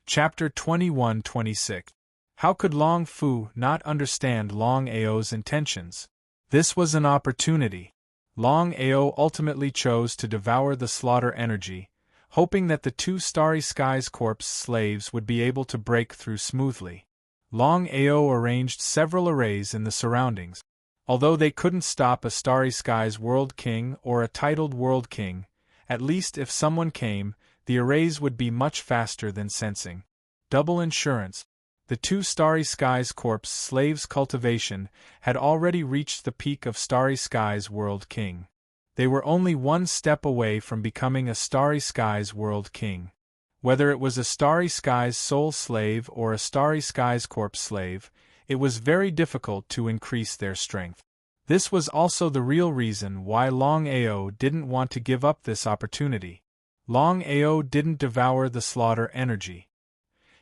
Chapter 21-26. How could Long Fu not understand Longao's intentions? This was an opportunity. Longao ultimately chose to devour the slaughter energy, hoping that the two Starry Skies Corp's slaves would be able to break through smoothly. Longao arranged several arrays in the surroundings. Although they couldn't stop a Starry Skies World King or a titled World King, at least if someone came, the arrays would be much faster than sensing. Double insurance. The two Starry Skies Corp's slaves' cultivation had already reached the peak of Starry Skies World King. They were only one step away from becoming a Starry Skies World King. Whether it was a Starry Skies Soul slave or a Starry Skies Corp slave, it was very difficult to increase their strength. This was also the real reason why Longao didn't want to give up this opportunity. Longao didn't devour the slaughter energy.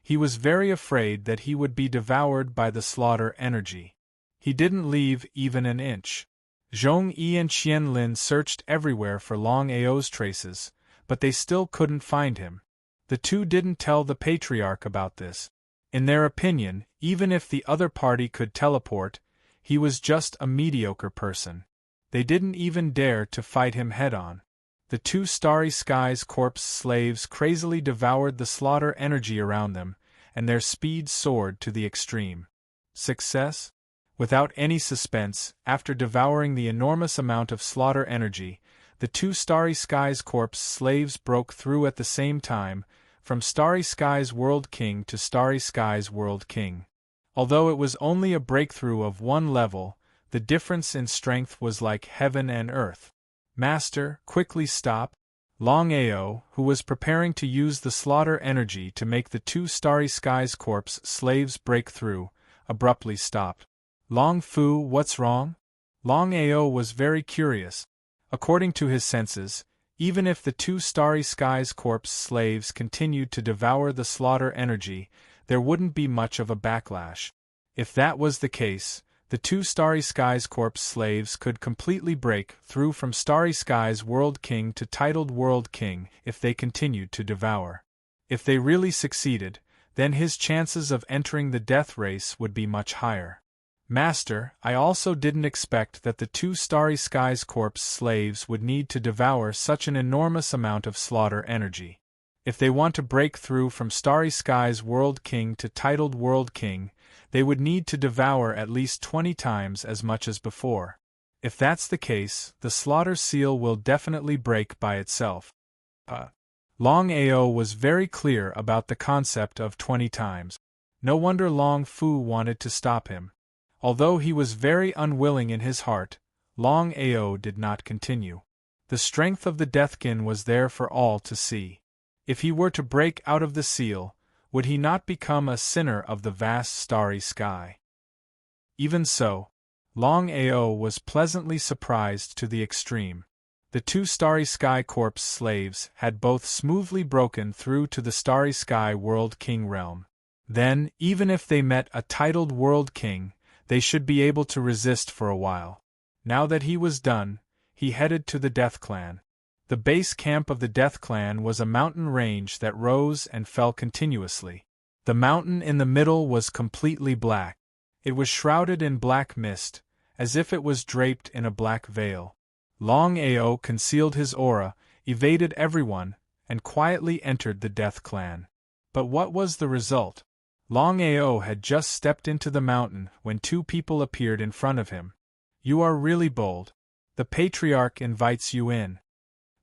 He was very afraid that he would be devoured by the slaughter energy. He didn't leave even an inch. Zhongyi and Qianlin searched everywhere for Longao's traces, but they still couldn't find him. The two didn't tell the Patriarch about this. In their opinion, even if the other party could teleport, he was just a mediocre person. They didn't even dare to fight him head-on. The two Starry Skies Corp's slaves crazily devoured the slaughter energy around them, and their speed soared to the extreme. Success? Without any suspense, after devouring the enormous amount of slaughter energy, the two Starry Skies Corp's slaves broke through at the same time, from Starry Skies World King to Starry Skies World King. Although it was only a breakthrough of one level, the difference in strength was like heaven and earth. Master, quickly stop. Longao, who was preparing to use the slaughter energy to make the two Starry Skies Corp's slaves break through, abruptly stopped. Long Fu, what's wrong? Longao was very curious. According to his senses, even if the two Starry Skies Corp's slaves continued to devour the slaughter energy, there wouldn't be much of a backlash. If that was the case, the two Starry Skies Corp's slaves could completely break through from Starry Skies World King to titled World King if they continued to devour. If they really succeeded, then his chances of entering the death race would be much higher. Master, I also didn't expect that the two Starry Skies Corp's slaves would need to devour such an enormous amount of slaughter energy. If they want to break through from Starry Skies World King to titled World King, they would need to devour at least 20 times as much as before. If that's the case, the slaughter seal will definitely break by itself. Longao was very clear about the concept of 20 times. No wonder Long Fu wanted to stop him. Although he was very unwilling in his heart, Longao did not continue. The strength of the Deathkin was there for all to see. If he were to break out of the seal, would he not become a sinner of the vast starry sky? Even so, Longao was pleasantly surprised to the extreme. The two Starry Sky Corp's slaves had both smoothly broken through to the Starry Sky World King realm. Then, even if they met a titled World King, they should be able to resist for a while. Now that he was done, he headed to the Death Clan. The base camp of the Death Clan was a mountain range that rose and fell continuously. The mountain in the middle was completely black. It was shrouded in black mist, as if it was draped in a black veil. Longao concealed his aura, evaded everyone, and quietly entered the Death Clan. But what was the result? Longao had just stepped into the mountain when two people appeared in front of him. You are really bold. The Patriarch invites you in.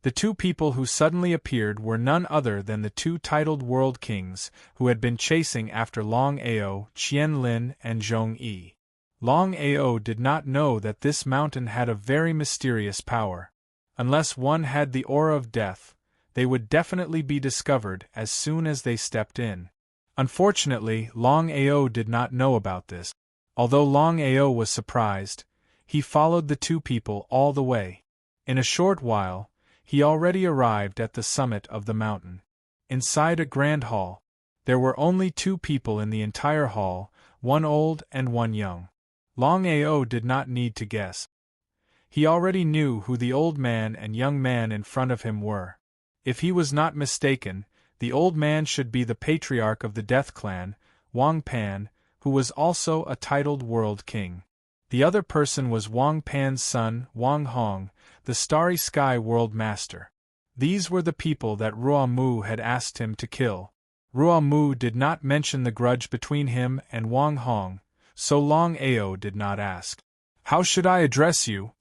The two people who suddenly appeared were none other than the two titled World Kings who had been chasing after Longao, Qianlin, and Zhongyi. Longao did not know that this mountain had a very mysterious power. Unless one had the aura of death, they would definitely be discovered as soon as they stepped in. Unfortunately, Longao did not know about this. Although Longao was surprised, he followed the two people all the way. In a short while, he already arrived at the summit of the mountain. Inside a grand hall, there were only two people in the entire hall, one old and one young. Longao did not need to guess. He already knew who the old man and young man in front of him were. If he was not mistaken, The old man should be the patriarch of the Death Clan, Wang Pan, who was also a titled world king. The other person was Wang Pan's son, Wang Hong, the Starry Sky World Master. These were the people that Ruo Mu had asked him to kill. Ruo Mu did not mention the grudge between him and Wang Hong, so Longao did not ask. "How should I address you?"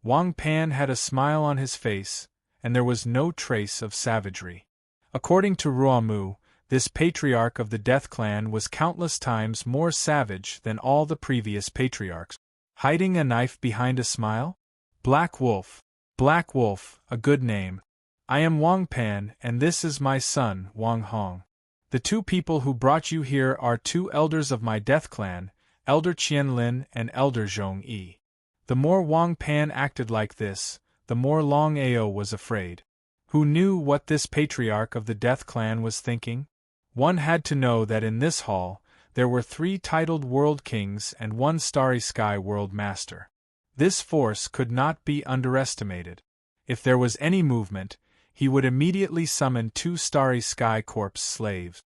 Wang Pan had a smile on his face, and there was no trace of savagery. According to Ruo Mu, this patriarch of the Death Clan was countless times more savage than all the previous patriarchs. Hiding a knife behind a smile? Black Wolf. Black Wolf, a good name. I am Wang Pan, and this is my son, Wang Hong. The two people who brought you here are two elders of my Death Clan, Elder Qian Lin and Elder Zhong Yi. The more Wang Pan acted like this, the more Longao was afraid. Who knew what this patriarch of the Death Clan was thinking? One had to know that in this hall, there were 3 titled world kings and 1 Starry Sky World Master. This force could not be underestimated. If there was any movement, he would immediately summon 2 Starry Sky Corpse slaves.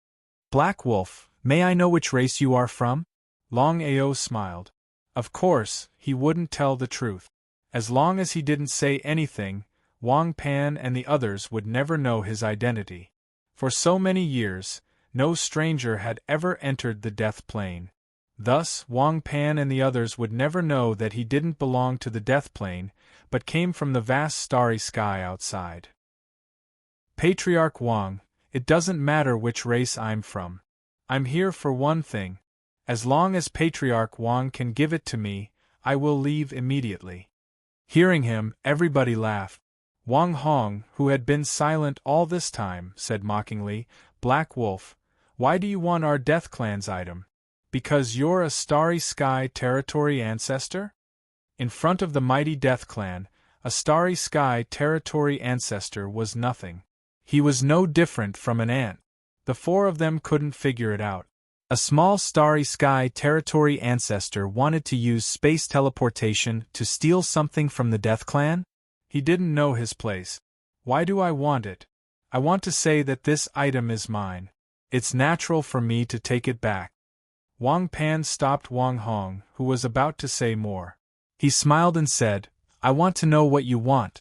Black Wolf, may I know which race you are from? Longao smiled. Of course, he wouldn't tell the truth. As long as he didn't say anything, Wang Pan and the others would never know his identity. For so many years, no stranger had ever entered the Death Plane. Thus, Wang Pan and the others would never know that he didn't belong to the Death Plane, but came from the vast starry sky outside. Patriarch Wang, it doesn't matter which race I'm from. I'm here for one thing. As long as Patriarch Wang can give it to me, I will leave immediately. Hearing him, everybody laughed. Wang Hong, who had been silent all this time, said mockingly, "Black Wolf, why do you want our Death Clan's item? Because you're a Starry Sky Territory ancestor?" In front of the mighty Death Clan, a Starry Sky Territory ancestor was nothing. He was no different from an ant. The 4 of them couldn't figure it out. A small Starry Sky Territory ancestor wanted to use space teleportation to steal something from the Death Clan? He didn't know his place. Why do I want it? I want to say that this item is mine. It's natural for me to take it back. Wang Pan stopped Wang Hong, who was about to say more. He smiled and said, "I want to know what you want."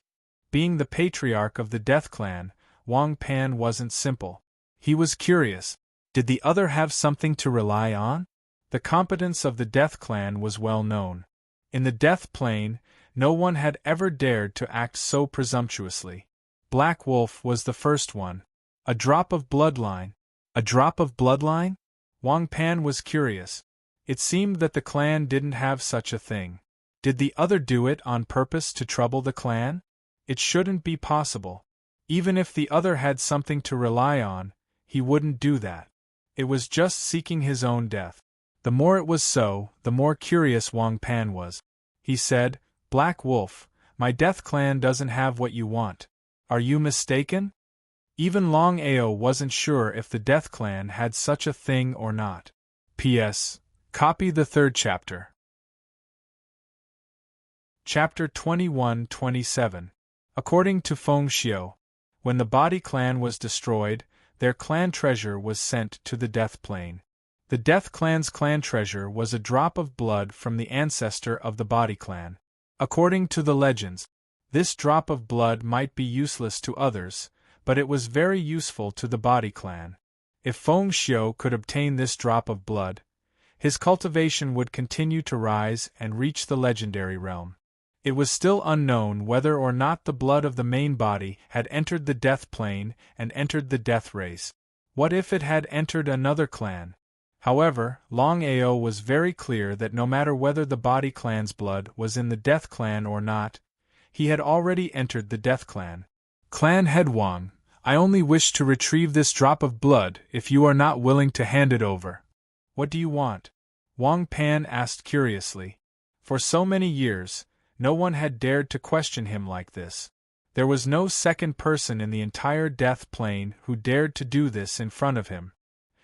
Being the patriarch of the Death Clan, Wang Pan wasn't simple. He was curious. Did the other have something to rely on? The competence of the Death Clan was well known. In the Death Plane, no one had ever dared to act so presumptuously. Black Wolf was the first one. A drop of bloodline. A drop of bloodline? Wang Pan was curious. It seemed that the clan didn't have such a thing. Did the other do it on purpose to trouble the clan? It shouldn't be possible. Even if the other had something to rely on, he wouldn't do that. It was just seeking his own death. The more it was so, the more curious Wang Pan was. He said, "Black Wolf, my Death Clan doesn't have what you want. Are you mistaken?" Even Longao wasn't sure if the Death Clan had such a thing or not. P.S. Copy the 3rd chapter. Chapter 21-27. According to Feng Xiu, when the Body Clan was destroyed, their clan treasure was sent to the Death Plane. The Death Clan's clan treasure was a drop of blood from the ancestor of the Body Clan. According to the legends, this drop of blood might be useless to others, but it was very useful to the Body Clan. If Feng Xiu could obtain this drop of blood, his cultivation would continue to rise and reach the legendary realm. It was still unknown whether or not the blood of the main body had entered the Death Plane and entered the Death Race. What if it had entered another clan? However, Longao was very clear that no matter whether the Body Clan's blood was in the Death Clan or not, he had already entered the Death Clan. "Clan Head Wang, I only wish to retrieve this drop of blood if you are not willing to hand it over." "What do you want?" Wang Pan asked curiously. For so many years, no one had dared to question him like this. There was no second person in the entire Death Plane who dared to do this in front of him.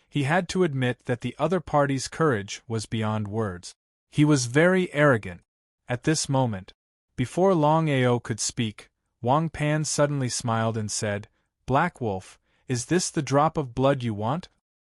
He had to admit that the other party's courage was beyond words. He was very arrogant. At this moment, before Longao could speak, Wang Pan suddenly smiled and said, "Black Wolf, Is this the drop of blood you want?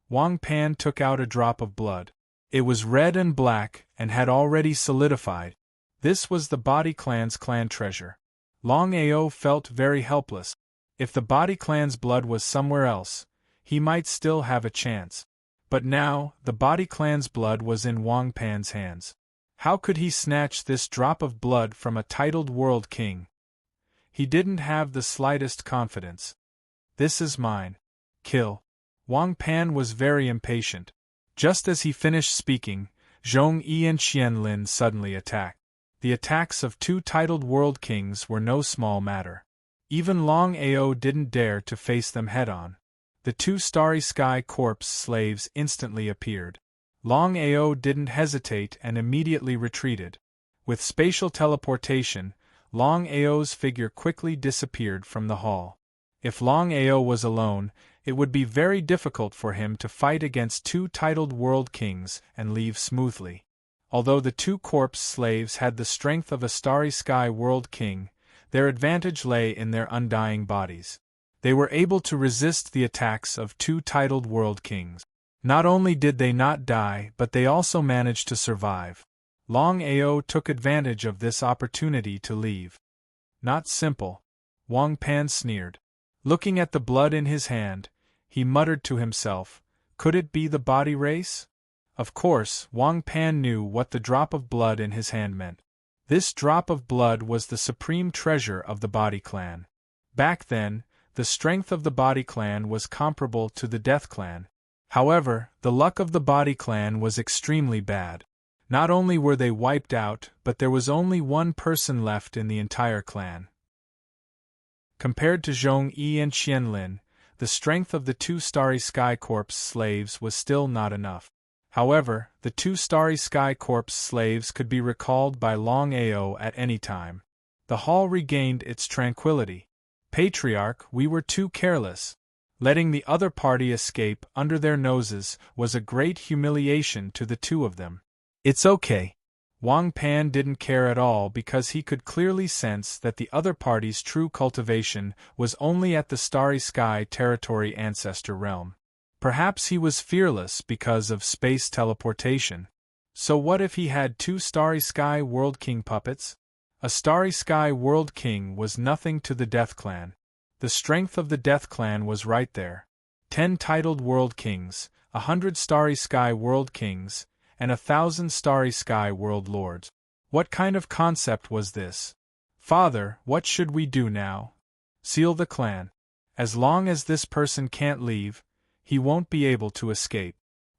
Wang Pan took out a drop of blood. It was red and black, and had already solidified. This was the Body Clan's clan treasure. Longao felt very helpless. If the Body Clan's blood was somewhere else, he might still have a chance. But now, the Body Clan's blood was in Wang Pan's hands. How could he snatch this drop of blood from a titled world king? He didn't have the slightest confidence. This is mine. Kill. Wang Pan was very impatient. Just as he finished speaking, Zhong Yi and Qianlin suddenly attacked. The attacks of two titled world kings were no small matter. Even Longao didn't dare to face them head-on. The two Starry Sky corpse slaves instantly appeared. Longao didn't hesitate and immediately retreated. With spatial teleportation, Longao's figure quickly disappeared from the hall. If Longao was alone, it would be very difficult for him to fight against two titled world kings and leave smoothly. Although the two corpse slaves had the strength of a Starry Sky world king, their advantage lay in their undying bodies. They were able to resist the attacks of two titled world kings. Not only did they not die, but they also managed to survive. Longao took advantage of this opportunity to leave. Not simple. Wang Pan sneered. Looking at the blood in his hand, he muttered to himself, could it be the body race? Of course, Wang Pan knew what the drop of blood in his hand meant. This drop of blood was the supreme treasure of the Body Clan. Back then, the strength of the Body Clan was comparable to the Death Clan. However, the luck of the Body Clan was extremely bad. Not only were they wiped out, but there was only one person left in the entire clan. Compared to Zhong Yi and Qianlin, the strength of the two Starry Sky Corpse slaves was still not enough. However, the two Starry Sky Corpse slaves could be recalled by Longao at any time. The hall regained its tranquility. Patriarch, we were too careless. Letting the other party escape under their noses was a great humiliation to the two of them. It's okay. Wang Pan didn't care at all because he could clearly sense that the other party's true cultivation was only at the Starry Sky territory ancestor realm. Perhaps he was fearless because of space teleportation. So what if he had two Starry Sky World King puppets? A Starry Sky World King was nothing to the Death Clan. The strength of the Death Clan was right there. 10 titled World Kings, 100 Starry Sky World Kings, and 1,000 Starry Sky World Lords. What kind of concept was this? Father, what should we do now? Seal the clan. As long as this person can't leave, he won't be able to escape.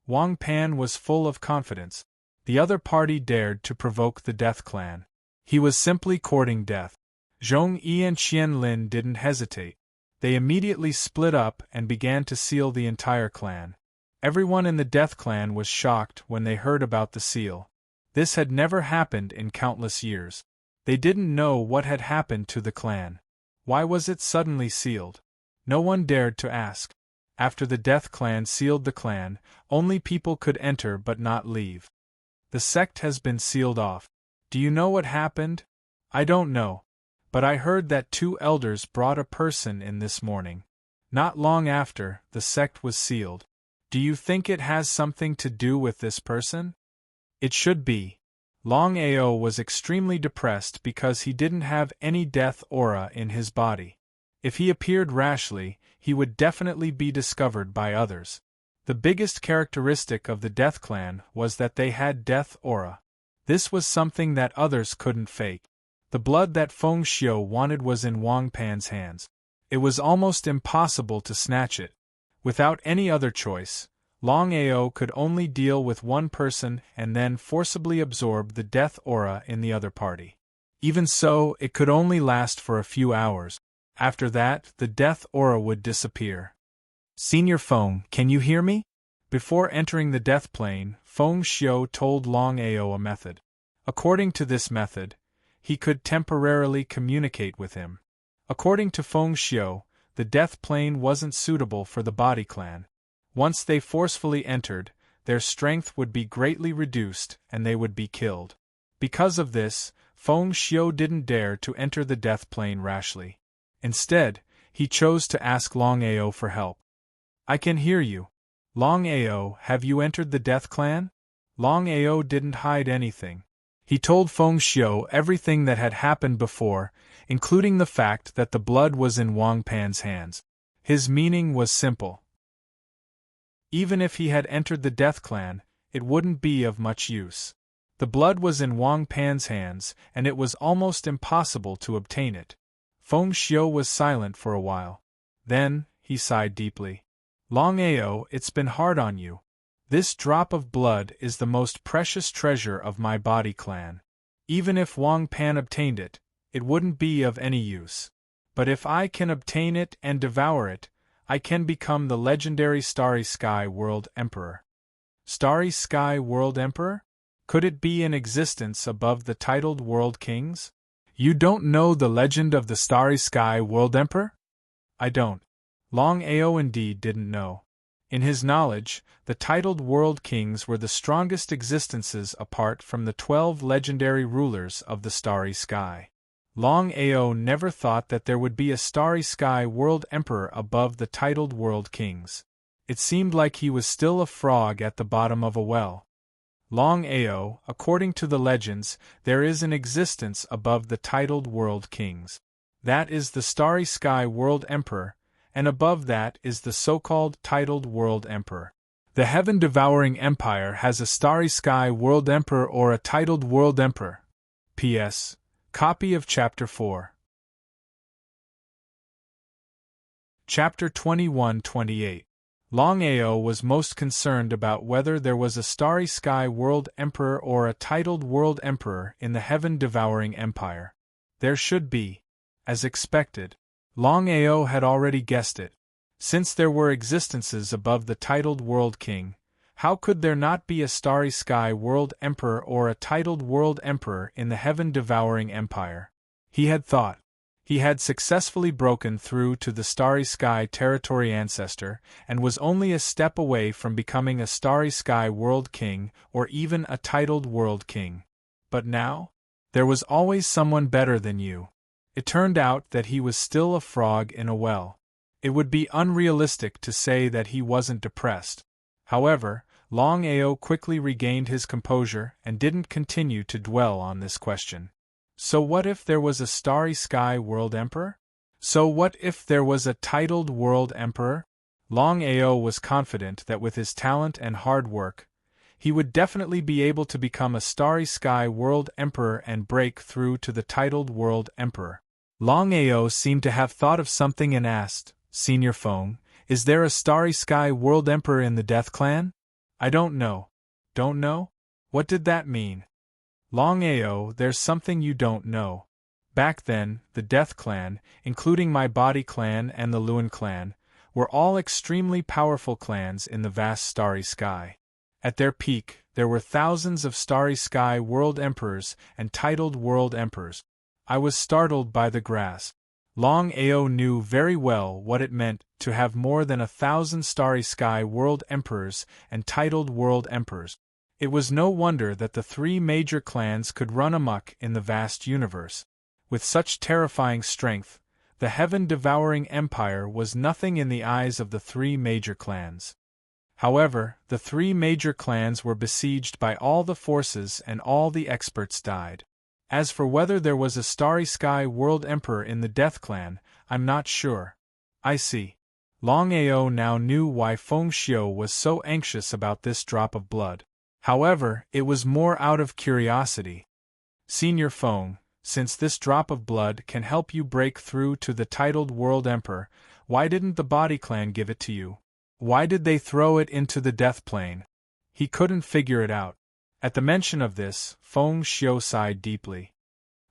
Wang Pan was full of confidence. The other party dared to provoke the Death Clan. He was simply courting death. Zhong Yi and Qianlin didn't hesitate. They immediately split up and began to seal the entire clan. Everyone in the Death Clan was shocked when they heard about the seal. This had never happened in countless years. They didn't know what had happened to the clan. Why was it suddenly sealed? No one dared to ask. After the Death Clan sealed the clan, only people could enter but not leave. The sect has been sealed off. Do you know what happened? I don't know. But I heard that 2 elders brought a person in this morning. Not long after, the sect was sealed. Do you think it has something to do with this person? It should be. Longao was extremely depressed because he didn't have any death aura in his body. If he appeared rashly, he would definitely be discovered by others. The biggest characteristic of the Death Clan was that they had death aura. This was something that others couldn't fake. The blood that Feng Xiu wanted was in Wang Pan's hands. It was almost impossible to snatch it. Without any other choice, Longao could only deal with one person and then forcibly absorb the death aura in the other party. Even so, it could only last for a few hours. After that, the death aura would disappear. Senior Feng, can you hear me? Before entering the death plane, Feng Xiu told Longao a method. According to this method, he could temporarily communicate with him. According to Feng Xiu, the death plane wasn't suitable for the Body Clan. Once they forcefully entered, their strength would be greatly reduced and they would be killed. Because of this, Feng Xiu didn't dare to enter the death plane rashly. Instead, he chose to ask Longao for help. I can hear you. Longao, have you entered the Death Clan? Longao didn't hide anything. He told Feng Xiu everything that had happened before, including the fact that the blood was in Wang Pan's hands. His meaning was simple. Even if he had entered the Death Clan, it wouldn't be of much use. The blood was in Wang Pan's hands, and it was almost impossible to obtain it. Feng Xiu was silent for a while. Then, he sighed deeply. Longao, it's been hard on you. This drop of blood is the most precious treasure of my body clan. Even if Wang Pan obtained it, it wouldn't be of any use. But if I can obtain it and devour it, I can become the legendary Starry Sky World Emperor. Starry Sky World Emperor? Could it be in existence above the titled World Kings? You don't know the legend of the Starry Sky World Emperor? I don't. Longao indeed didn't know. In his knowledge, the titled World Kings were the strongest existences apart from the 12 legendary rulers of the Starry Sky. Longao never thought that there would be a Starry Sky World Emperor above the titled World Kings. It seemed like he was still a frog at the bottom of a well. Longao, according to the legends, there is an existence above the titled World Kings. That is the Starry Sky World Emperor, and above that is the so-called titled World Emperor. The heaven-devouring empire has a Starry Sky World Emperor or a titled World Emperor. P.S. Copy of Chapter 4. Chapter 21-28. Longao was most concerned about whether there was a Starry Sky World Emperor or a titled World Emperor in the heaven-devouring empire. There should be. As expected. Longao had already guessed it. Since there were existences above the titled World King, how could there not be a Starry Sky World Emperor or a titled World Emperor in the heaven-devouring empire? He had thought. He had successfully broken through to the Starry Sky Territory Ancestor, and was only a step away from becoming a Starry Sky World King or even a titled World King. But now? There was always someone better than you. It turned out that he was still a frog in a well. It would be unrealistic to say that he wasn't depressed. However, Longao quickly regained his composure and didn't continue to dwell on this question. So what if there was a Starry Sky World Emperor? So what if there was a titled World Emperor? Longao was confident that with his talent and hard work, he would definitely be able to become a Starry Sky World Emperor and break through to the titled World Emperor. Longao seemed to have thought of something and asked, Senior Feng, is there a Starry Sky World Emperor in the Death Clan? I don't know. Don't know? What did that mean? Longao, there's something you don't know. Back then, the Death Clan, including my body clan and the Luan clan, were all extremely powerful clans in the vast Starry Sky. At their peak, there were thousands of Starry Sky World Emperors and titled World Emperors. I was startled by the grasp. Longao knew very well what it meant to have more than 1,000 Starry Sky World Emperors and titled World Emperors. It was no wonder that the 3 major clans could run amok in the vast universe. With such terrifying strength, the heaven-devouring empire was nothing in the eyes of the 3 major clans. However, the 3 major clans were besieged by all the forces and all the experts died. As for whether there was a Starry Sky World Emperor in the Death Clan, I'm not sure. I see. Longao now knew why Feng Xiu was so anxious about this drop of blood. However, it was more out of curiosity. Senior Feng, since this drop of blood can help you break through to the titled World Emperor, why didn't the Body Clan give it to you? Why did they throw it into the death plane? He couldn't figure it out. At the mention of this, Feng Xiu sighed deeply.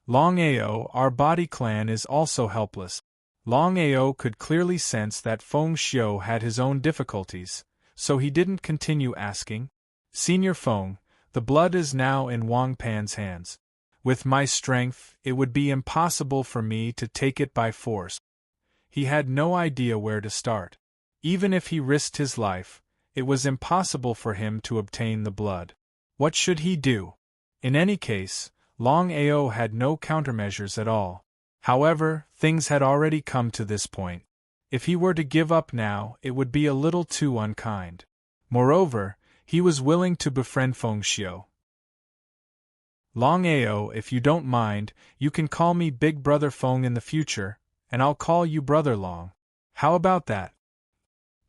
Longao, our Body Clan is also helpless. Longao could clearly sense that Feng Xiu had his own difficulties, so he didn't continue asking. Senior Feng, the blood is now in Wang Pan's hands. With my strength, it would be impossible for me to take it by force. He had no idea where to start. Even if he risked his life, it was impossible for him to obtain the blood. What should he do? In any case, Longao had no countermeasures at all. However, things had already come to this point. If he were to give up now, it would be a little too unkind. Moreover, he was willing to befriend Feng Xiu. Longao, if you don't mind, you can call me Big Brother Feng in the future, and I'll call you Brother Long. How about that?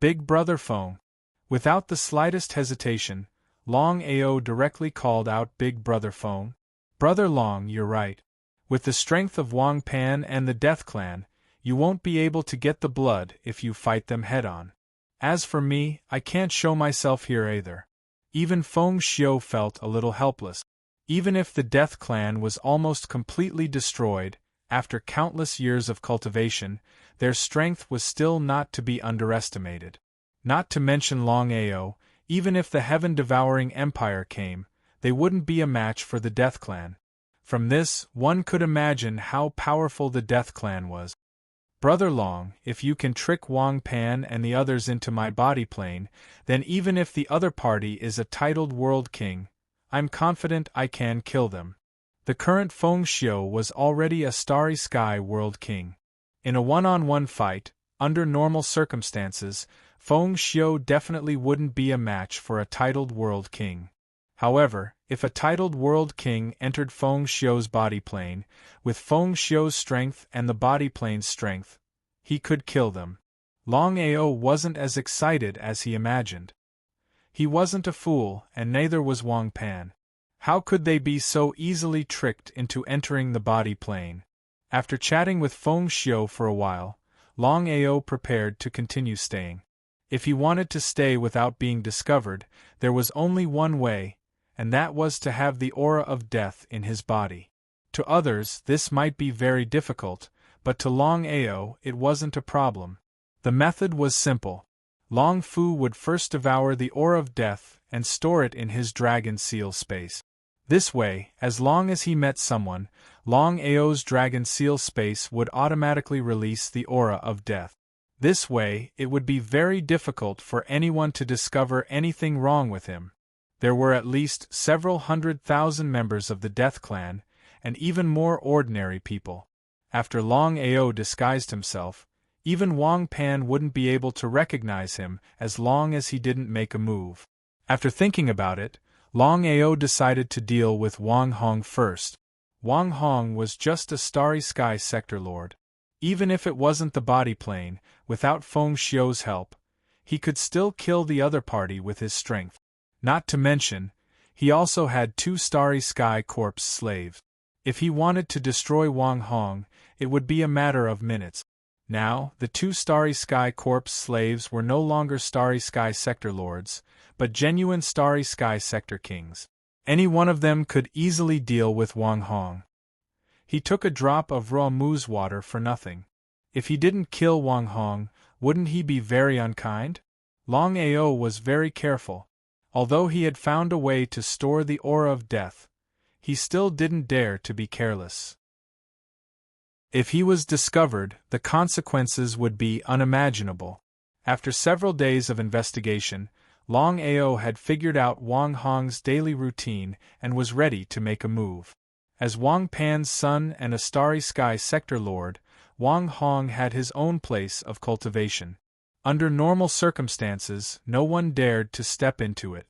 Big Brother Feng. Without the slightest hesitation, Longao directly called out Big Brother Feng. Brother Long, you're right. With the strength of Wang Pan and the Death Clan, you won't be able to get the blood if you fight them head-on. As for me, I can't show myself here either. Even Feng Xiu felt a little helpless. Even if the Death Clan was almost completely destroyed, after countless years of cultivation, their strength was still not to be underestimated. Not to mention Longao, even if the heaven-devouring empire came, they wouldn't be a match for the Death Clan. From this, one could imagine how powerful the Death Clan was. Brother Long, if you can trick Wang Pan and the others into my body plane, then even if the other party is a titled world king, I'm confident I can kill them. The current Feng Xiu was already a Starry Sky world king. In a one-on-one fight, under normal circumstances, Feng Xiu definitely wouldn't be a match for a titled world king. However, if a titled world king entered Feng Xiu's body plane, with Feng Xiu's strength and the body plane's strength, he could kill them. Longao wasn't as excited as he imagined. He wasn't a fool, and neither was Wang Pan. How could they be so easily tricked into entering the body plane? After chatting with Feng Xiu for a while, Longao prepared to continue staying. If he wanted to stay without being discovered, there was only one way, and that was to have the aura of death in his body. To others, this might be very difficult, but to Longao, it wasn't a problem. The method was simple. Long Fu would first devour the aura of death and store it in his dragon seal space. This way, as long as he met someone, Longao's dragon seal space would automatically release the aura of death. This way, it would be very difficult for anyone to discover anything wrong with him. There were at least several 100,000 members of the Death Clan, and even more ordinary people. After Longao disguised himself, even Wang Pan wouldn't be able to recognize him as long as he didn't make a move. After thinking about it, Longao decided to deal with Wang Hong first. Wang Hong was just a Starry Sky sector lord. Even if it wasn't the body plane, without Feng Xiu's help, he could still kill the other party with his strength. Not to mention, he also had 2 Starry Sky corpse slaves. If he wanted to destroy Wang Hong, it would be a matter of minutes. Now, the 2 Starry Sky corpse slaves were no longer Starry Sky sector lords, but genuine Starry Sky sector kings. Any one of them could easily deal with Wang Hong. He took a drop of raw moose water for nothing. If he didn't kill Wang Hong, wouldn't he be very unkind? Longao was very careful. Although he had found a way to store the aura of death, he still didn't dare to be careless. If he was discovered, the consequences would be unimaginable. After several days of investigation, Longao had figured out Wang Hong's daily routine and was ready to make a move. As Wang Pan's son and a Starry Sky sector lord, Wang Hong had his own place of cultivation. Under normal circumstances, no one dared to step into it.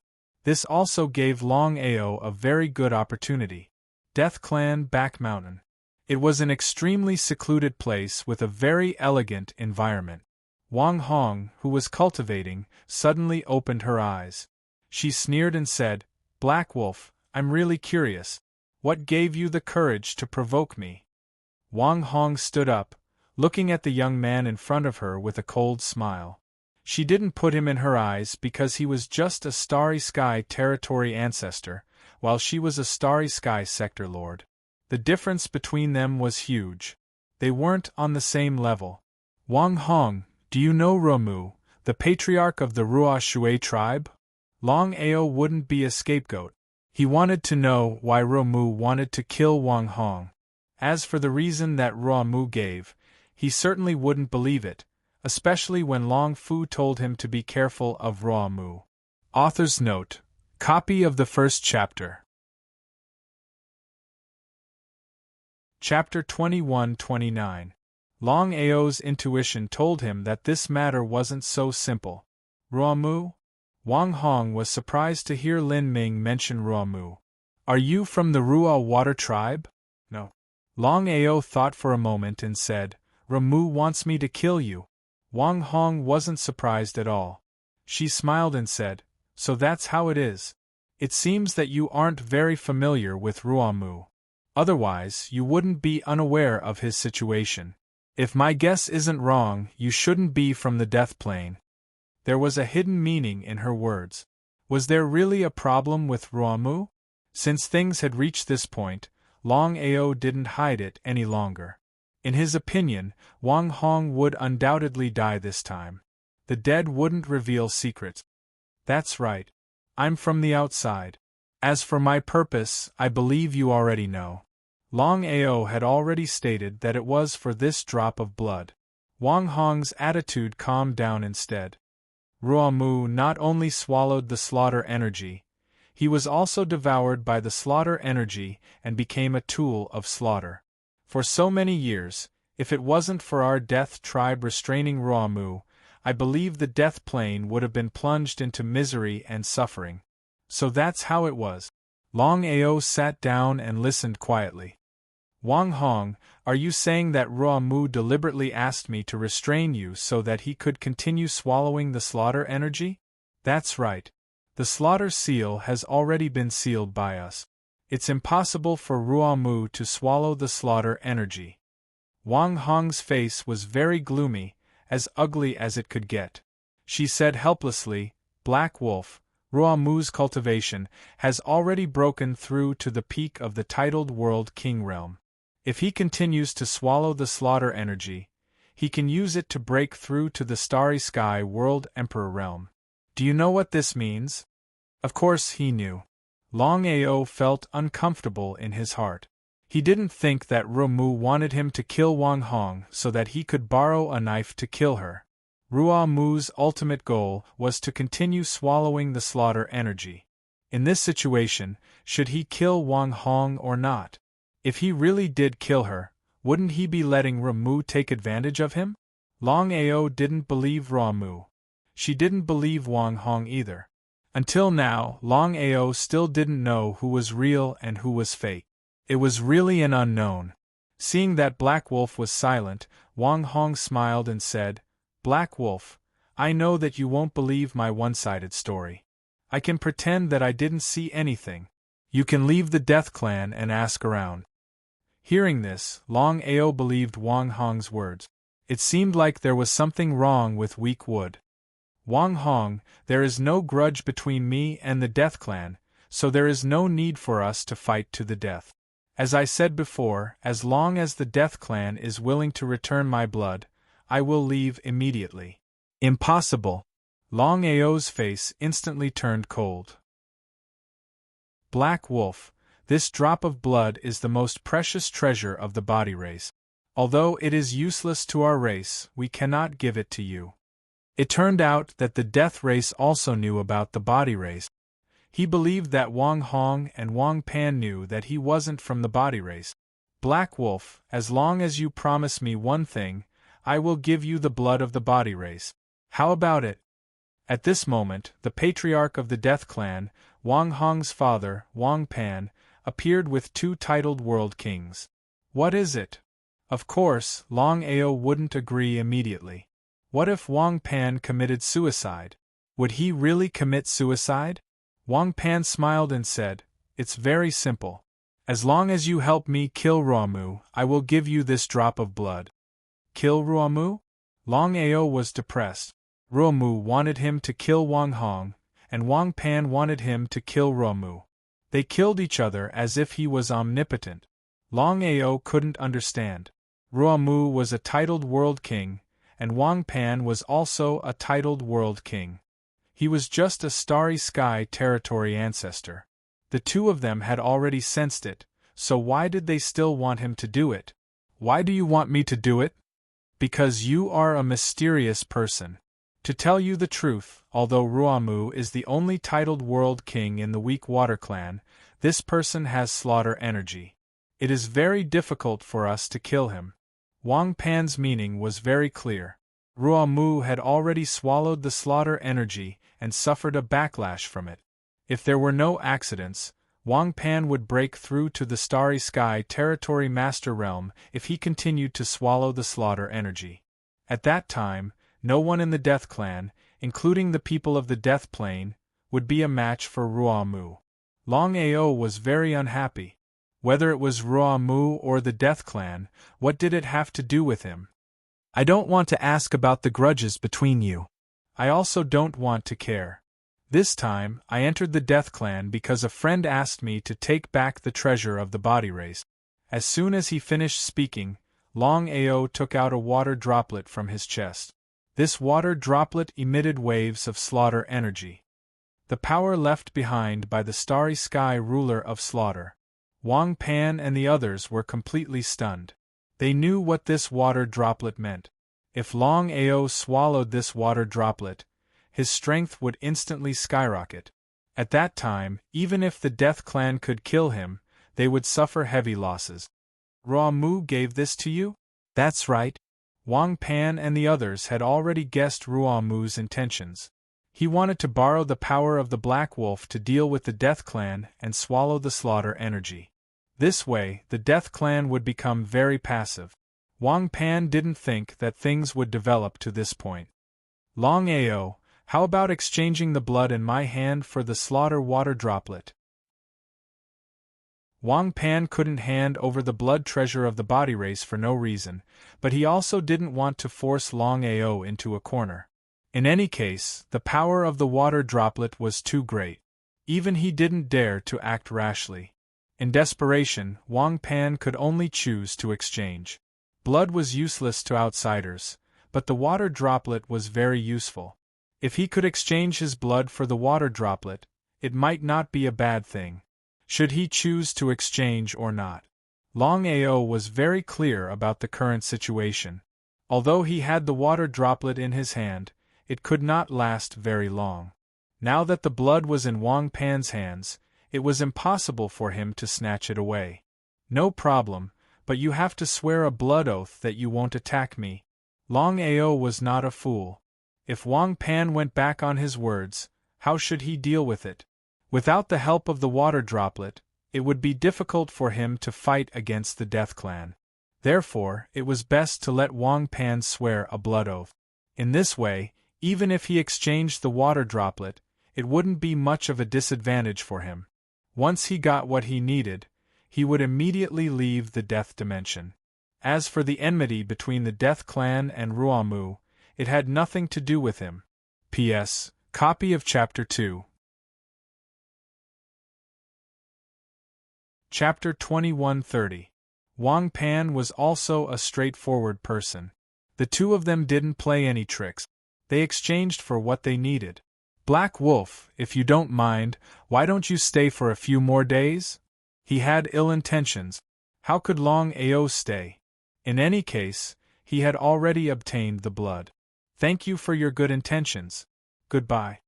This also gave Longao a very good opportunity. Death Clan Back Mountain. It was an extremely secluded place with a very elegant environment. Wang Hong, who was cultivating, suddenly opened her eyes. She sneered and said, "Black Wolf, I'm really curious. What gave you the courage to provoke me?" Wang Hong stood up, looking at the young man in front of her with a cold smile. She didn't put him in her eyes because he was just a Starry Sky territory ancestor, while she was a Starry Sky sector lord. The difference between them was huge. They weren't on the same level. "Wang Hong, do you know Romu, the patriarch of the Ruo Shui tribe?" Longao wouldn't be a scapegoat. He wanted to know why Romu wanted to kill Wang Hong. As for the reason that Romu gave, he certainly wouldn't believe it, especially when Long Fu told him to be careful of Romu. Author's note: copy of the first chapter. Chapter 21-29. Longao's intuition told him that this matter wasn't so simple. Ruomu? Wang Hong was surprised to hear Lin Ming mention Ruomu. Are you from the Ruo water tribe? No. Longao thought for a moment and said, Ruomu wants me to kill you. Wang Hong wasn't surprised at all. She smiled and said, so that's how it is. It seems that you aren't very familiar with Ruomu. Otherwise, you wouldn't be unaware of his situation. If my guess isn't wrong, you shouldn't be from the death plane. There was a hidden meaning in her words. Was there really a problem with Ruomu? Since things had reached this point, Longao didn't hide it any longer. In his opinion, Wang Hong would undoubtedly die this time. The dead wouldn't reveal secrets. That's right. I'm from the outside. As for my purpose, I believe you already know. Longao had already stated that it was for this drop of blood. Wang Hong's attitude calmed down instead. Ruomu not only swallowed the slaughter energy, he was also devoured by the slaughter energy and became a tool of slaughter. For so many years, if it wasn't for our death tribe restraining Ruomu, I believe the death plane would have been plunged into misery and suffering. So that's how it was. Longao sat down and listened quietly. Wang Hong, are you saying that Ruomu deliberately asked me to restrain you so that he could continue swallowing the slaughter energy? That's right. The slaughter seal has already been sealed by us. It's impossible for Ruomu to swallow the slaughter energy. Wang Hong's face was very gloomy, as ugly as it could get. She said helplessly, Black Wolf, Ruomu's cultivation has already broken through to the peak of the titled World King realm. If he continues to swallow the slaughter energy, he can use it to break through to the Starry Sky World Emperor realm. Do you know what this means? Of course he knew. Longao felt uncomfortable in his heart. He didn't think that Ruomu wanted him to kill Wang Hong so that he could borrow a knife to kill her. Ruomu's ultimate goal was to continue swallowing the slaughter energy. In this situation, should he kill Wang Hong or not? If he really did kill her, wouldn't he be letting Ruomu take advantage of him? Longao didn't believe Ruomu. She didn't believe Wang Hong either. Until now, Longao still didn't know who was real and who was fake. It was really an unknown. Seeing that Black Wolf was silent, Wang Hong smiled and said, Black Wolf, I know that you won't believe my one-sided story. I can pretend that I didn't see anything. You can leave the Death Clan and ask around. Hearing this, Longao believed Wang Hong's words. It seemed like there was something wrong with weak wood. Wang Hong, there is no grudge between me and the Death Clan, so there is no need for us to fight to the death. As I said before, as long as the Death Clan is willing to return my blood, I will leave immediately. Impossible. Longao's face instantly turned cold. Black Wolf, this drop of blood is the most precious treasure of the body race. Although it is useless to our race, we cannot give it to you. It turned out that the death race also knew about the body race. He believed that Wang Hong and Wang Pan knew that he wasn't from the body race. Black Wolf, as long as you promise me one thing, I will give you the blood of the body race. How about it? At this moment, the patriarch of the Death Clan, Wang Hong's father, Wang Pan, appeared with two titled world kings. What is it? Of course, Longao wouldn't agree immediately. What if Wang Pan committed suicide? Would he really commit suicide? Wang Pan smiled and said, It's very simple. As long as you help me kill Ruomu, I will give you this drop of blood. Kill Ruomu? Longao was depressed. Ruomu wanted him to kill Wang Hong, and Wang Pan wanted him to kill Ruomu. They killed each other as if he was omnipotent. Longao couldn't understand. Ruomu was a titled world king, and Wang Pan was also a titled world king. He was just a Starry Sky territory ancestor. The two of them had already sensed it, so why did they still want him to do it? Why do you want me to do it? Because you are a mysterious person. To tell you the truth, although Ruomu is the only titled world king in the Weak Water Clan, this person has slaughter energy. It is very difficult for us to kill him. Wang Pan's meaning was very clear. Ruomu had already swallowed the slaughter energy and suffered a backlash from it. If there were no accidents, Wang Pan would break through to the Starry Sky Territory Master Realm if he continued to swallow the slaughter energy. At that time, no one in the Death Clan, including the people of the Death Plane, would be a match for Ruomu. Longao was very unhappy. Whether it was Ruomu or the Death Clan, what did it have to do with him? I don't want to ask about the grudges between you. I also don't want to care. This time, I entered the Death Clan because a friend asked me to take back the treasure of the body race. As soon as he finished speaking, Longao took out a water droplet from his chest. This water droplet emitted waves of slaughter energy. The power left behind by the Starry Sky ruler of slaughter. Wang Pan and the others were completely stunned. They knew what this water droplet meant. If Longao swallowed this water droplet, his strength would instantly skyrocket. At that time, even if the Death Clan could kill him, they would suffer heavy losses. Ruomu gave this to you? That's right. Wang Pan and the others had already guessed Ruomu's intentions. He wanted to borrow the power of the Black Wolf to deal with the Death Clan and swallow the slaughter energy. This way, the Death Clan would become very passive. Wang Pan didn't think that things would develop to this point. Longao, how about exchanging the blood in my hand for the slaughter water droplet? Wang Pan couldn't hand over the blood treasure of the body race for no reason, but he also didn't want to force Longao into a corner. In any case, the power of the water droplet was too great. Even he didn't dare to act rashly. In desperation, Wang Pan could only choose to exchange. Blood was useless to outsiders, but the water droplet was very useful. If he could exchange his blood for the water droplet, it might not be a bad thing. Should he choose to exchange or not? Longao was very clear about the current situation. Although he had the water droplet in his hand, it could not last very long. Now that the blood was in Wang Pan's hands, it was impossible for him to snatch it away. No problem, but you have to swear a blood oath that you won't attack me. Longao was not a fool. If Wang Pan went back on his words, how should he deal with it? Without the help of the water droplet, it would be difficult for him to fight against the Death Clan. Therefore, it was best to let Wang Pan swear a blood oath. In this way, even if he exchanged the water droplet, it wouldn't be much of a disadvantage for him. Once he got what he needed, he would immediately leave the Death Dimension. As for the enmity between the Death Clan and Ruomu, it had nothing to do with him. P.S. Copy of Chapter 2. Chapter 2130. Wang Pan was also a straightforward person. The two of them didn't play any tricks. They exchanged for what they needed. Black Wolf, if you don't mind, why don't you stay for a few more days? He had ill intentions. How could Longao stay? In any case, he had already obtained the blood. Thank you for your good intentions. Goodbye.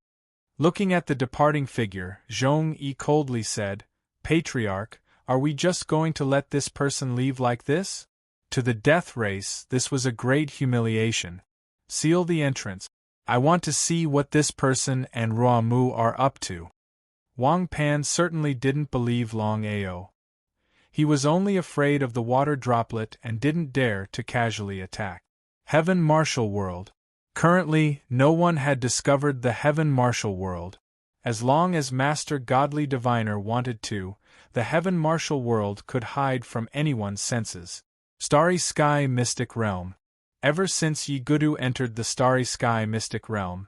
Looking at the departing figure, Zhong-Yi coldly said, Patriarch, are we just going to let this person leave like this? To the death race, this was a great humiliation. Seal the entrance. I want to see what this person and Ruomu are up to. Wang Pan certainly didn't believe Longao. He was only afraid of the water droplet and didn't dare to casually attack. Heaven Martial World. Currently, no one had discovered the Heaven Martial World. As long as Master Godly Diviner wanted to, the Heaven Martial World could hide from anyone's senses. Starry Sky Mystic Realm. Ever since Yigudu entered the Starry Sky Mystic Realm,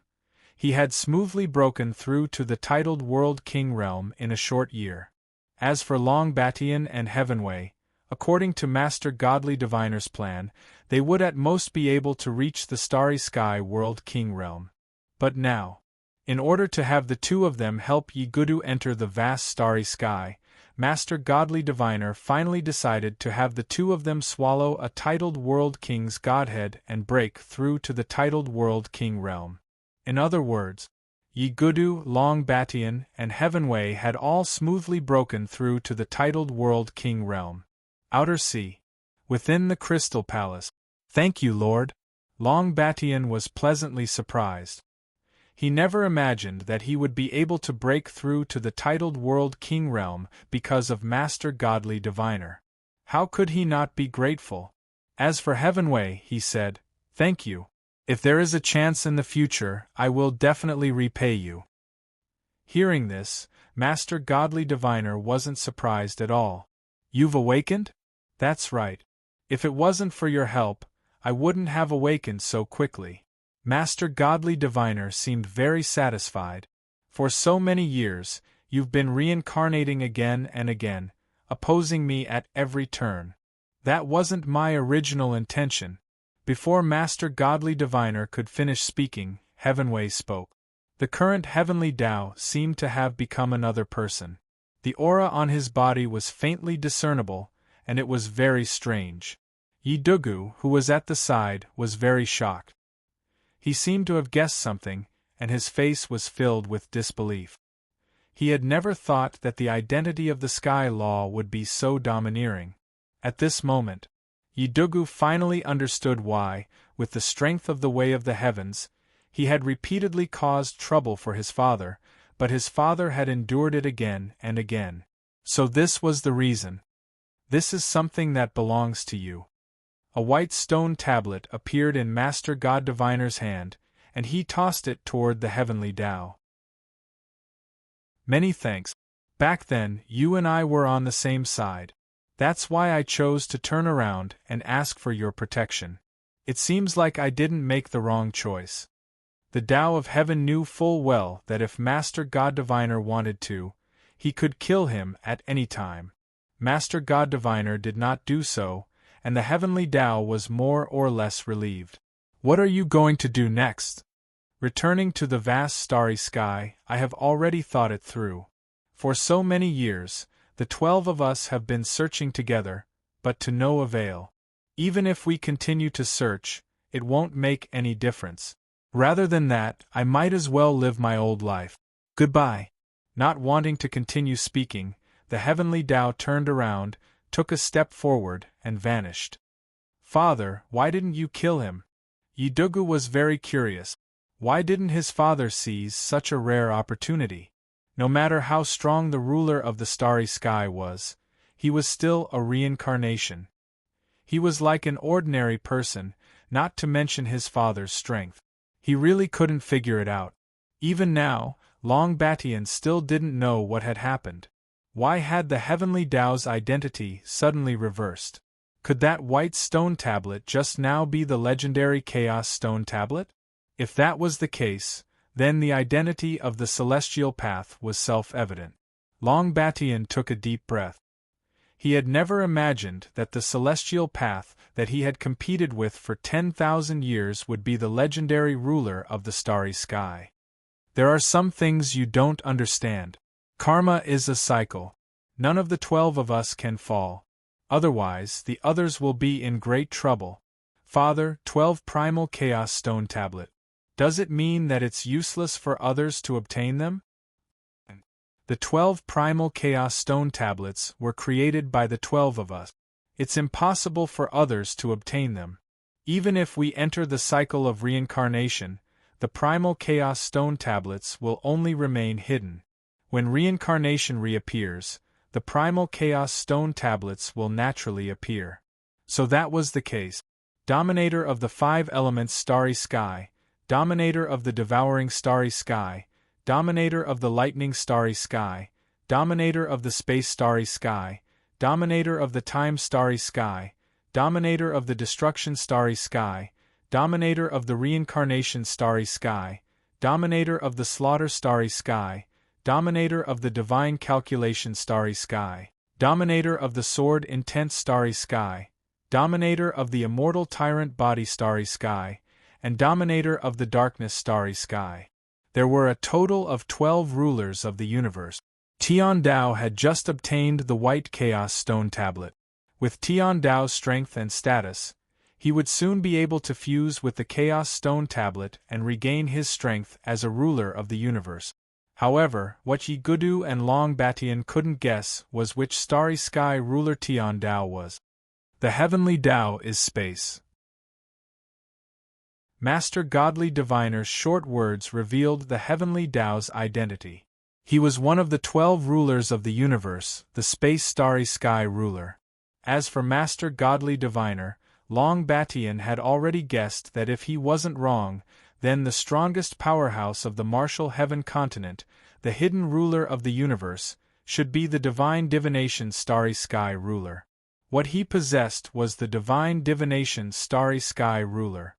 he had smoothly broken through to the titled World King Realm in a short year. As for Longbatian and Heavenway, according to Master Godly Diviner's plan, they would at most be able to reach the Starry Sky World King Realm. But now, in order to have the two of them help Yigudu enter the vast Starry Sky, Master Godly Diviner finally decided to have the two of them swallow a titled World King's godhead and break through to the titled World King realm. In other words, Yigudu, Longbatian, and Heavenway had all smoothly broken through to the titled World King realm. Outer Sea. Within the Crystal Palace. Thank you, Lord. Long Batian was pleasantly surprised. He never imagined that he would be able to break through to the titled World King realm because of Master Godly Diviner. How could he not be grateful? As for Heavenway, he said, thank you. If there is a chance in the future, I will definitely repay you. Hearing this, Master Godly Diviner wasn't surprised at all. You've awakened? That's right. If it wasn't for your help, I wouldn't have awakened so quickly. Master Godly Diviner seemed very satisfied. For so many years, you've been reincarnating again and again, opposing me at every turn. That wasn't my original intention. Before Master Godly Diviner could finish speaking, Heavenway spoke. The current Heavenly Tao seemed to have become another person. The aura on his body was faintly discernible, and it was very strange. Yidugu, who was at the side, was very shocked. He seemed to have guessed something, and his face was filled with disbelief. He had never thought that the identity of the Sky Law would be so domineering. At this moment, Yidugu finally understood why, with the strength of the Way of the Heavens, he had repeatedly caused trouble for his father, but his father had endured it again and again. So this was the reason. This is something that belongs to you. A white stone tablet appeared in Master God Diviner's hand, and he tossed it toward the Heavenly Tao. Many thanks. Back then, you and I were on the same side. That's why I chose to turn around and ask for your protection. It seems like I didn't make the wrong choice. The Tao of Heaven knew full well that if Master God Diviner wanted to, he could kill him at any time. Master God Diviner did not do so, and the Heavenly Tao was more or less relieved. What are you going to do next? Returning to the vast starry sky, I have already thought it through. For so many years, the 12 of us have been searching together, but to no avail. Even if we continue to search, it won't make any difference. Rather than that, I might as well live my old life. Goodbye. Not wanting to continue speaking, the Heavenly Tao turned around, took a step forward, and vanished. Father, why didn't you kill him? Yidugu was very curious. Why didn't his father seize such a rare opportunity? No matter how strong the ruler of the starry sky was, he was still a reincarnation. He was like an ordinary person, not to mention his father's strength. He really couldn't figure it out. Even now, Long Batian still didn't know what had happened. Why had the Heavenly Tao's identity suddenly reversed? Could that white stone tablet just now be the legendary Chaos Stone Tablet? If that was the case, then the identity of the celestial path was self-evident. Long Batian took a deep breath. He had never imagined that the celestial path that he had competed with for 10,000 years would be the legendary ruler of the starry sky. There are some things you don't understand. Karma is a cycle. None of the 12 of us can fall. Otherwise, the others will be in great trouble. Father, 12 Primal Chaos Stone Tablet. Does it mean that it's useless for others to obtain them? The 12 Primal Chaos Stone Tablets were created by the 12 of us. It's impossible for others to obtain them. Even if we enter the cycle of reincarnation, the Primal Chaos Stone Tablets will only remain hidden. When reincarnation reappears, the Primal Chaos Stone Tablets will naturally appear. So that was the case. Dominator of the 5 elements starry sky, Dominator of the devouring starry sky, Dominator of the lightning starry sky, Dominator of the space starry sky, Dominator of the time starry sky, Dominator of the destruction starry sky, Dominator of the reincarnation starry sky, Dominator of the slaughter starry sky, Dominator of the divine calculation starry sky, Dominator of the sword intent starry sky, Dominator of the immortal tyrant body starry sky, and Dominator of the darkness starry sky. There were a total of 12 rulers of the universe. Tian Dao had just obtained the White Chaos Stone Tablet. With Tian Dao's strength and status, he would soon be able to fuse with the Chaos Stone Tablet and regain his strength as a ruler of the universe. However, what Yigudu and Long Batian couldn't guess was which starry sky ruler Tian Dao was. The Heavenly Tao is space. Master Godly Diviner's short words revealed the heavenly Tao's identity. He was one of the 12 rulers of the universe, the space starry sky ruler. As for Master Godly Diviner, Long Batian had already guessed that if he wasn't wrong, then the strongest powerhouse of the martial heaven continent, the hidden ruler of the universe, should be the divine divination starry sky ruler. What he possessed was the divine divination starry sky ruler.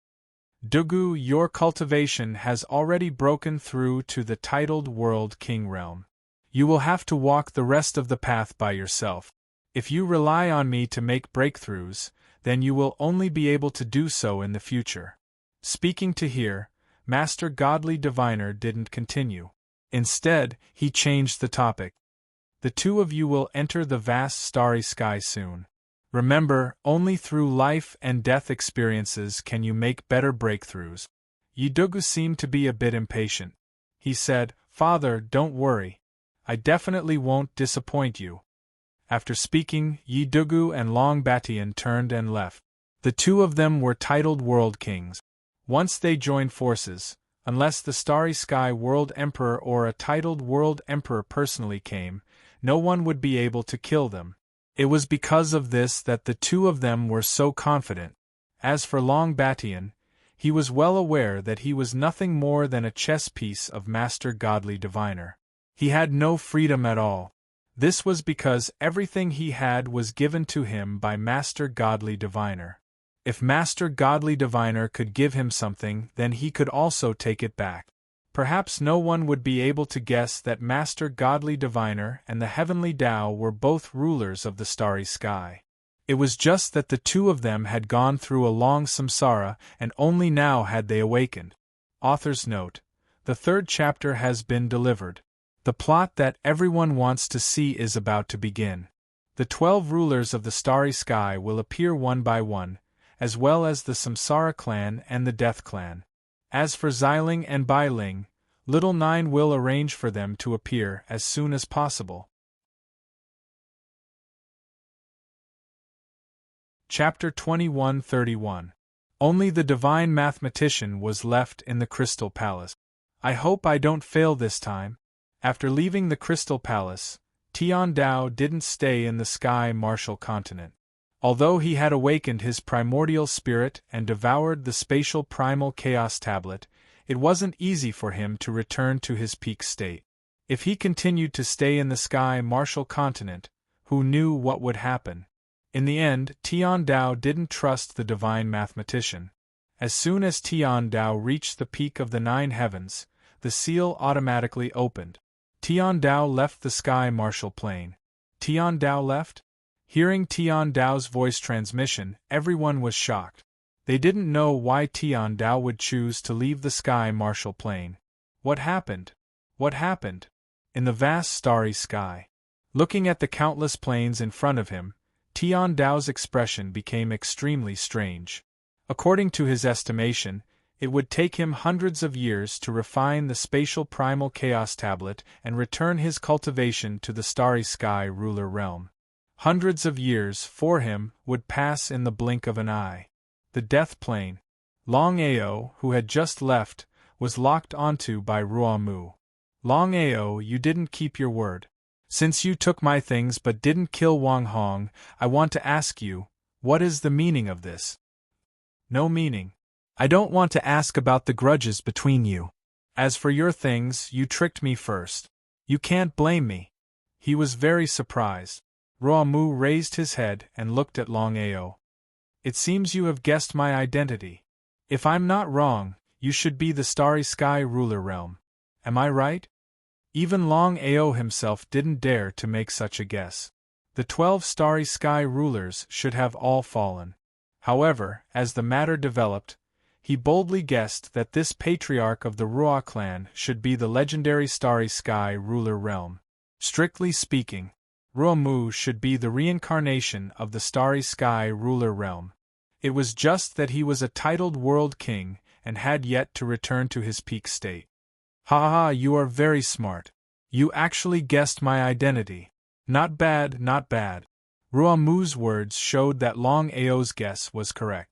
Dugu, your cultivation has already broken through to the titled World King realm. You will have to walk the rest of the path by yourself. If you rely on me to make breakthroughs, then you will only be able to do so in the future. Speaking to here, Master Godly Diviner didn't continue. Instead, he changed the topic. The two of you will enter the vast starry sky soon. Remember, only through life and death experiences can you make better breakthroughs. Yidugu seemed to be a bit impatient. He said, Father, don't worry. I definitely won't disappoint you. After speaking, Yidugu and Long Batian turned and left. The two of them were titled World Kings. Once they joined forces, unless the Starry Sky World Emperor or a titled World Emperor personally came, no one would be able to kill them. It was because of this that the two of them were so confident. As for Long Batian, he was well aware that he was nothing more than a chess piece of Master Godly Diviner. He had no freedom at all. This was because everything he had was given to him by Master Godly Diviner. If Master Godly Diviner could give him something, then he could also take it back. Perhaps no one would be able to guess that Master Godly Diviner and the Heavenly Tao were both rulers of the starry sky. It was just that the two of them had gone through a long samsara and only now had they awakened. Author's note: the 3rd chapter has been delivered. The plot that everyone wants to see is about to begin. The 12 rulers of the starry sky will appear one by one, as well as the Samsara clan and the Death clan. As for Xiling and Bailing, Little Nine will arrange for them to appear as soon as possible. Chapter 21:31. Only the divine mathematician was left in the Crystal Palace. I hope I don't fail this time. After leaving the Crystal Palace, Tian Dao didn't stay in the Sky Martial Continent. Although he had awakened his primordial spirit and devoured the spatial primal chaos tablet, it wasn't easy for him to return to his peak state. If he continued to stay in the Sky Martial Continent, who knew what would happen? In the end, Tian Dao didn't trust the divine mathematician. As soon as Tian Dao reached the peak of the 9 heavens, the seal automatically opened. Tian Dao left the Sky Martial Plane. Tian Dao left? Hearing Tian Dao's voice transmission, everyone was shocked. They didn't know why Tian Dao would choose to leave the Sky Martial Plane. What happened? What happened? In the vast starry sky. Looking at the countless planes in front of him, Tian Dao's expression became extremely strange. According to his estimation, it would take him hundreds of years to refine the spatial primal chaos tablet and return his cultivation to the starry sky ruler realm. Hundreds of years, for him, would pass in the blink of an eye. The death plane. Longao, who had just left, was locked onto by Ruamu. Longao, you didn't keep your word. Since you took my things but didn't kill Wang Hong, I want to ask you, what is the meaning of this? No meaning. I don't want to ask about the grudges between you. As for your things, you tricked me first. You can't blame me. He was very surprised. Ruamu raised his head and looked at Longao. It seems you have guessed my identity. If I'm not wrong, you should be the Starry Sky ruler realm. Am I right? Even Longao himself didn't dare to make such a guess. The 12 Starry Sky rulers should have all fallen. However, as the matter developed, he boldly guessed that this patriarch of the Rua clan should be the legendary Starry Sky ruler realm. Strictly speaking, Ruamu should be the reincarnation of the Starry Sky ruler realm. It was just that he was a titled world king and had yet to return to his peak state. Ha ha, you are very smart. You actually guessed my identity. Not bad, not bad. Ruamu's words showed that Longao's guess was correct.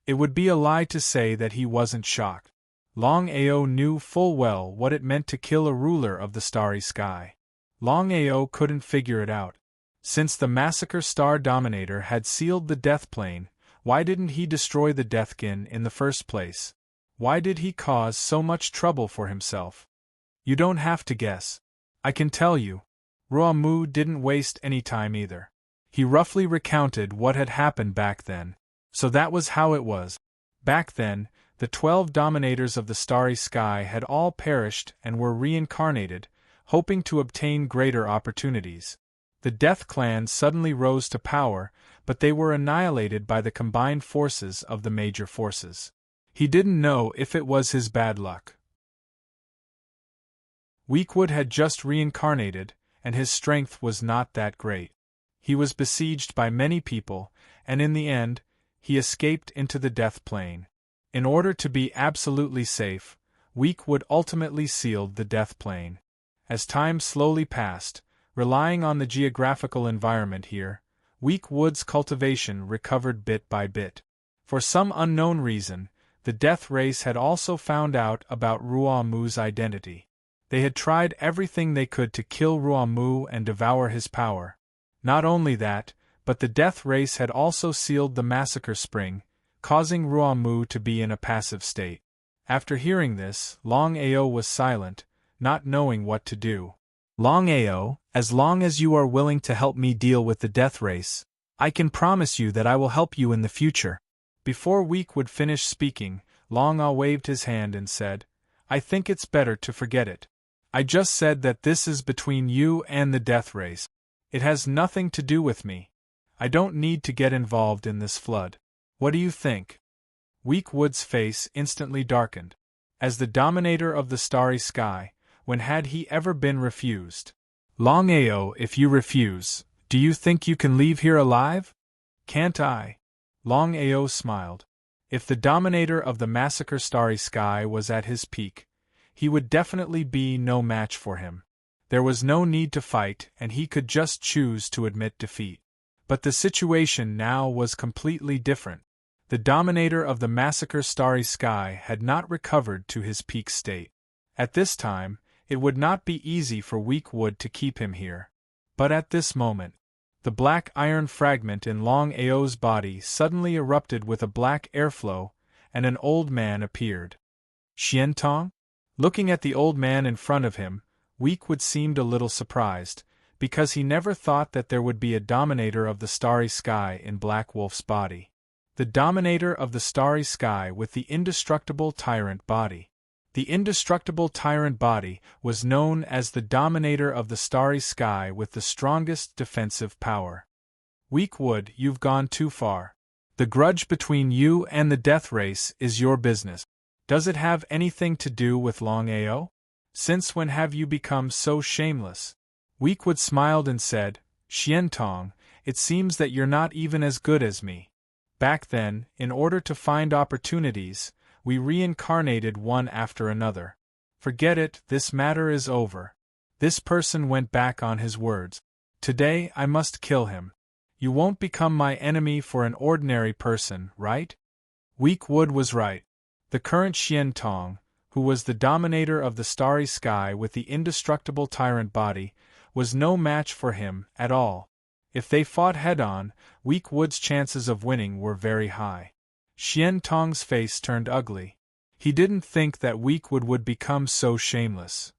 It would be a lie to say that he wasn't shocked. Longao knew full well what it meant to kill a ruler of the starry sky. Longao couldn't figure it out. Since the Massacre Star Dominator had sealed the Death Plane, why didn't he destroy the Deathkin in the first place? Why did he cause so much trouble for himself? You don't have to guess. I can tell you. Ruamu didn't waste any time either. He roughly recounted what had happened back then. So that was how it was. Back then, the 12 dominators of the starry sky had all perished and were reincarnated, hoping to obtain greater opportunities. The Death Clan suddenly rose to power, but they were annihilated by the combined forces of the major forces. He didn't know if it was his bad luck. Weakwood had just reincarnated, and his strength was not that great. He was besieged by many people, and in the end, he escaped into the Death Plane. In order to be absolutely safe, Weakwood ultimately sealed the Death Plane. As time slowly passed, relying on the geographical environment here, Weakwood's cultivation recovered bit by bit. For some unknown reason, the Death Race had also found out about Ruamu's identity. They had tried everything they could to kill Ruamu and devour his power. Not only that, but the Death Race had also sealed the Massacre Spring, causing Ruamu to be in a passive state. After hearing this, Longao was silent, not knowing what to do. Longao, as long as you are willing to help me deal with the Death Race, I can promise you that I will help you in the future. Before Weakwood finished speaking, Longao waved his hand and said, I think it's better to forget it. I just said that this is between you and the Death Race. It has nothing to do with me. I don't need to get involved in this flood. What do you think? Weakwood's face instantly darkened. As the dominator of the starry sky, when had he ever been refused? Longao, if you refuse, do you think you can leave here alive? Can't I? Longao smiled. If the dominator of the Massacre Starry Sky was at his peak, he would definitely be no match for him. There was no need to fight, and he could just choose to admit defeat. But the situation now was completely different. The dominator of the Massacre Starry Sky had not recovered to his peak state. At this time, it would not be easy for Weakwood to keep him here. But at this moment, the black iron fragment in Longao's body suddenly erupted with a black airflow, and an old man appeared. Xiantong? Looking at the old man in front of him, Weakwood seemed a little surprised, because he never thought that there would be a dominator of the starry sky in Black Wolf's body. The dominator of the starry sky with the indestructible tyrant body. The indestructible tyrant body was known as the dominator of the starry sky with the strongest defensive power. Weakwood, you've gone too far. The grudge between you and the Death Race is your business. Does it have anything to do with Longao? Since when have you become so shameless? Weakwood smiled and said, Xiantong, it seems that you're not even as good as me. Back then, in order to find opportunities, we reincarnated one after another. Forget it, this matter is over. This person went back on his words. Today I must kill him. You won't become my enemy for an ordinary person, right? Weakwood was right. The current Xiantong, who was the dominator of the starry sky with the indestructible tyrant body, was no match for him at all. If they fought head-on, Weakwood's chances of winning were very high. Xiantong's face turned ugly. He didn't think that Weakwood would become so shameless.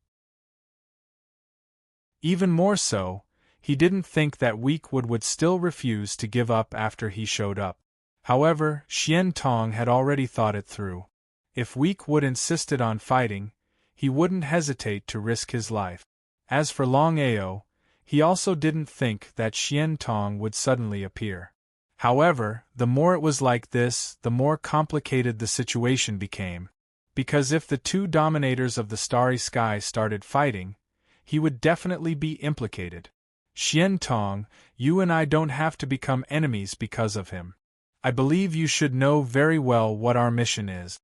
Even more so, he didn't think that Weakwood would still refuse to give up after he showed up. However, Xiantong had already thought it through. If Weakwood insisted on fighting, he wouldn't hesitate to risk his life. As for Longao, he also didn't think that Xiantong would suddenly appear. However, the more it was like this, the more complicated the situation became. Because if the two dominators of the starry sky started fighting, he would definitely be implicated. Xiantong, you and I don't have to become enemies because of him. I believe you should know very well what our mission is.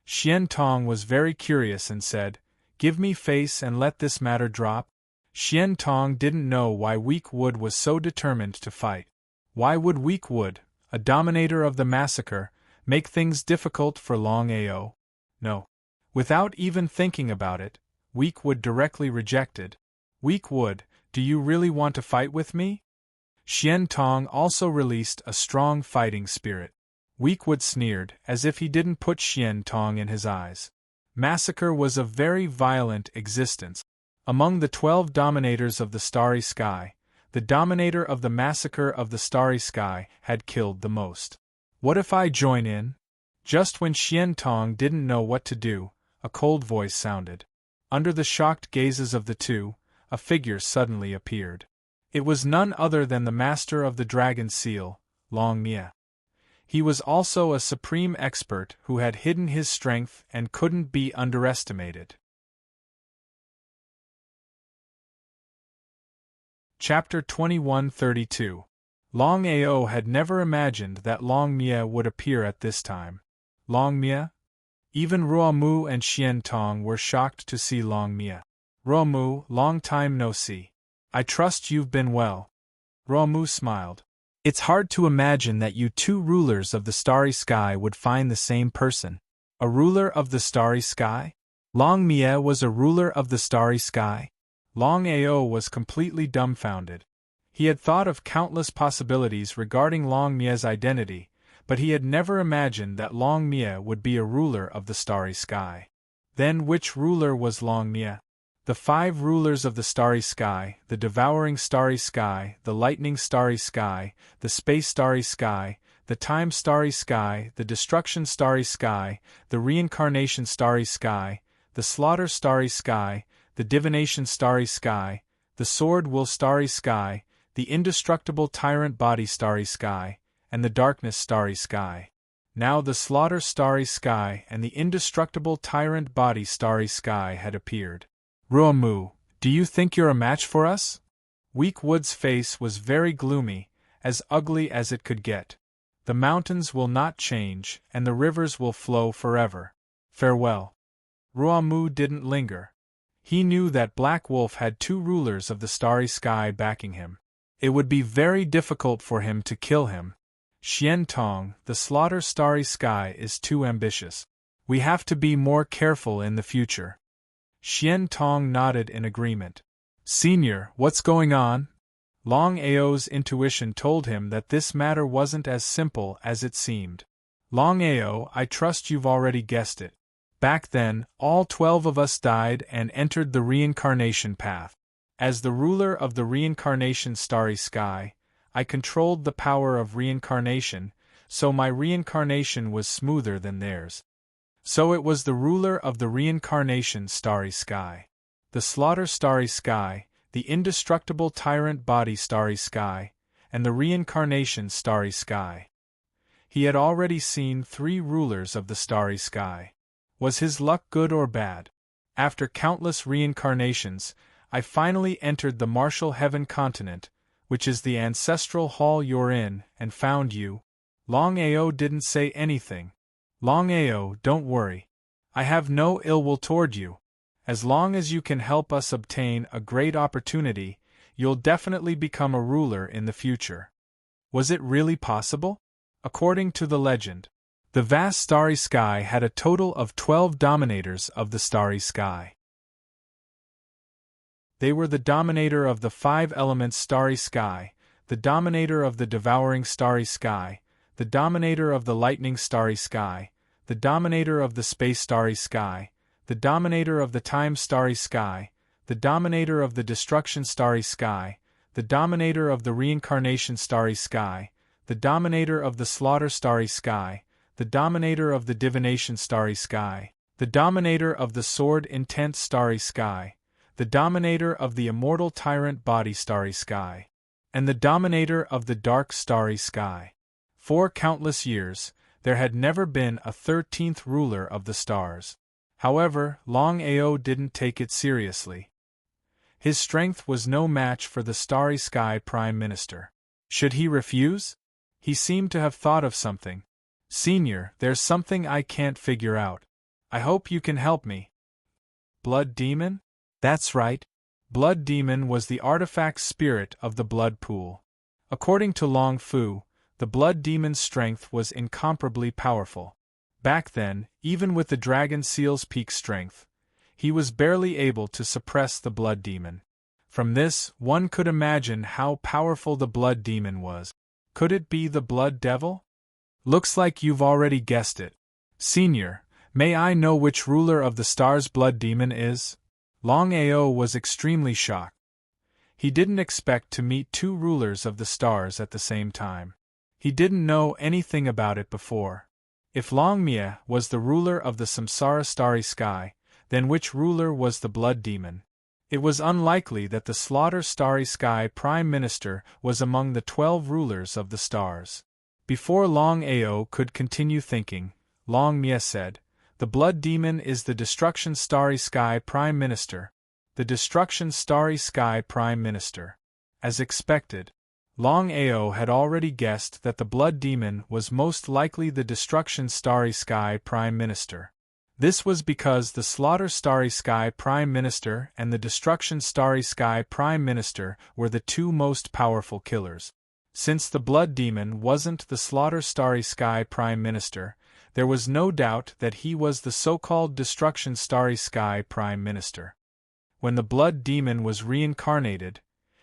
Xiantong was very curious and said, Give me face and let this matter drop. Xiantong didn't know why Weakwood was so determined to fight. Why would Weakwood, a dominator of the massacre, Make things difficult for Longao? No. Without even thinking about it, Weakwood directly rejected. Weakwood, do you really want to fight with me? Xian Tong also released a strong fighting spirit. Weakwood sneered, as if he didn't put Xian Tong in his eyes. Massacre was a very violent existence. Among the 12 dominators of the Starry Sky, the dominator of the Massacre of the Starry Sky had killed the most. What if I join in? Just when Xian Tong didn't know what to do, a cold voice sounded. Under the shocked gazes of the two, a figure suddenly appeared. It was none other than the master of the Dragon Seal, Long Mia. He was also a supreme expert who had hidden his strength and couldn't be underestimated. Chapter 2132. Longao had never imagined that Long Mia would appear at this time. Long Mia? Even Ruomu and Xian Tong were shocked to see Long Mia. Ruomu, long time no see. I trust you've been well. Ruomu smiled. It's hard to imagine that you two rulers of the Starry Sky would find the same person. A ruler of the Starry Sky? Long Mia was a ruler of the Starry Sky? Longao was completely dumbfounded. He had thought of countless possibilities regarding Long Mia's identity, but he had never imagined that Long Mia would be a ruler of the Starry Sky. Then which ruler was Long Mia? The 5 rulers of the Starry Sky, the Devouring Starry Sky, the Lightning Starry Sky, the Space Starry Sky, the Time Starry Sky, the Destruction Starry Sky, the Reincarnation Starry Sky, the Slaughter Starry Sky, the Divination Starry Sky, the Sword Will Starry Sky, the Indestructible Tyrant Body Starry Sky, and the Darkness Starry Sky. Now the Slaughter Starry Sky and the Indestructible Tyrant Body Starry Sky had appeared. Ruomu, do you think you're a match for us? Weakwood's face was very gloomy, as ugly as it could get. The mountains will not change, and the rivers will flow forever. Farewell. Ruomu didn't linger. He knew that Black Wolf had 2 rulers of the Starry Sky backing him. It would be very difficult for him to kill him. Xian Tong, the Slaughter Starry Sky is too ambitious. We have to be more careful in the future. Xian Tong nodded in agreement. Senior, what's going on? Longao's intuition told him that this matter wasn't as simple as it seemed. Longao, I trust you've already guessed it. Back then, all 12 of us died and entered the reincarnation path. As the ruler of the reincarnation Starry Sky, I controlled the power of reincarnation, so my reincarnation was smoother than theirs. So it was the ruler of the reincarnation Starry Sky, the Slaughter Starry Sky, the Indestructible Tyrant Body Starry Sky, and the Reincarnation Starry Sky. He had already seen 3 rulers of the Starry Sky. Was his luck good or bad? After countless reincarnations, I finally entered the Martial Heaven continent, which is the ancestral hall you're in, and found you. Longao didn't say anything. Longao, don't worry. I have no ill will toward you. As long as you can help us obtain a great opportunity, you'll definitely become a ruler in the future. Was it really possible? According to the legend, the vast Starry Sky had a total of 12 dominators of the Starry Sky. They were the dominator of the 5 elements Starry Sky, the dominator of the Devouring Starry Sky, the dominator of the Lightning Starry Sky, the dominator of the Space Starry Sky, the dominator of the Time Starry Sky, the dominator of the Destruction Starry Sky, the dominator of the Reincarnation Starry Sky, the dominator of the Slaughter Starry Sky, the dominator of the Divination Starry Sky, the dominator of the Sword Intent Starry Sky, the dominator of the Immortal Tyrant Body Starry Sky, and the dominator of the Dark Starry Sky. For countless years, there had never been a 13th ruler of the stars. However, Longao didn't take it seriously. His strength was no match for the Starry Sky Prime Minister. Should he refuse? He seemed to have thought of something. Senior, there's something I can't figure out. I hope you can help me. Blood Demon? That's right. Blood Demon was the artifact spirit of the blood pool. According to Long Fu, The blood demon's strength was incomparably powerful. Back then, even with the dragon seal's peak strength, he was barely able to suppress the blood demon. From this, one could imagine how powerful the blood demon was. Could it be the blood devil? Looks like you've already guessed it. Senior, may I know which ruler of the stars blood demon is? Longao was extremely shocked. He didn't expect to meet two rulers of the stars at the same time. He didn't know anything about it before. If Longmia was the ruler of the Samsara starry sky, then which ruler was the blood demon? It was unlikely that the Slaughter Starry Sky Prime Minister was among the 12 rulers of the stars. Before Longao could continue thinking, Longmia said, "The blood demon is the Destruction Starry Sky Prime Minister." The Destruction Starry Sky Prime Minister. As expected, Longao had already guessed that the blood demon was most likely the Destruction Starry Sky Prime Minister. This was because the Slaughter Starry Sky Prime Minister and the Destruction Starry Sky Prime Minister were the two most powerful killers. Since the blood demon wasn't the Slaughter Starry Sky Prime Minister, there was no doubt that he was the so-called Destruction Starry Sky Prime Minister. When the blood demon was reincarnated,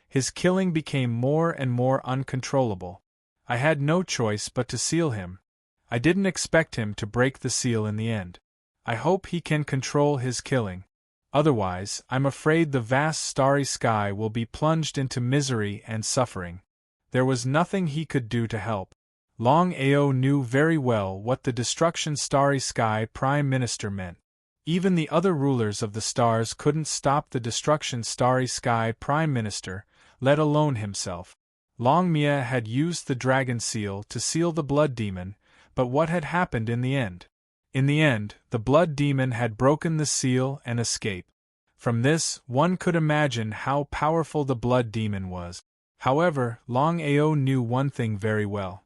his killing became more and more uncontrollable. I had no choice but to seal him. I didn't expect him to break the seal in the end. I hope he can control his killing. Otherwise, I'm afraid the vast starry sky will be plunged into misery and suffering. There was nothing he could do to help. Longao knew very well what the Destruction Starry Sky Prime Minister meant. Even the other rulers of the stars couldn't stop the Destruction Starry Sky Prime Minister, let alone himself. Longmia had used the dragon seal to seal the blood demon, but what had happened in the end? In the end, the blood demon had broken the seal and escaped. From this, one could imagine how powerful the blood demon was. However, Longao knew one thing very well.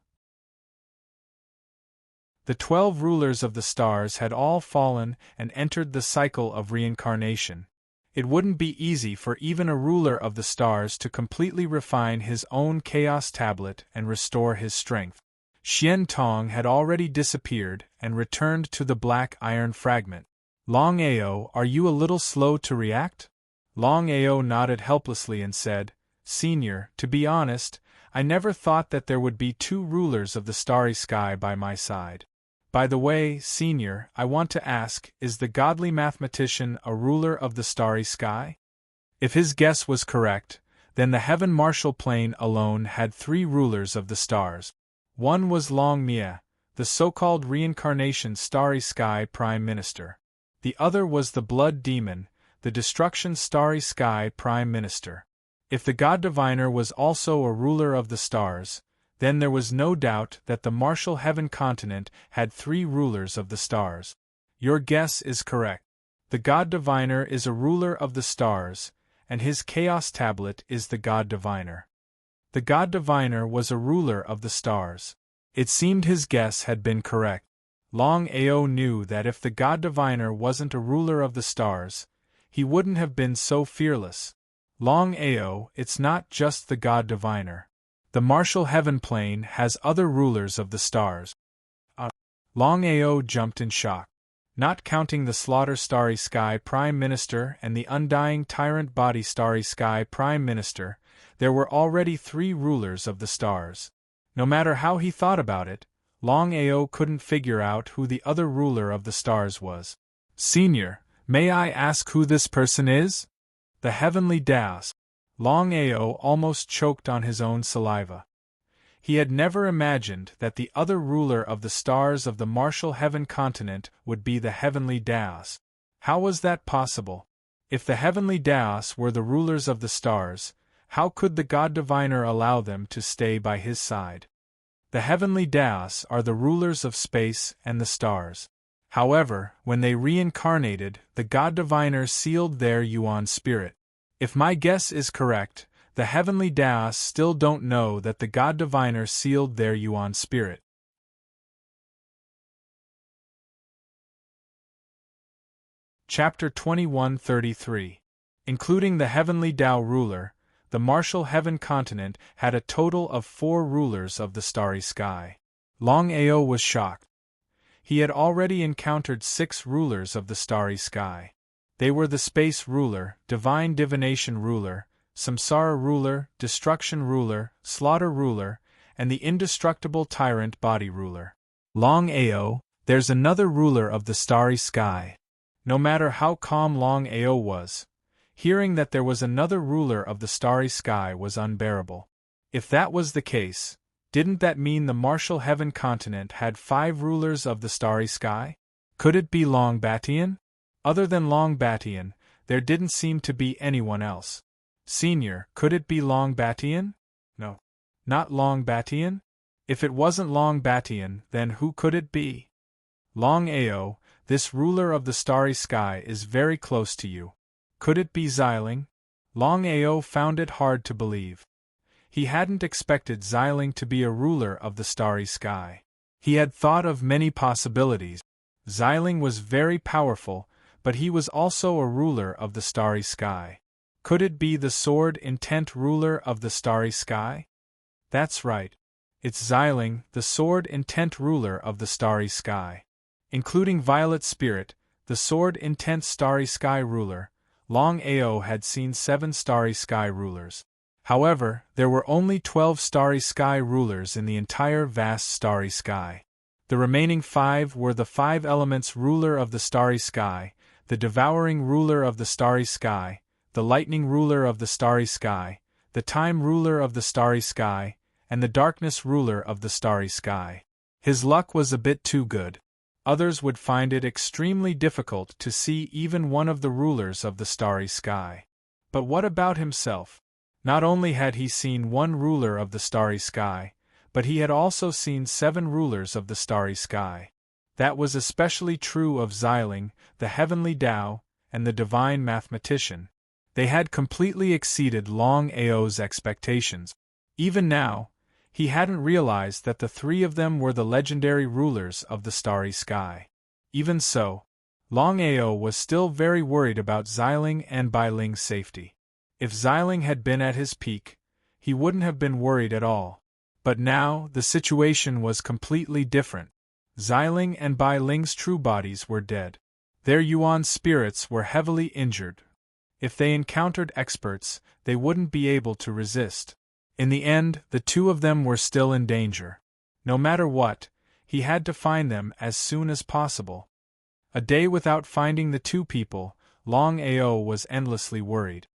The 12 rulers of the stars had all fallen and entered the cycle of reincarnation. It wouldn't be easy for even a ruler of the stars to completely refine his own chaos tablet and restore his strength. Xian Tong had already disappeared and returned to the black iron fragment. Longao, are you a little slow to react? Longao nodded helplessly and said, Senior, to be honest, I never thought that there would be two rulers of the starry sky by my side. By the way, Senior, I want to ask, is the godly mathematician a ruler of the starry sky? If his guess was correct, then the heaven martial plane alone had 3 rulers of the stars. One was Longmia, the so-called reincarnation starry sky prime minister. The other was the blood demon, the destruction starry sky prime minister. If the god diviner was also a ruler of the stars, then there was no doubt that the martial heaven continent had 3 rulers of the stars. Your guess is correct. The god diviner is a ruler of the stars, and his chaos tablet is the god diviner. The god diviner was a ruler of the stars. It seemed his guess had been correct. Longao knew that if the god diviner wasn't a ruler of the stars, he wouldn't have been so fearless. Longao, it's not just the god diviner. The martial heaven plane has other rulers of the stars. Longao jumped in shock. Not counting the Slaughter Starry Sky Prime Minister and the Undying Tyrant Body Starry Sky Prime Minister, there were already 3 rulers of the stars. No matter how he thought about it, Longao couldn't figure out who the other ruler of the stars was. Senior, may I ask who this person is? The Heavenly Daos. Longao almost choked on his own saliva. He had never imagined that the other ruler of the stars of the martial heaven continent would be the Heavenly Daos. How was that possible? If the Heavenly Daos were the rulers of the stars, how could the god diviner allow them to stay by his side? The Heavenly Daos are the rulers of space and the stars. However, when they reincarnated, the god diviner sealed their Yuan spirit. If my guess is correct, the Heavenly Daos still don't know that the god diviner sealed their Yuan spirit. Chapter 2133. Including the Heavenly Tao ruler, the martial heaven continent had a total of 4 rulers of the starry sky. Longao was shocked. He had already encountered 6 rulers of the starry sky. They were the space ruler, divine divination ruler, samsara ruler, destruction ruler, slaughter ruler, and the indestructible tyrant body ruler. Longao, there's another ruler of the starry sky. No matter how calm Longao was, hearing that there was another ruler of the starry sky was unbearable. If that was the case, didn't that mean the martial heaven continent had 5 rulers of the starry sky? Could it be Longbatian? Other than Longbatian, there didn't seem to be anyone else. Senior, could it be Longbatian? No. Not Longbatian? If it wasn't Longbatian, then who could it be? Longao, this ruler of the starry sky is very close to you. Could it be Xiling? Longao found it hard to believe. He hadn't expected Xiling to be a ruler of the starry sky. He had thought of many possibilities. Xiling was very powerful, but he was also a ruler of the starry sky. Could it be the sword intent ruler of the starry sky? That's right. It's Xiling, the sword intent ruler of the starry sky. Including Violet Spirit, the sword intent starry sky ruler, Longao had seen 7 starry sky rulers. However, there were only 12 starry sky rulers in the entire vast starry sky. The remaining 5 were the 5 elements ruler of the starry sky, the devouring ruler of the starry sky, the lightning ruler of the starry sky, the time ruler of the starry sky, and the darkness ruler of the starry sky. His luck was a bit too good. Others would find it extremely difficult to see even one of the rulers of the starry sky. But what about himself? Not only had he seen 1 ruler of the starry sky, but he had also seen 7 rulers of the starry sky. That was especially true of Xiling, the heavenly Tao, and the divine mathematician. They had completely exceeded Longao's expectations. Even now, he hadn't realized that the 3 of them were the legendary rulers of the starry sky. Even so, Longao was still very worried about Xiling and Bai Ling's safety. If Xiling had been at his peak, he wouldn't have been worried at all. But now, the situation was completely different. Xiling and Bai Ling's true bodies were dead. Their Yuan spirits were heavily injured. If they encountered experts, they wouldn't be able to resist. In the end, the 2 of them were still in danger. No matter what, he had to find them as soon as possible. A day without finding the 2 people, Longao was endlessly worried.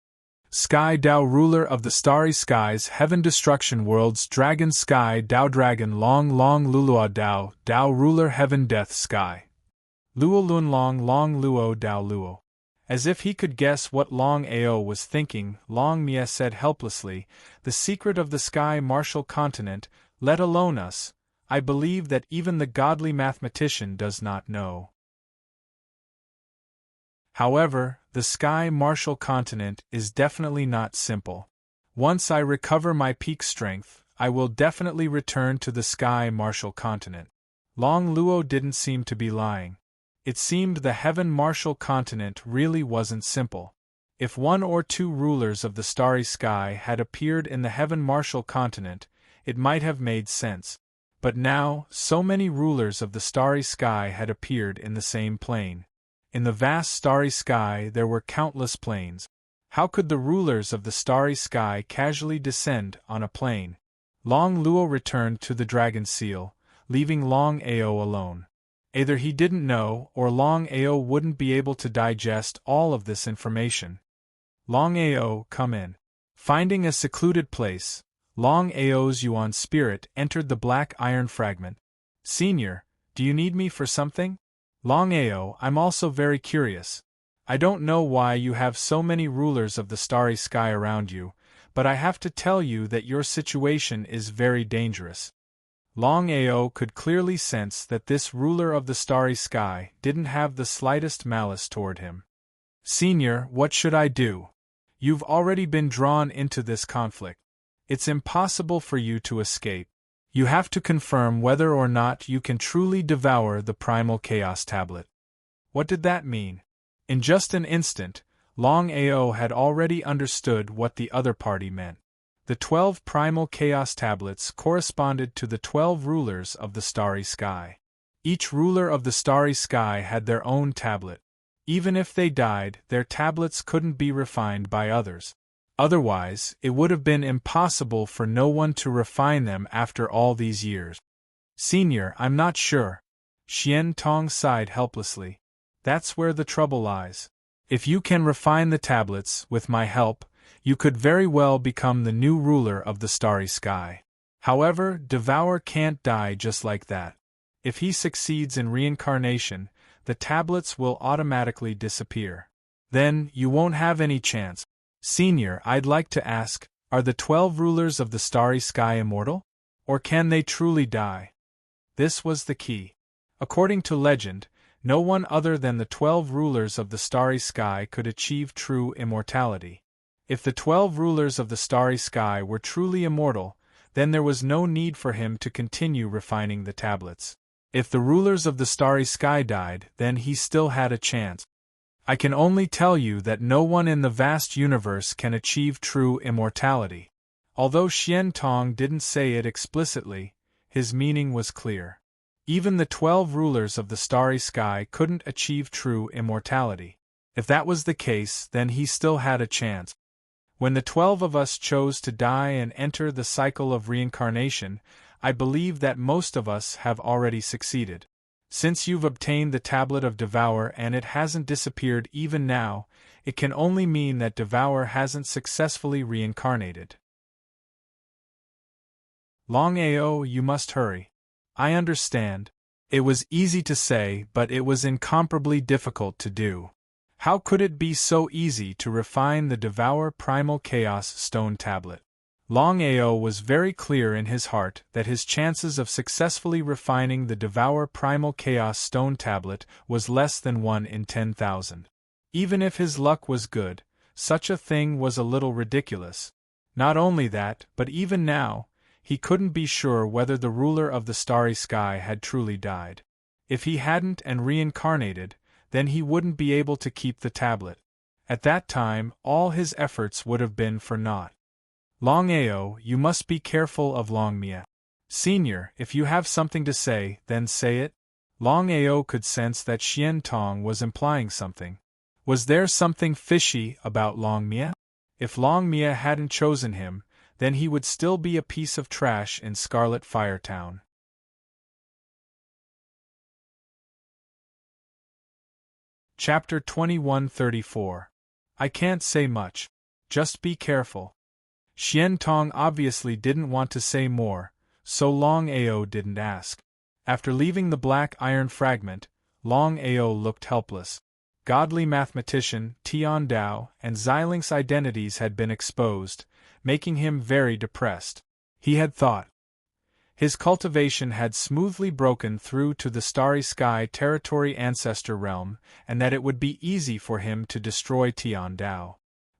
Sky Tao ruler of the starry skies, heaven destruction worlds, dragon sky Tao dragon long Lulua Tao, Tao ruler heaven death sky. Luo Lun long Luo Tao Luo. As if he could guess what Longao was thinking, Long Mie said helplessly, "The secret of the sky martial continent, let alone us, I believe that even the godly mathematician does not know." However, the sky martial continent is definitely not simple. Once I recover my peak strength, I will definitely return to the sky martial continent. Long Luo didn't seem to be lying. It seemed the heaven martial continent really wasn't simple. If 1 or 2 rulers of the starry sky had appeared in the heaven martial continent, it might have made sense. But now, so many rulers of the starry sky had appeared in the same plane. In the vast starry sky there were countless planes. How could the rulers of the starry sky casually descend on a plane? Long Luo returned to the dragon seal, leaving Longao alone. Either he didn't know, or Longao wouldn't be able to digest all of this information. Longao, come in. Finding a secluded place, Longao's Yuan spirit entered the black iron fragment. Senior, do you need me for something? Longao, I'm also very curious. I don't know why you have so many rulers of the starry sky around you, but I have to tell you that your situation is very dangerous. Longao could clearly sense that this ruler of the starry sky didn't have the slightest malice toward him. Senior, what should I do? You've already been drawn into this conflict. It's impossible for you to escape. You have to confirm whether or not you can truly devour the primal chaos tablet. What did that mean? In just an instant, Longao had already understood what the other party meant. The 12 primal chaos tablets corresponded to the 12 rulers of the starry sky. Each ruler of the starry sky had their own tablet. Even if they died, their tablets couldn't be refined by others. Otherwise, it would have been impossible for no one to refine them after all these years. Senior, I'm not sure. Xian Tong sighed helplessly. That's where the trouble lies. If you can refine the tablets, with my help, you could very well become the new ruler of the starry sky. However, Devour can't die just like that. If he succeeds in reincarnation, the tablets will automatically disappear. Then, you won't have any chance. Senior, I'd like to ask, are the 12 rulers of the starry sky immortal? Or can they truly die? This was the key. According to legend, no one other than the 12 rulers of the starry sky could achieve true immortality. If the 12 rulers of the starry sky were truly immortal, then there was no need for him to continue refining the tablets. If the rulers of the starry sky died, then he still had a chance. I can only tell you that no one in the vast universe can achieve true immortality. Although Xian Tong didn't say it explicitly, his meaning was clear. Even the 12 rulers of the starry sky couldn't achieve true immortality. If that was the case, then he still had a chance. When the 12 of us chose to die and enter the cycle of reincarnation, I believe that most of us have already succeeded. Since you've obtained the tablet of Devour and it hasn't disappeared even now, it can only mean that Devour hasn't successfully reincarnated. Longao, you must hurry. I understand. It was easy to say, but it was incomparably difficult to do. How could it be so easy to refine the Devour Primal Chaos Stone Tablet? Longao was very clear in his heart that his chances of successfully refining the Devour Primal Chaos Stone Tablet was less than 1 in 10,000. Even if his luck was good, such a thing was a little ridiculous. Not only that, but even now, he couldn't be sure whether the ruler of the starry sky had truly died. If he hadn't and reincarnated, then he wouldn't be able to keep the tablet. At that time, all his efforts would have been for naught. Longao, you must be careful of Longmia. Senior, if you have something to say, then say it. Longao could sense that Xian Tong was implying something. Was there something fishy about Longmia? If Longmia hadn't chosen him, then he would still be a piece of trash in Scarlet Fire Town. Chapter 2134. I can't say much. Just be careful. Xian Tong obviously didn't want to say more, so Longao didn't ask. After leaving the black iron fragment, Longao looked helpless. Godly mathematician Tian Dao and Xilinx identities had been exposed, making him very depressed. He had thought his cultivation had smoothly broken through to the starry sky territory ancestor realm, and that it would be easy for him to destroy Tian Dao.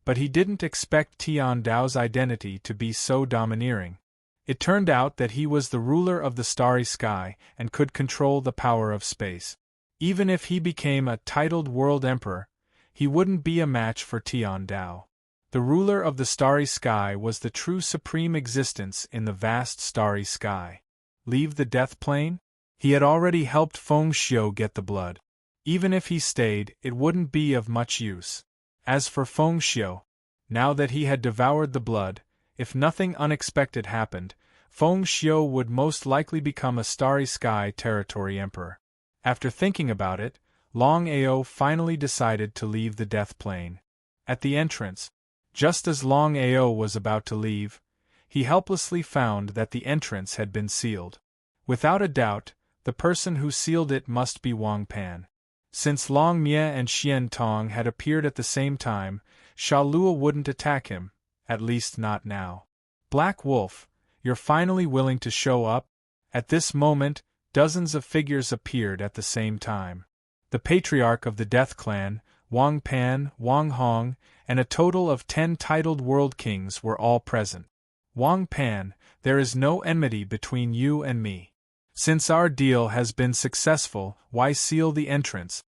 But he didn't expect Tian Dao's identity to be so domineering. It turned out that he was the ruler of the starry sky and could control the power of space. Even if he became a titled world emperor, he wouldn't be a match for Tian Dao. The ruler of the starry sky was the true supreme existence in the vast starry sky. Leave the death plane? He had already helped Feng Xiu get the blood. Even if he stayed, it wouldn't be of much use. As for Feng Xiu, now that he had devoured the blood, if nothing unexpected happened, Feng Xiu would most likely become a starry sky territory emperor. After thinking about it, Longao finally decided to leave the death plane. At the entrance, just as Longao was about to leave, he helplessly found that the entrance had been sealed. Without a doubt, the person who sealed it must be Wang Pan. Since Longmia and Xian Tong had appeared at the same time, Sha Lua wouldn't attack him, at least not now. Black Wolf, you're finally willing to show up? At this moment, dozens of figures appeared at the same time. The patriarch of the Death Clan, Wang Pan, Wang Hong, and a total of 10 titled world kings were all present. Wang Pan, there is no enmity between you and me. Since our deal has been successful, why seal the entrance?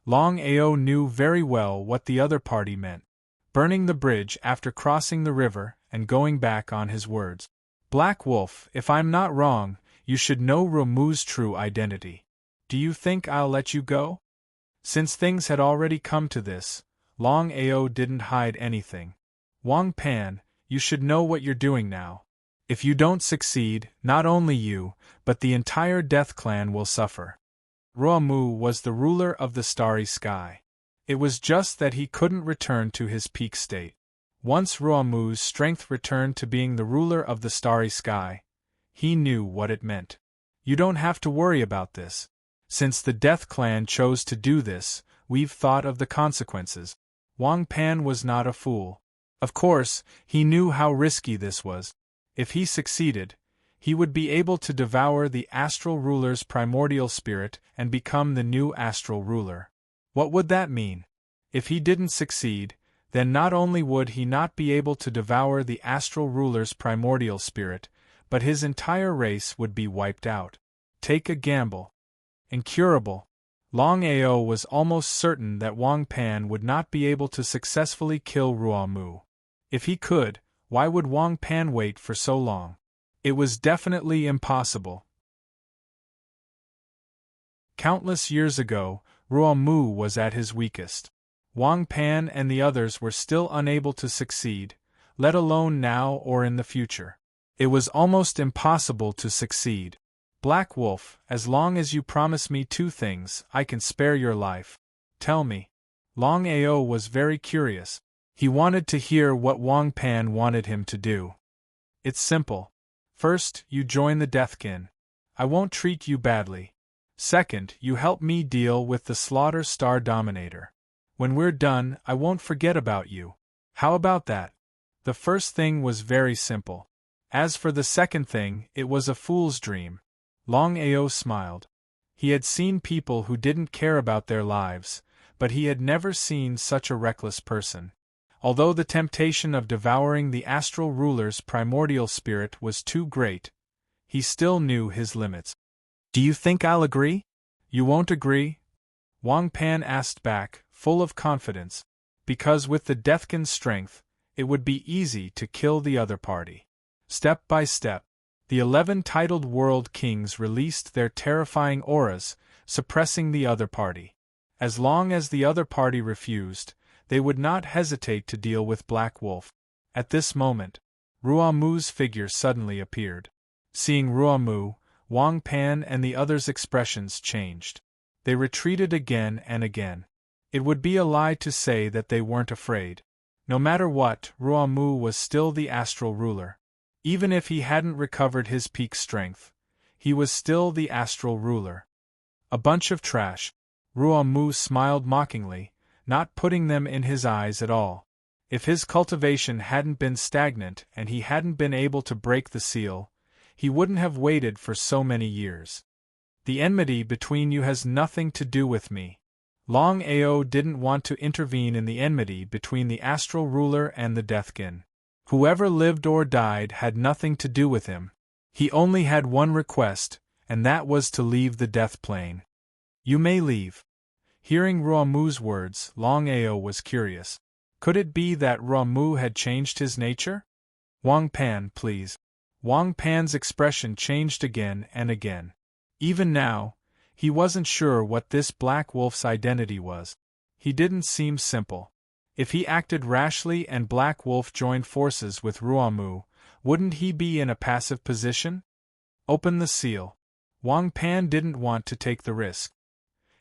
Longao knew very well what the other party meant. Burning the bridge after crossing the river and going back on his words. Black Wolf, if I'm not wrong, you should know Ramu's true identity. Do you think I'll let you go? Since things had already come to this, Longao didn't hide anything. Wang Pan, you should know what you're doing now. If you don't succeed, not only you, but the entire Death Clan will suffer. Ramu was the ruler of the starry sky. It was just that he couldn't return to his peak state. Once Ramu's strength returned to being the ruler of the starry sky, he knew what it meant. You don't have to worry about this. Since the Death Clan chose to do this, we've thought of the consequences. Wang Pan was not a fool. Of course, he knew how risky this was. If he succeeded, he would be able to devour the astral ruler's primordial spirit and become the new astral ruler. What would that mean? If he didn't succeed, then not only would he not be able to devour the astral ruler's primordial spirit, but his entire race would be wiped out. Take a gamble. Incurable. Longao was almost certain that Wang Pan would not be able to successfully kill Ramu. If he could, why would Wang Pan wait for so long? It was definitely impossible. Countless years ago, Ramu was at his weakest. Wang Pan and the others were still unable to succeed, let alone now or in the future. It was almost impossible to succeed. Black Wolf, as long as you promise me two things, I can spare your life. Tell me. Longao was very curious. He wanted to hear what Wang Pan wanted him to do. It's simple. First, you join the Deathkin. I won't treat you badly. Second, you help me deal with the Slaughter Star Dominator. When we're done, I won't forget about you. How about that? The first thing was very simple. As for the second thing, it was a fool's dream. Longao smiled. He had seen people who didn't care about their lives, but he had never seen such a reckless person. Although the temptation of devouring the astral ruler's primordial spirit was too great, he still knew his limits. Do you think I'll agree? You won't agree? Wang Pan asked back, full of confidence, because with the Deathkin's strength, it would be easy to kill the other party. Step by step, the 11 titled world kings released their terrifying auras, suppressing the other party. As long as the other party refused, they would not hesitate to deal with Black Wolf. At this moment, Ramu's figure suddenly appeared. Seeing Ramu, Wang Pan and the others' expressions changed. They retreated again and again. It would be a lie to say that they weren't afraid. No matter what, Ramu was still the astral ruler. Even if he hadn't recovered his peak strength, he was still the astral ruler. A bunch of trash. Ramu smiled mockingly, not putting them in his eyes at all. If his cultivation hadn't been stagnant and he hadn't been able to break the seal, he wouldn't have waited for so many years. The enmity between you has nothing to do with me. Longao didn't want to intervene in the enmity between the astral ruler and the Deathkin. Whoever lived or died had nothing to do with him. He only had one request, and that was to leave the death plane. You may leave. Hearing Ramu's words, Longao was curious. Could it be that Ramu had changed his nature? Wang Pan, please. Wang Pan's expression changed again and again. Even now, he wasn't sure what this Black Wolf's identity was. He didn't seem simple. If he acted rashly and Black Wolf joined forces with Ramu, wouldn't he be in a passive position? Open the seal. Wang Pan didn't want to take the risk.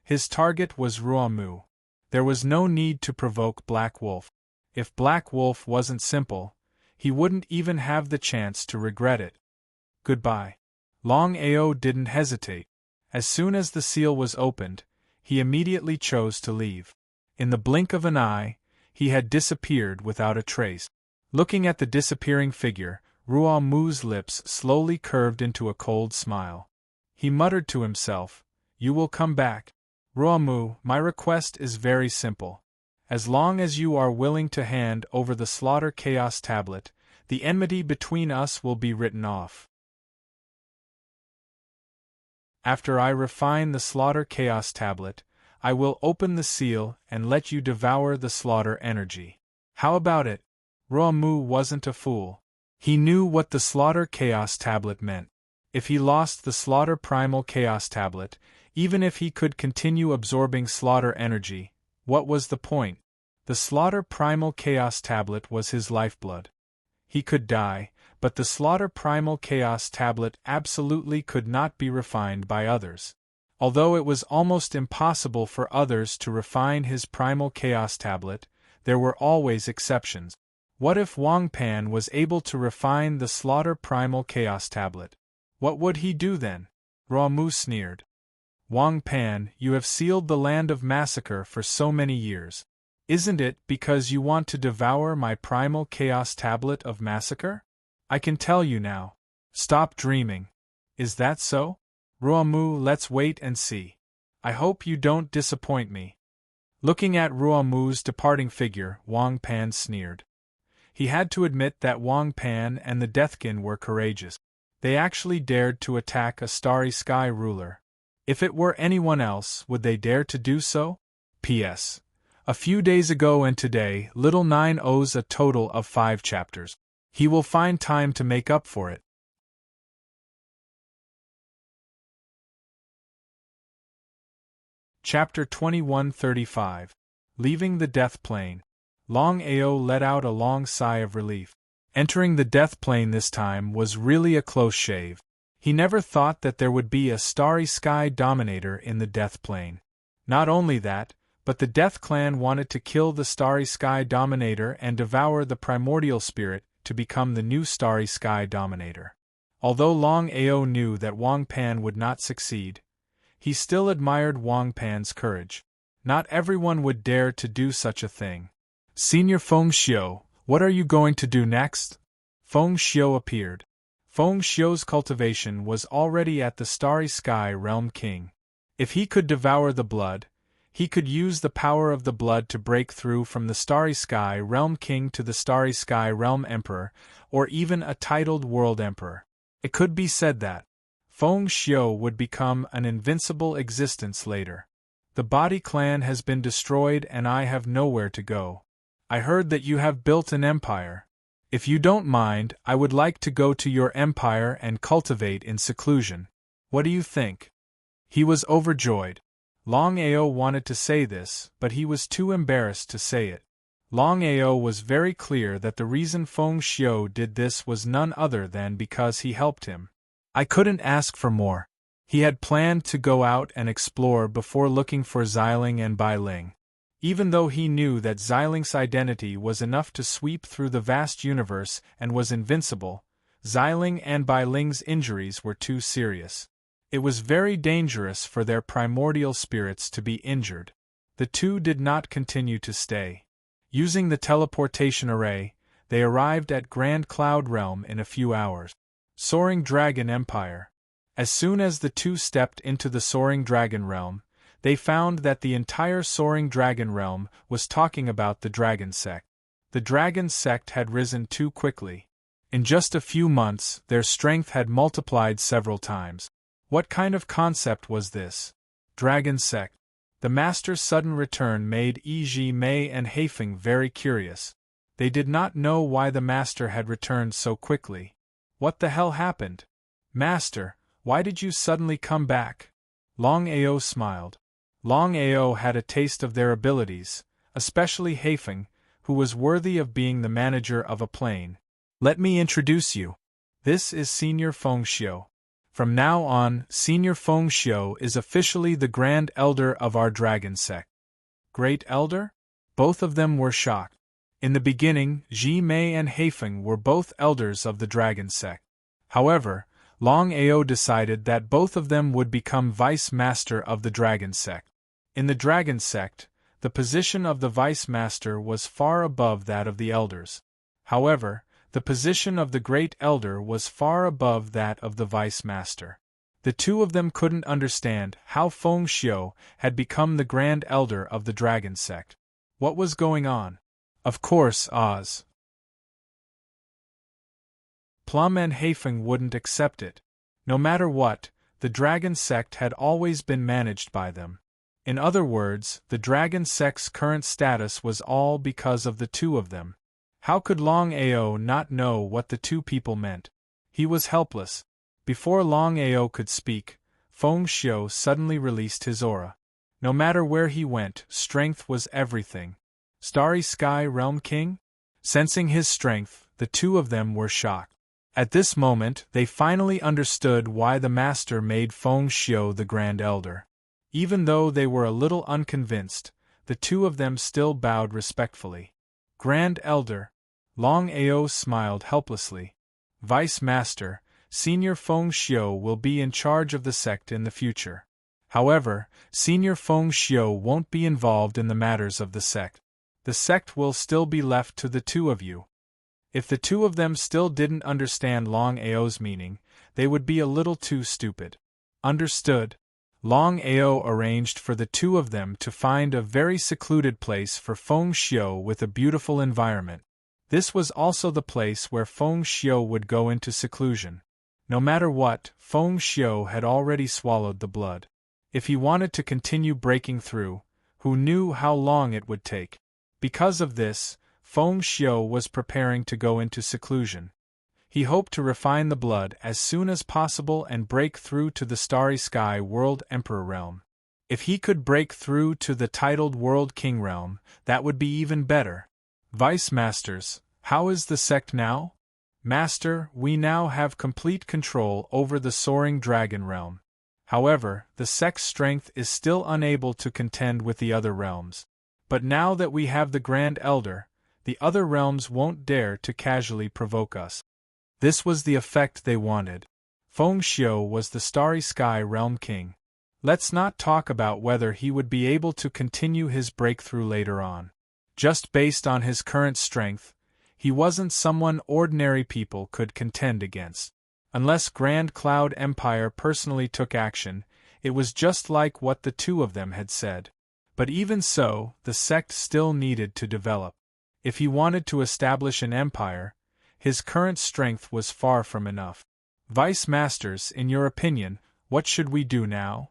His target was Ramu. There was no need to provoke Black Wolf. If Black Wolf wasn't simple, he wouldn't even have the chance to regret it. Goodbye. Longao didn't hesitate. As soon as the seal was opened, he immediately chose to leave. In the blink of an eye, he had disappeared without a trace. Looking at the disappearing figure, Ramu's lips slowly curved into a cold smile. He muttered to himself, "You will come back. Ramu, my request is very simple. As long as you are willing to hand over the Slaughter Chaos Tablet, the enmity between us will be written off. After I refine the Slaughter Chaos Tablet, I will open the seal and let you devour the slaughter energy. How about it? Ruomu wasn't a fool. He knew what the slaughter chaos tablet meant. If he lost the slaughter primal chaos tablet, even if he could continue absorbing slaughter energy, what was the point? The slaughter primal chaos tablet was his lifeblood. He could die, but the slaughter primal chaos tablet absolutely could not be refined by others. Although it was almost impossible for others to refine his primal chaos tablet, there were always exceptions. What if Wang Pan was able to refine the slaughter primal chaos tablet? What would he do then? Ruomu sneered. Wang Pan, you have sealed the land of massacre for so many years. Isn't it because you want to devour my primal chaos tablet of massacre? I can tell you now. Stop dreaming. Is that so? Ruomu, let's wait and see. I hope you don't disappoint me. Looking at Ruomu's departing figure, Wang Pan sneered. He had to admit that Wang Pan and the Deathkin were courageous. They actually dared to attack a starry sky ruler. If it were anyone else, would they dare to do so? P.S. A few days ago and today, Little Nine owes a total of 5 chapters. He will find time to make up for it. Chapter 2135. Leaving the Death Plane. Longao let out a long sigh of relief. Entering the Death Plane this time was really a close shave. He never thought that there would be a starry sky dominator in the Death Plane. Not only that, but the Death Clan wanted to kill the starry sky dominator and devour the primordial spirit to become the new starry sky dominator. Although Longao knew that Wang Pan would not succeed, he still admired Wang Pan's courage. Not everyone would dare to do such a thing. Senior Feng Xiu, what are you going to do next? Feng Xiu appeared. Feng Xiu's cultivation was already at the Starry Sky Realm King. If he could devour the blood, he could use the power of the blood to break through from the Starry Sky Realm King to the Starry Sky Realm Emperor, or even a titled World Emperor. It could be said that Feng Xiu would become an invincible existence later. The Body Clan has been destroyed and I have nowhere to go. I heard that you have built an empire. If you don't mind, I would like to go to your empire and cultivate in seclusion. What do you think? He was overjoyed. Longao wanted to say this, but he was too embarrassed to say it. Longao was very clear that the reason Feng Xiu did this was none other than because he helped him. I couldn't ask for more. He had planned to go out and explore before looking for Xiling and Bailing. Even though he knew that Xiling's identity was enough to sweep through the vast universe and was invincible, Xiling and Bailing's injuries were too serious. It was very dangerous for their primordial spirits to be injured. The two did not continue to stay. Using the teleportation array, they arrived at Grand Cloud Realm in a few hours. Soaring Dragon Empire. As soon as the two stepped into the Soaring Dragon Realm, they found that the entire Soaring Dragon Realm was talking about the Dragon Sect. The Dragon Sect had risen too quickly. In just a few months, their strength had multiplied several times. What kind of concept was this? Dragon Sect. The Master's sudden return made Yi Mei and Heifeng very curious. They did not know why the Master had returned so quickly. What the hell happened? Master, why did you suddenly come back? Longao smiled. Longao had a taste of their abilities, especially Heifeng, who was worthy of being the manager of a plane. Let me introduce you. This is Senior Feng Xiu. From now on, Senior Feng Xiu is officially the Grand Elder of our Dragon Sect. Great Elder? Both of them were shocked. In the beginning, Yi Mei and Heifeng were both elders of the Dragon Sect. However, Longao decided that both of them would become Vice Master of the Dragon Sect. In the Dragon Sect, the position of the Vice Master was far above that of the Elders. However, the position of the Great Elder was far above that of the Vice Master. The two of them couldn't understand how Feng Xiu had become the Grand Elder of the Dragon Sect. What was going on? Of course, Oz. Plum and Heifeng wouldn't accept it. No matter what, the Dragon Sect had always been managed by them. In other words, the dragon sect's current status was all because of the two of them. How could Longao not know what the two people meant? He was helpless. Before Longao could speak, Feng Xiu suddenly released his aura. No matter where he went, strength was everything. Starry Sky Realm King? Sensing his strength, the two of them were shocked. At this moment, they finally understood why the master made Feng Xiu the Grand Elder. Even though they were a little unconvinced, the two of them still bowed respectfully. Grand Elder. Longao smiled helplessly. Vice Master, Senior Feng Xiu will be in charge of the sect in the future. However, Senior Feng Xiu won't be involved in the matters of the sect. The sect will still be left to the two of you. If the two of them still didn't understand Longao's meaning, they would be a little too stupid. Understood? Longao arranged for the two of them to find a very secluded place for Feng Xiu with a beautiful environment. This was also the place where Feng Xiu would go into seclusion. No matter what, Feng Xiu had already swallowed the blood. If he wanted to continue breaking through, who knew how long it would take? Because of this, Feng Xiu was preparing to go into seclusion. He hoped to refine the blood as soon as possible and break through to the Starry Sky World Emperor realm. If he could break through to the titled World King realm, that would be even better. Vice Masters, how is the sect now? Master, we now have complete control over the soaring dragon realm. However, the sect's strength is still unable to contend with the other realms. But now that we have the Grand Elder, the other realms won't dare to casually provoke us. This was the effect they wanted. Feng Xiu was the Starry Sky Realm King. Let's not talk about whether he would be able to continue his breakthrough later on. Just based on his current strength, he wasn't someone ordinary people could contend against. Unless Grand Cloud Empire personally took action, it was just like what the two of them had said. But even so, the sect still needed to develop. If he wanted to establish an empire, his current strength was far from enough. Vice Masters, in your opinion, what should we do now?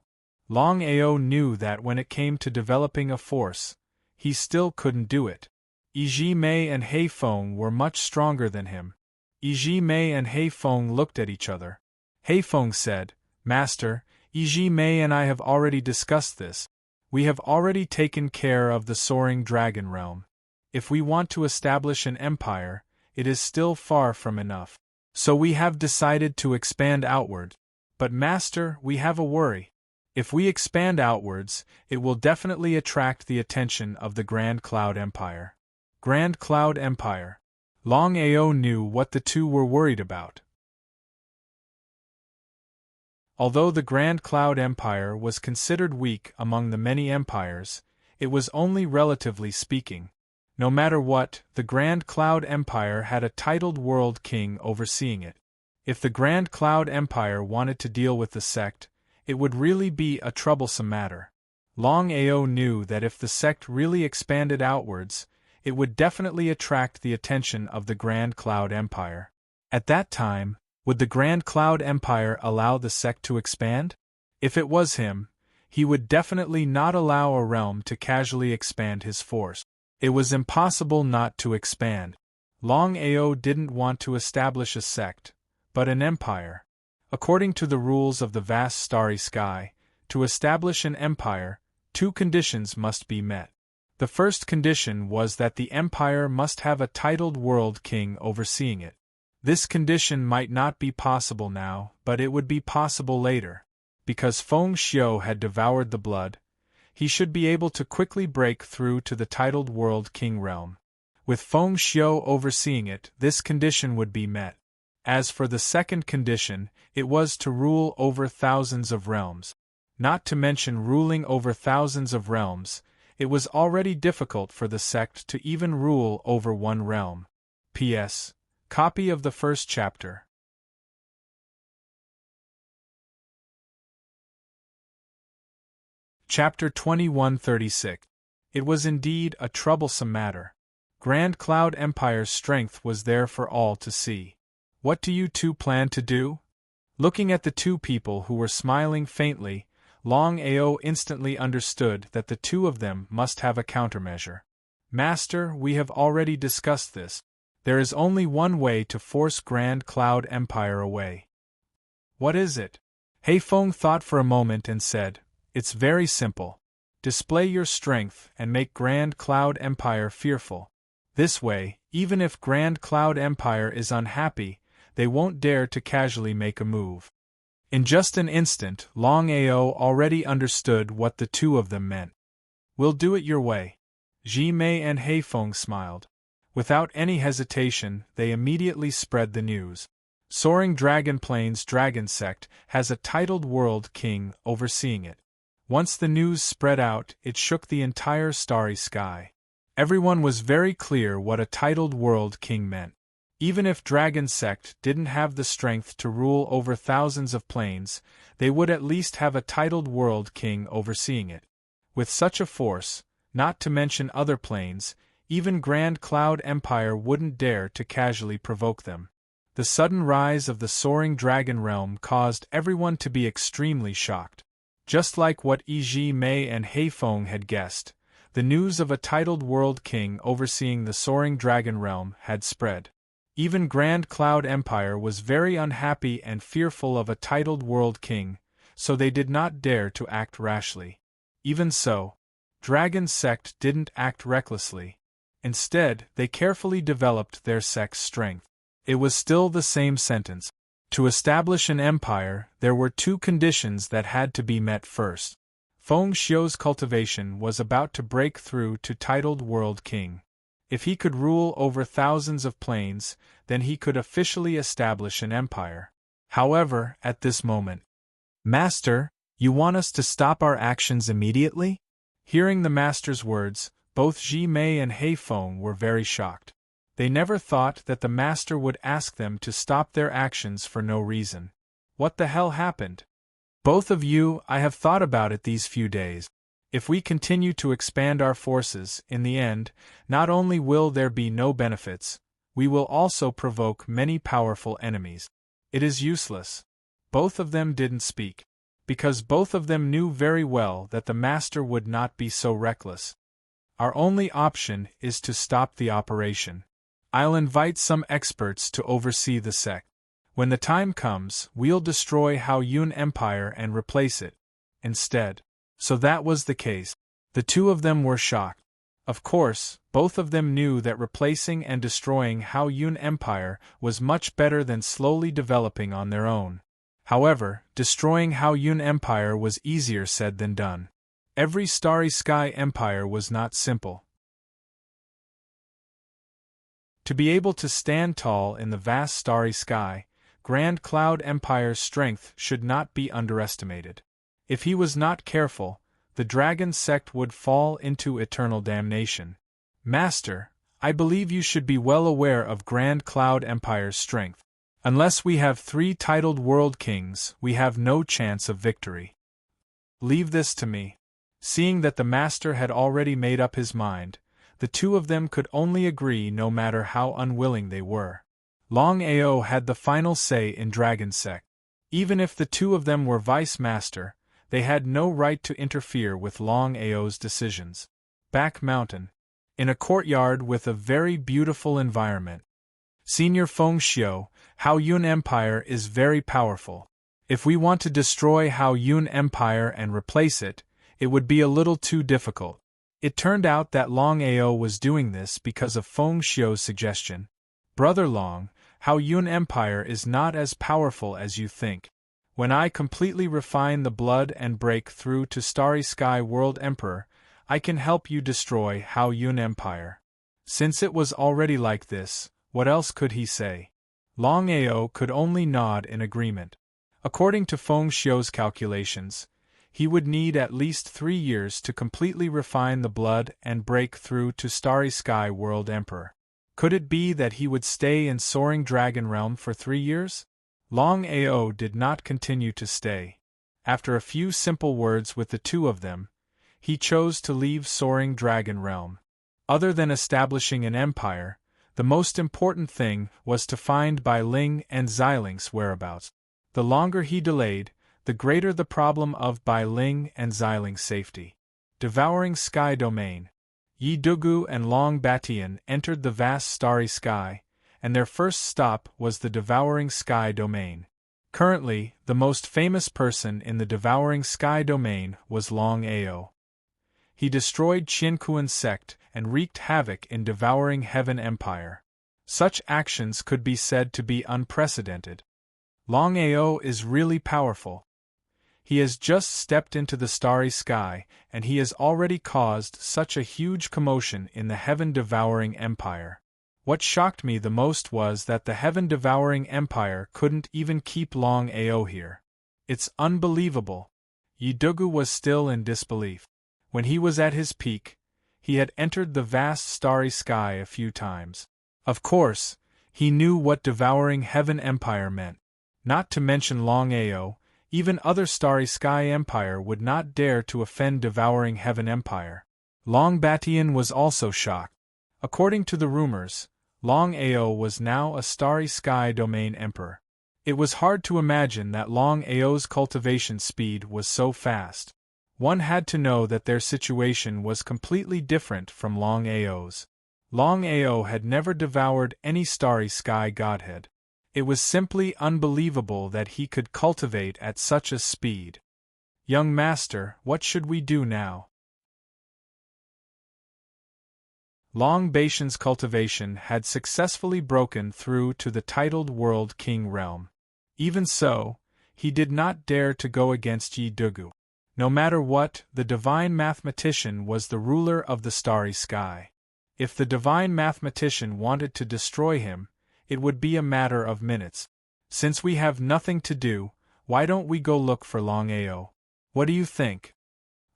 Longao knew that when it came to developing a force, he still couldn't do it. Yi Mei and He Feng were much stronger than him. Yi Mei and He Feng looked at each other. He Feng said, Master, Yi Mei and I have already discussed this. We have already taken care of the soaring dragon realm. If we want to establish an empire, it is still far from enough. So we have decided to expand outward. But Master, we have a worry. If we expand outwards, it will definitely attract the attention of the Grand Cloud Empire. Grand Cloud Empire. Longao knew what the two were worried about. Although the Grand Cloud Empire was considered weak among the many empires, it was only relatively speaking. No matter what, the Grand Cloud Empire had a titled World King overseeing it. If the Grand Cloud Empire wanted to deal with the sect, it would really be a troublesome matter. Longao knew that if the sect really expanded outwards, it would definitely attract the attention of the Grand Cloud Empire. At that time, would the Grand Cloud Empire allow the sect to expand? If it was him, he would definitely not allow a realm to casually expand his force. It was impossible not to expand. Longao didn't want to establish a sect, but an empire. According to the rules of the vast starry sky, to establish an empire, two conditions must be met. The first condition was that the empire must have a titled world king overseeing it. This condition might not be possible now, but it would be possible later. Because Feng Xiu had devoured the blood, he should be able to quickly break through to the titled world king realm. With Feng Xiu overseeing it, this condition would be met. As for the second condition, it was to rule over thousands of realms. Not to mention ruling over thousands of realms, it was already difficult for the sect to even rule over one realm. P.S. Copy of the first chapter. Chapter 2136. It was indeed a troublesome matter. Grand Cloud Empire's strength was there for all to see. What do you two plan to do? Looking at the two people who were smiling faintly, Longao instantly understood that the two of them must have a countermeasure. Master, we have already discussed this. There is only one way to force Grand Cloud Empire away. What is it? Heifeng thought for a moment and said, It's very simple. Display your strength and make Grand Cloud Empire fearful. This way, even if Grand Cloud Empire is unhappy, they won't dare to casually make a move. In just an instant, Longao already understood what the two of them meant. We'll do it your way. Ji Mei and Heifeng smiled. Without any hesitation, they immediately spread the news. Soaring Dragon Plains Dragon Sect has a titled world king overseeing it. Once the news spread out, it shook the entire starry sky. Everyone was very clear what a titled world king meant. Even if Dragon Sect didn't have the strength to rule over thousands of plains, they would at least have a titled world king overseeing it. With such a force, not to mention other plains, even Grand Cloud Empire wouldn't dare to casually provoke them. The sudden rise of the soaring dragon realm caused everyone to be extremely shocked. Just like what Ji Mei and Heifeng had guessed, the news of a titled world king overseeing the soaring dragon realm had spread. Even Grand Cloud Empire was very unhappy and fearful of a titled world king, so they did not dare to act rashly. Even so, Dragon Sect didn't act recklessly. Instead, they carefully developed their sect's strength. It was still the same sentence. To establish an empire, there were two conditions that had to be met first. Feng Xiu's cultivation was about to break through to titled world king. If he could rule over thousands of plains, then he could officially establish an empire. However, at this moment, Master, you want us to stop our actions immediately? Hearing the master's words, both Ji Mei and Heifeng were very shocked. They never thought that the master would ask them to stop their actions for no reason. What the hell happened? Both of you, I have thought about it these few days. If we continue to expand our forces, in the end, not only will there be no benefits, we will also provoke many powerful enemies. It is useless. Both of them didn't speak, because both of them knew very well that the master would not be so reckless. Our only option is to stop the operation. I'll invite some experts to oversee the sect. When the time comes, we'll destroy Hao Yun Empire and replace it instead. So that was the case. The two of them were shocked. Of course, both of them knew that replacing and destroying Hao Yun Empire was much better than slowly developing on their own. However, destroying Hao Yun Empire was easier said than done. Every Starry Sky Empire was not simple. To be able to stand tall in the vast starry sky, Grand Cloud Empire's strength should not be underestimated. If he was not careful, the dragon sect would fall into eternal damnation. Master, I believe you should be well aware of Grand Cloud Empire's strength. Unless we have 3 titled world kings, we have no chance of victory. Leave this to me. Seeing that the master had already made up his mind, the two of them could only agree no matter how unwilling they were. Longao had the final say in Dragon Sect. Even if the two of them were vice-master, they had no right to interfere with Longao's decisions. Back Mountain. In a courtyard with a very beautiful environment. Senior Feng Xiu, Hao Yun Empire is very powerful. If we want to destroy Hao Yun Empire and replace it, it would be a little too difficult. It turned out that Longao was doing this because of Feng Xiu's suggestion. Brother Long, Hao Yun Empire is not as powerful as you think. When I completely refine the blood and break through to Starry Sky World Emperor, I can help you destroy Hao Yun Empire. Since it was already like this, what else could he say? Longao could only nod in agreement. According to Feng Xiu's calculations, he would need at least 3 years to completely refine the blood and break through to Starry Sky World Emperor. Could it be that he would stay in Soaring Dragon Realm for 3 years? Longao did not continue to stay. After a few simple words with the two of them, he chose to leave Soaring Dragon Realm. Other than establishing an empire, the most important thing was to find Bai Ling and Xilin's whereabouts. The longer he delayed, the greater the problem of Bailing and Xiling safety. Devouring Sky Domain. Yi Dugu and Long Batian entered the vast starry sky, and their first stop was the Devouring Sky Domain. Currently, the most famous person in the Devouring Sky Domain was Longao. He destroyed Qianquan's sect and wreaked havoc in Devouring Heaven Empire. Such actions could be said to be unprecedented. Longao is really powerful. He has just stepped into the starry sky, and he has already caused such a huge commotion in the Heaven-Devouring Empire. What shocked me the most was that the Heaven-Devouring Empire couldn't even keep Longao here. It's unbelievable. Yi Dugu was still in disbelief. When he was at his peak, he had entered the vast starry sky a few times. Of course, he knew what Devouring Heaven Empire meant. Not to mention Longao, even other Starry Sky Empire would not dare to offend Devouring Heaven Empire. Long Batian was also shocked. According to the rumors, Longao was now a Starry Sky Domain Emperor. It was hard to imagine that Longao's cultivation speed was so fast. One had to know that their situation was completely different from Longao's. Longao had never devoured any Starry Sky godhead. It was simply unbelievable that he could cultivate at such a speed. Young master, what should we do now? Long Batian's cultivation had successfully broken through to the titled World King realm. Even so, he did not dare to go against Yi Dugu. No matter what, the divine mathematician was the ruler of the starry sky. If the divine mathematician wanted to destroy him, it would be a matter of minutes. Since we have nothing to do, why don't we go look for Longao? What do you think?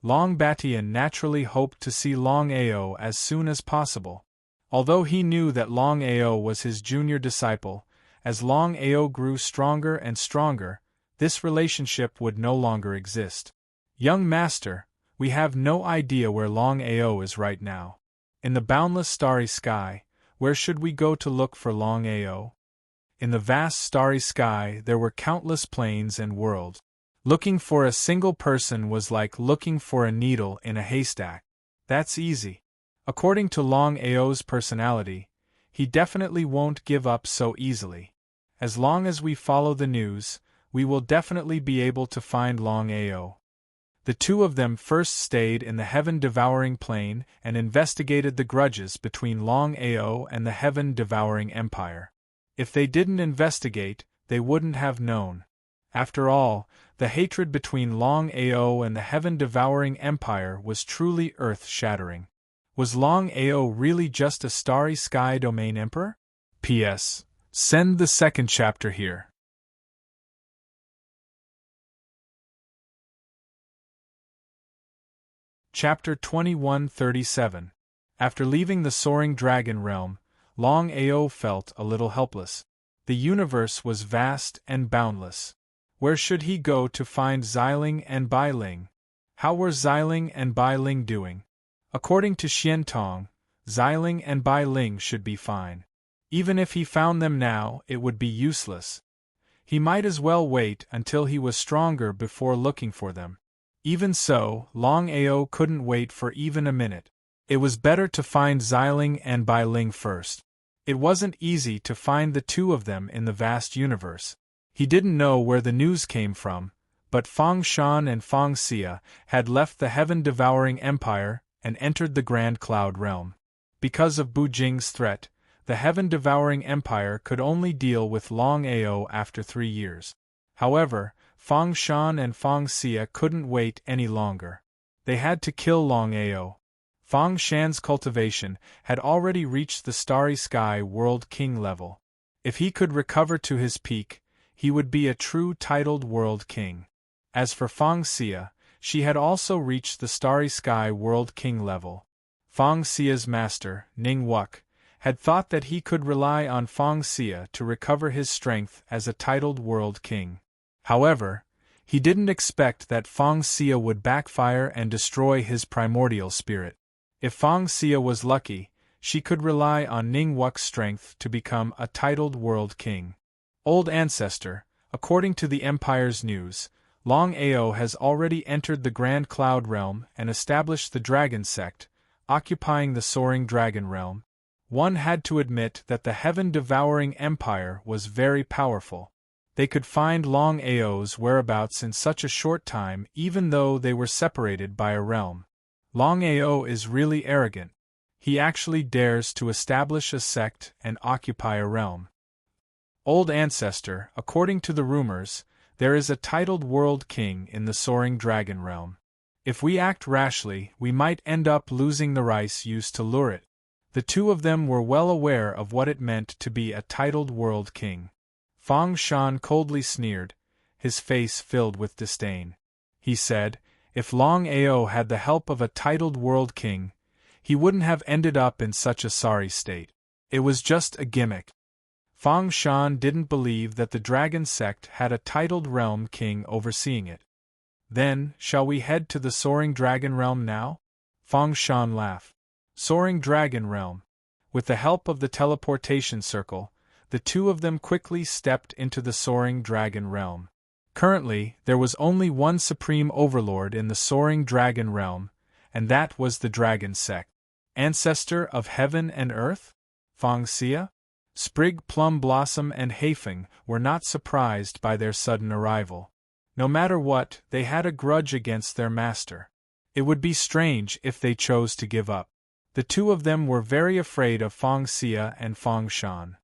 Long Batian naturally hoped to see Longao as soon as possible. Although he knew that Longao was his junior disciple, as Longao grew stronger and stronger, this relationship would no longer exist. Young master, we have no idea where Longao is right now. In the boundless starry sky, where should we go to look for Longao? In the vast starry sky there were countless planes and worlds. Looking for a single person was like looking for a needle in a haystack. That's easy. According to Longao's personality, he definitely won't give up so easily. As long as we follow the news, we will definitely be able to find Longao. The two of them first stayed in the Heaven-Devouring Plain and investigated the grudges between Longao and the Heaven-Devouring Empire. If they didn't investigate, they wouldn't have known. After all, the hatred between Longao and the Heaven-Devouring Empire was truly earth-shattering. Was Longao really just a Starry Sky Domain Emperor? P.S. Send the second chapter here. Chapter 2137. After leaving the soaring dragon realm, Longao felt a little helpless. The universe was vast and boundless. Where should he go to find Xiling and Bailing? How were Xiling and Bailing doing? According to Xiantong, Xiling and Bailing should be fine. Even if he found them now, it would be useless. He might as well wait until he was stronger before looking for them. Even so, Longao couldn't wait for even a minute. It was better to find Xiling and Bailing first. It wasn't easy to find the two of them in the vast universe. He didn't know where the news came from, but Fang Shan and Fang Xia had left the Heaven-Devouring Empire and entered the Grand Cloud Realm. Because of Bu Jing's threat, the Heaven-Devouring Empire could only deal with Longao after 3 years. However, Fang Shan and Fang Xia couldn't wait any longer. They had to kill Longao. Fang Shan's cultivation had already reached the Starry Sky World King level. If he could recover to his peak, he would be a true titled World King. As for Fang Xia, she had also reached the Starry Sky World King level. Fang Xia's master, Ning Wuk, had thought that he could rely on Fang Xia to recover his strength as a titled World King. However, he didn't expect that Fang Xia would backfire and destroy his primordial spirit. If Fang Xia was lucky, she could rely on Ning Wuk's strength to become a titled World King. Old Ancestor, according to the Empire's news, Longao has already entered the Grand Cloud Realm and established the Dragon Sect, occupying the Soaring Dragon Realm. One had to admit that the heaven-devouring empire was very powerful. They could find Longao's whereabouts in such a short time even though they were separated by a realm. Longao is really arrogant. He actually dares to establish a sect and occupy a realm. Old Ancestor, according to the rumors, there is a titled World King in the Soaring Dragon Realm. If we act rashly, we might end up losing the rice used to lure it. The two of them were well aware of what it meant to be a titled World King. Fang Shan coldly sneered, his face filled with disdain. He said, if Longao had the help of a titled World King, he wouldn't have ended up in such a sorry state. It was just a gimmick. Fang Shan didn't believe that the Dragon Sect had a titled realm king overseeing it. Then, shall we head to the Soaring Dragon Realm now? Fang Shan laughed. Soaring Dragon Realm. With the help of the teleportation circle, the two of them quickly stepped into the Soaring Dragon Realm. Currently, there was only one supreme overlord in the Soaring Dragon Realm, and that was the Dragon Sect. Ancestor of heaven and earth? Fang Xia? Sprig, Plum Blossom and Haifeng were not surprised by their sudden arrival. No matter what, they had a grudge against their master. It would be strange if they chose to give up. The two of them were very afraid of Fang Xia and Fang Shan.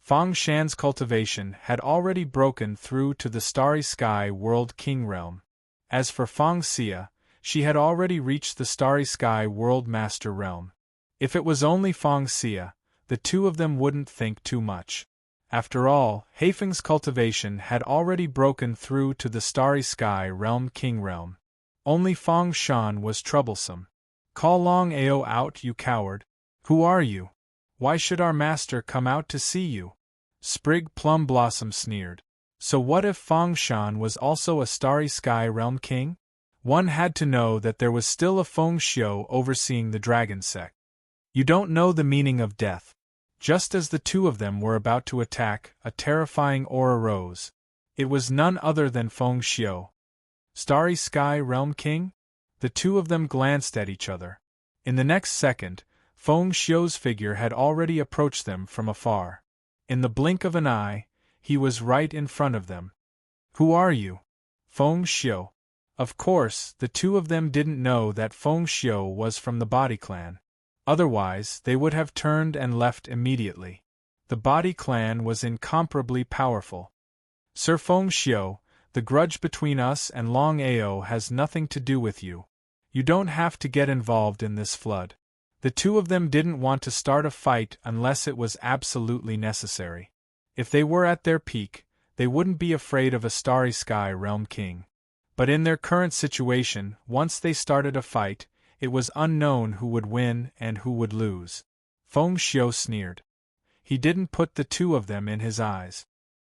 Fang Shan's cultivation had already broken through to the Starry Sky World King Realm. As for Fang Xia, she had already reached the Starry Sky World Master Realm. If it was only Fang Xia, the two of them wouldn't think too much. After all, Haifeng's cultivation had already broken through to the Starry Sky Realm King Realm. Only Fang Shan was troublesome. Call Longao out, you coward. Who are you? Why should our master come out to see you? Sprig Plum Blossom sneered. So what if Fang Shan was also a Starry Sky Realm King? One had to know that there was still a Feng Xiu overseeing the Dragon Sect. You don't know the meaning of death. Just as the two of them were about to attack, a terrifying aura rose. It was none other than Feng Xiu. Starry Sky Realm King? The two of them glanced at each other. In the next second, Feng Xiu's figure had already approached them from afar. In the blink of an eye, he was right in front of them. Who are you? Feng Xiu. Of course, the two of them didn't know that Feng Xiu was from the Body Clan. Otherwise, they would have turned and left immediately. The Body Clan was incomparably powerful. Sir Feng Xiu, the grudge between us and Longao has nothing to do with you. You don't have to get involved in this flood. The two of them didn't want to start a fight unless it was absolutely necessary. If they were at their peak, they wouldn't be afraid of a Starry Sky Realm King. But in their current situation, once they started a fight, it was unknown who would win and who would lose. Feng Xiu sneered. He didn't put the two of them in his eyes.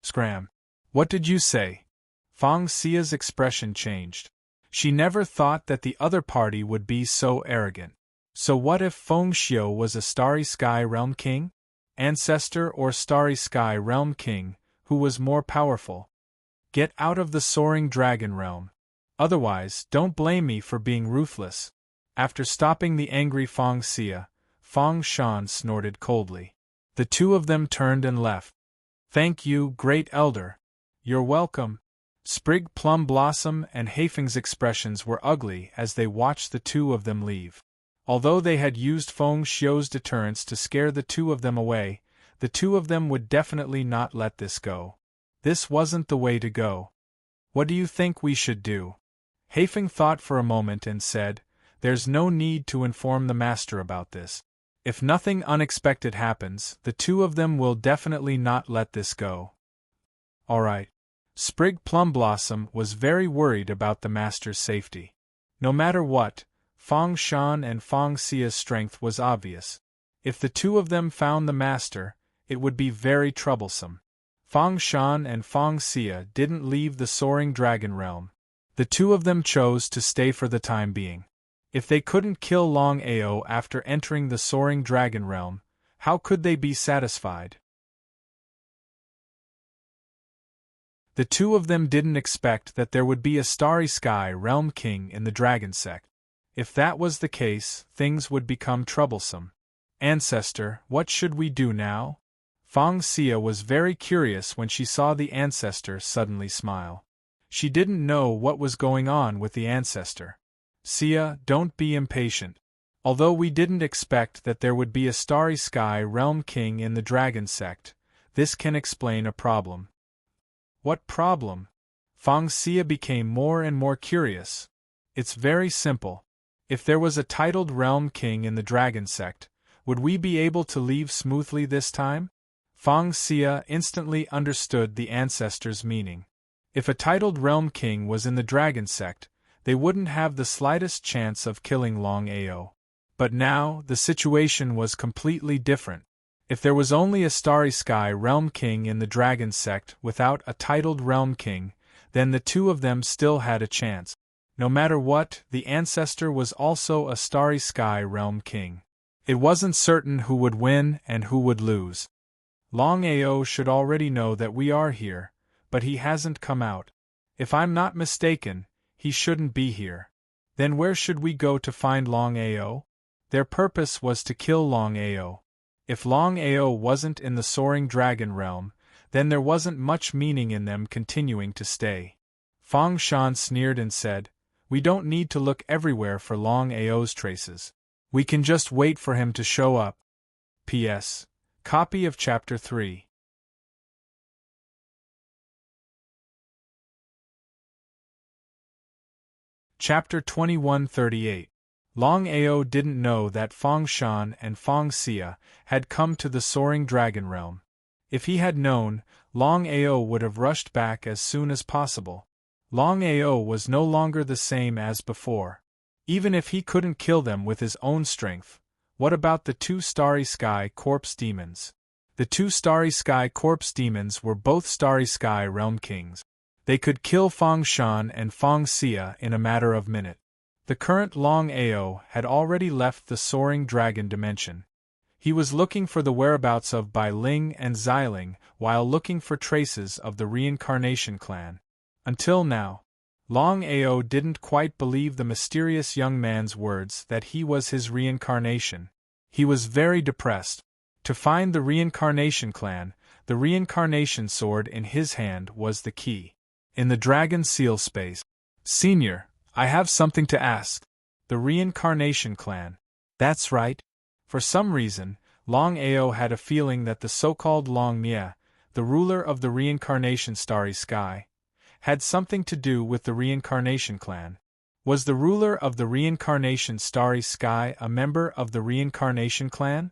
Scram. What did you say? Fang Xia's expression changed. She never thought that the other party would be so arrogant. So what if Feng Xiu was a Starry Sky Realm King? Ancestor or Starry Sky Realm King, who was more powerful? Get out of the Soaring Dragon Realm. Otherwise, don't blame me for being ruthless. After stopping the angry Fang Xia, Fang Shan snorted coldly. The two of them turned and left. Thank you, Great Elder. You're welcome. Sprig Plum Blossom and Haifeng's expressions were ugly as they watched the two of them leave. Although they had used Feng Xiu's deterrence to scare the two of them away, the two of them would definitely not let this go. This wasn't the way to go. What do you think we should do? Haifeng thought for a moment and said, There's no need to inform the master about this. If nothing unexpected happens, the two of them will definitely not let this go. All right. Sprig Plum Blossom was very worried about the master's safety. No matter what, Fang Shan and Fang Xia's strength was obvious. If the two of them found the master, it would be very troublesome. Fang Shan and Fang Xia didn't leave the Soaring Dragon Realm. The two of them chose to stay for the time being. If they couldn't kill Longao after entering the Soaring Dragon Realm, how could they be satisfied? The two of them didn't expect that there would be a Starry Sky Realm King in the Dragon Sect. If that was the case, things would become troublesome. Ancestor, what should we do now? Feng Xia was very curious when she saw the ancestor suddenly smile. She didn't know what was going on with the ancestor. Xia, don't be impatient. Although we didn't expect that there would be a Starry Sky Realm King in the Dragon Sect, this can explain a problem. What problem? Feng Xia became more and more curious. It's very simple. If there was a titled Realm King in the Dragon Sect, would we be able to leave smoothly this time? Feng Xia instantly understood the ancestor's meaning. If a titled Realm King was in the Dragon Sect, they wouldn't have the slightest chance of killing Longao. But now, the situation was completely different. If there was only a Starry Sky Realm King in the Dragon Sect without a titled Realm King, then the two of them still had a chance. No matter what, the ancestor was also a Starry Sky Realm King. It wasn't certain who would win and who would lose. Longao should already know that we are here, but he hasn't come out. If I'm not mistaken, he shouldn't be here. Then where should we go to find Longao? Their purpose was to kill Longao. If Longao wasn't in the Soaring Dragon Realm, then there wasn't much meaning in them continuing to stay. Feng Shan sneered and said, "We don't need to look everywhere for Longao's traces. We can just wait for him to show up." P.S. Copy of Chapter 3. Chapter 2138. Longao didn't know that Feng Shan and Feng Xia had come to the Soaring Dragon Realm. If he had known, Longao would have rushed back as soon as possible. Longao was no longer the same as before. Even if he couldn't kill them with his own strength, what about the two Starry Sky Corpse Demons? The two Starry Sky Corpse Demons were both Starry Sky Realm Kings. They could kill Feng Shan and Feng Xia in a matter of minutes. The current Longao had already left the Soaring Dragon dimension. He was looking for the whereabouts of Bai Ling and Xiling while looking for traces of the Reincarnation Clan. Until now, Longao didn't quite believe the mysterious young man's words that he was his reincarnation. He was very depressed. To find the Reincarnation Clan, the Reincarnation Sword in his hand was the key. In the Dragon Seal space, "Senior, I have something to ask." The Reincarnation Clan. That's right. For some reason, Longao had a feeling that the so-called Long Mie, the ruler of the Reincarnation Starry Sky, had something to do with the Reincarnation Clan. Was the ruler of the Reincarnation Starry Sky a member of the Reincarnation Clan?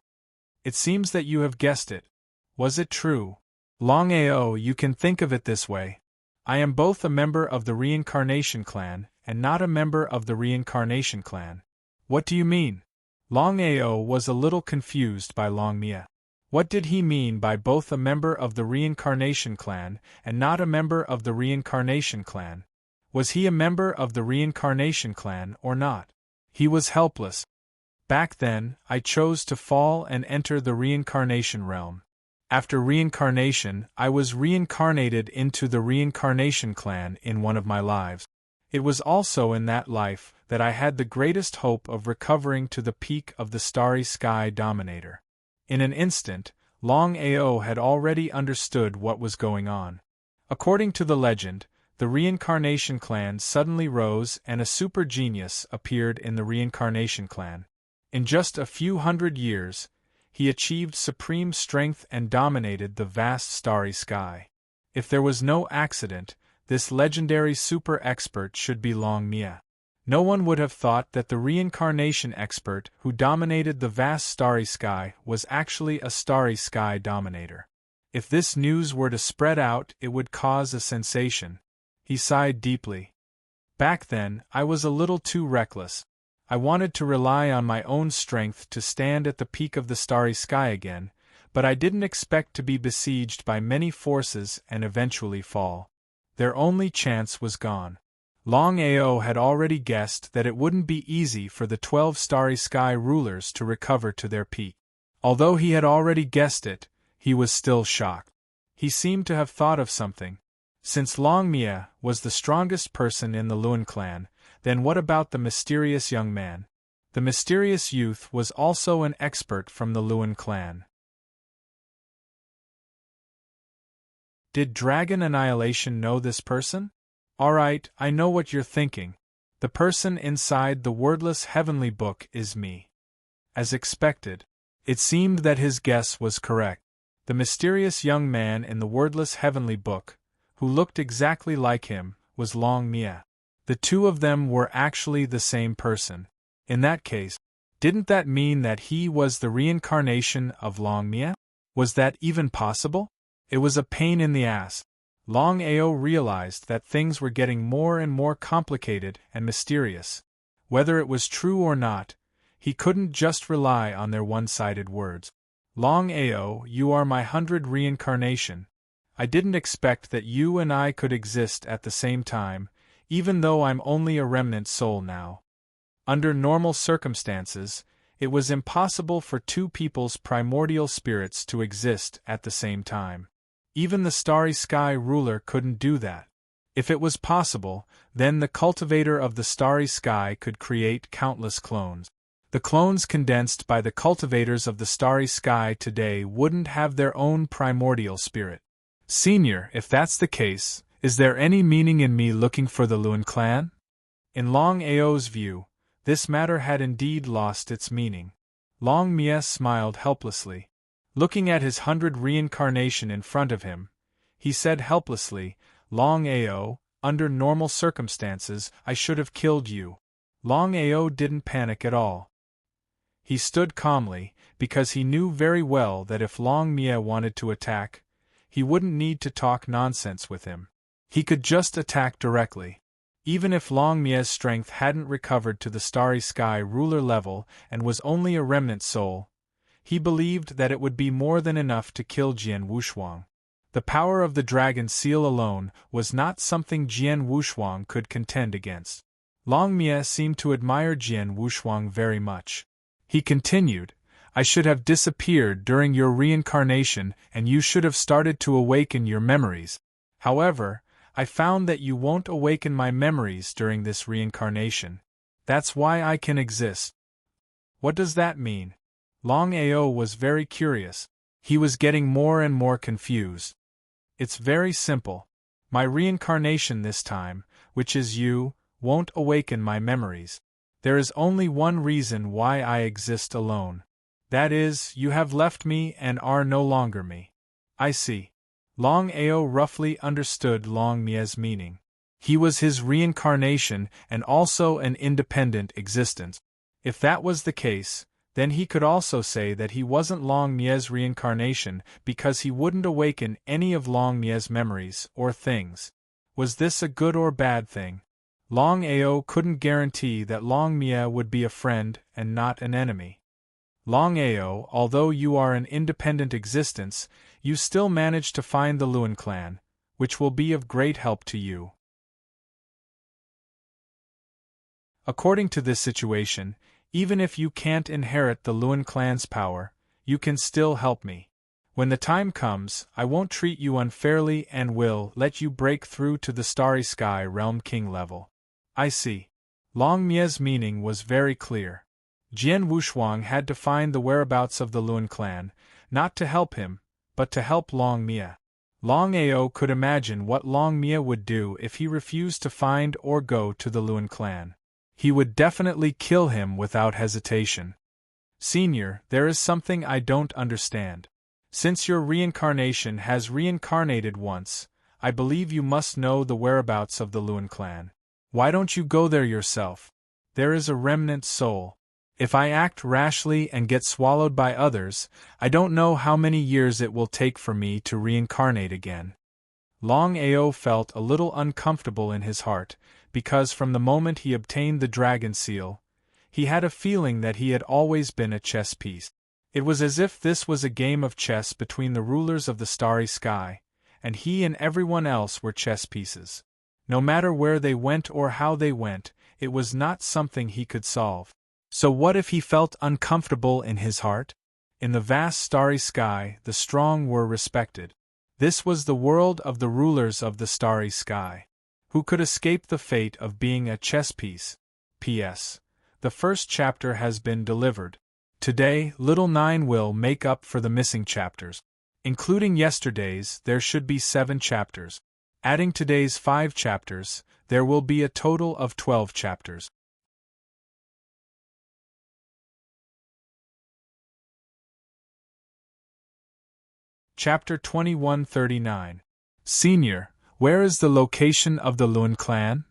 It seems that you have guessed it. Was it true? Longao, you can think of it this way. I am both a member of the Reincarnation Clan and not a member of the Reincarnation Clan. What do you mean? Longao was a little confused by Long Mie. What did he mean by both a member of the Reincarnation Clan and not a member of the Reincarnation Clan? Was he a member of the Reincarnation Clan or not? He was helpless. Back then, I chose to fall and enter the Reincarnation Realm. After reincarnation, I was reincarnated into the Reincarnation Clan in one of my lives. It was also in that life that I had the greatest hope of recovering to the peak of the Starry Sky Dominator. In an instant, Longao had already understood what was going on. According to the legend, the Reincarnation Clan suddenly rose and a super genius appeared in the Reincarnation Clan. In just a few hundred years, he achieved supreme strength and dominated the vast starry sky. If there was no accident, this legendary super expert should be Long Mie. No one would have thought that the reincarnation expert who dominated the vast starry sky was actually a starry sky dominator. If this news were to spread out, it would cause a sensation. He sighed deeply. Back then, I was a little too reckless. I wanted to rely on my own strength to stand at the peak of the starry sky again, but I didn't expect to be besieged by many forces and eventually fall. Their only chance was gone. Longao had already guessed that it wouldn't be easy for the 12 starry sky rulers to recover to their peak. Although he had already guessed it, he was still shocked. He seemed to have thought of something. Since Longmia was the strongest person in the Luen clan, then what about the mysterious young man? The mysterious youth was also an expert from the Luen clan. Did Dragon Annihilation know this person? Alright, I know what you're thinking. The person inside the wordless heavenly book is me. As expected, it seemed that his guess was correct. The mysterious young man in the wordless heavenly book, who looked exactly like him, was Longmia. The two of them were actually the same person. In that case, didn't that mean that he was the reincarnation of Longmia? Was that even possible? It was a pain in the ass. Longao realized that things were getting more and more complicated and mysterious. Whether it was true or not, he couldn't just rely on their one-sided words. Longao, you are my 100th reincarnation. I didn't expect that you and I could exist at the same time, even though I'm only a remnant soul now. Under normal circumstances, it was impossible for two people's primordial spirits to exist at the same time. Even the Starry Sky ruler couldn't do that. If it was possible, then the cultivator of the Starry Sky could create countless clones. The clones condensed by the cultivators of the Starry Sky today wouldn't have their own primordial spirit. Senior, if that's the case, is there any meaning in me looking for the Luen clan? In Longao's view, this matter had indeed lost its meaning. Longmia smiled helplessly. Looking at his 100th reincarnation in front of him, he said helplessly, Longao, under normal circumstances, I should have killed you. Longao didn't panic at all. He stood calmly, because he knew very well that if Longmia wanted to attack, he wouldn't need to talk nonsense with him. He could just attack directly. Even if Longmia's strength hadn't recovered to the Starry Sky ruler level and was only a remnant soul, he believed that it would be more than enough to kill Jian Wushuang. The power of the dragon seal alone was not something Jian Wushuang could contend against. Longmia seemed to admire Jian Wushuang very much. He continued, I should have disappeared during your reincarnation and you should have started to awaken your memories. However, I found that you won't awaken my memories during this reincarnation. That's why I can exist. What does that mean? Longao was very curious. He was getting more and more confused. It's very simple. My reincarnation this time, which is you, won't awaken my memories. There is only one reason why I exist alone. That is, you have left me and are no longer me. I see. Longao roughly understood Longmia's meaning. He was his reincarnation and also an independent existence. If that was the case, then he could also say that he wasn't Longmia's reincarnation because he wouldn't awaken any of Longmia's memories or things. Was this a good or bad thing? Longao couldn't guarantee that Longmia would be a friend and not an enemy. Longao, although you are an independent existence, you still manage to find the Luen clan, which will be of great help to you. According to this situation, even if you can't inherit the Luen clan's power, you can still help me. When the time comes, I won't treat you unfairly and will let you break through to the Starry Sky Realm King level. I see. Longmia's meaning was very clear. Jian Wushuang had to find the whereabouts of the Luen clan, not to help him, but to help Longmia. Longao could imagine what Longmia would do if he refused to find or go to the Luen clan. He would definitely kill him without hesitation. Senior, there is something I don't understand. Since your reincarnation has reincarnated once, I believe you must know the whereabouts of the Luen clan. Why don't you go there yourself? There is a remnant soul. If I act rashly and get swallowed by others, I don't know how many years it will take for me to reincarnate again. Longao felt a little uncomfortable in his heart, because from the moment he obtained the dragon seal, he had a feeling that he had always been a chess piece. It was as if this was a game of chess between the rulers of the Starry Sky, and he and everyone else were chess pieces. No matter where they went or how they went, it was not something he could solve. So what if he felt uncomfortable in his heart? In the vast Starry Sky, the strong were respected. This was the world of the rulers of the starry sky. Who could escape the fate of being a chess piece? P.S. The first chapter has been delivered. Today, Little 9 will make up for the missing chapters. Including yesterday's, there should be 7 chapters. Adding today's 5 chapters, there will be a total of 12 chapters. Chapter 2139. Senior, where is the location of the Lun clan?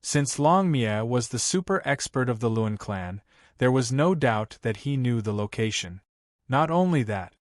Since Longmia was the super expert of the Lun clan, there was no doubt that he knew the location. Not only that,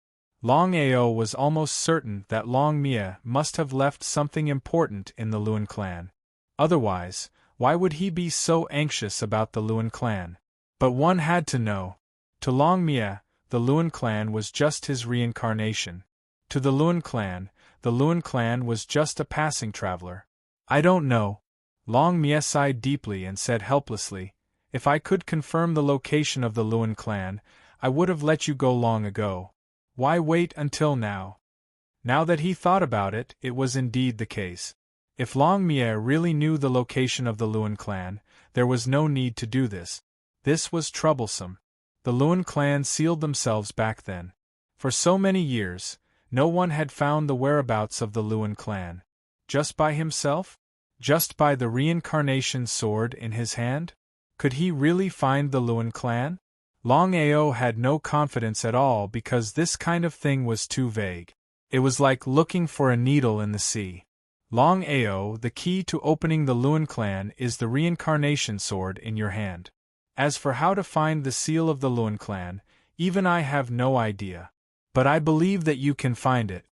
Longao was almost certain that Longmia must have left something important in the Lun clan. Otherwise, why would he be so anxious about the Lun clan? But one had to know. To Longmia, the Lun clan was just his reincarnation. To the Lun clan was just a passing traveler. I don't know. Longmia sighed deeply and said helplessly, if I could confirm the location of the Lun clan, I would have let you go long ago. Why wait until now? Now that he thought about it, it was indeed the case. If Longmia really knew the location of the Lun clan, there was no need to do this. This was troublesome. The Lun clan sealed themselves back then. For so many years, no one had found the whereabouts of the Lun clan. Just by himself? Just by the reincarnation sword in his hand? Could he really find the Lun clan? Longao had no confidence at all because this kind of thing was too vague. It was like looking for a needle in the sea. Longao, the key to opening the Lun clan is the reincarnation sword in your hand. As for how to find the seal of the Lun clan, even I have no idea. But I believe that you can find it.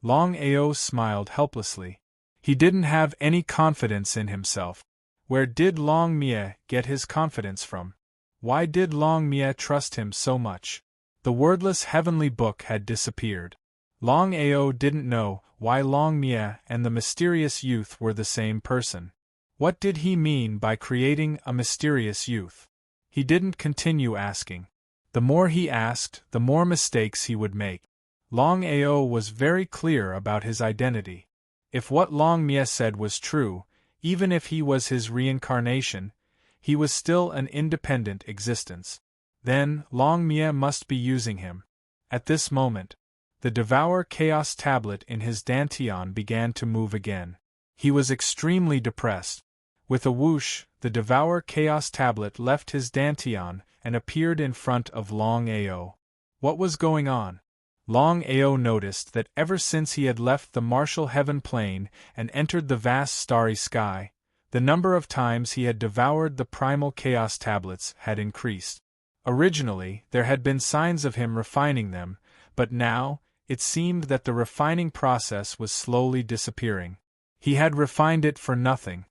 Longao smiled helplessly. He didn't have any confidence in himself. Where did Longmia get his confidence from? Why did Longmia trust him so much? The wordless heavenly book had disappeared. Longao didn't know why Longmia and the mysterious youth were the same person. What did he mean by creating a mysterious youth? He didn't continue asking. The more he asked, the more mistakes he would make. Longao was very clear about his identity. If what Longmia said was true, even if he was his reincarnation, he was still an independent existence. Then, Longmia must be using him. At this moment, the Devour Chaos tablet in his dantian began to move again. He was extremely depressed. With a whoosh, the Devour Chaos tablet left his dantian and appeared in front of Longao. What was going on? Longao noticed that ever since he had left the martial heaven plane and entered the vast starry sky, the number of times he had devoured the primal chaos tablets had increased. Originally, there had been signs of him refining them, but now, it seemed that the refining process was slowly disappearing. He had refined it for nothing.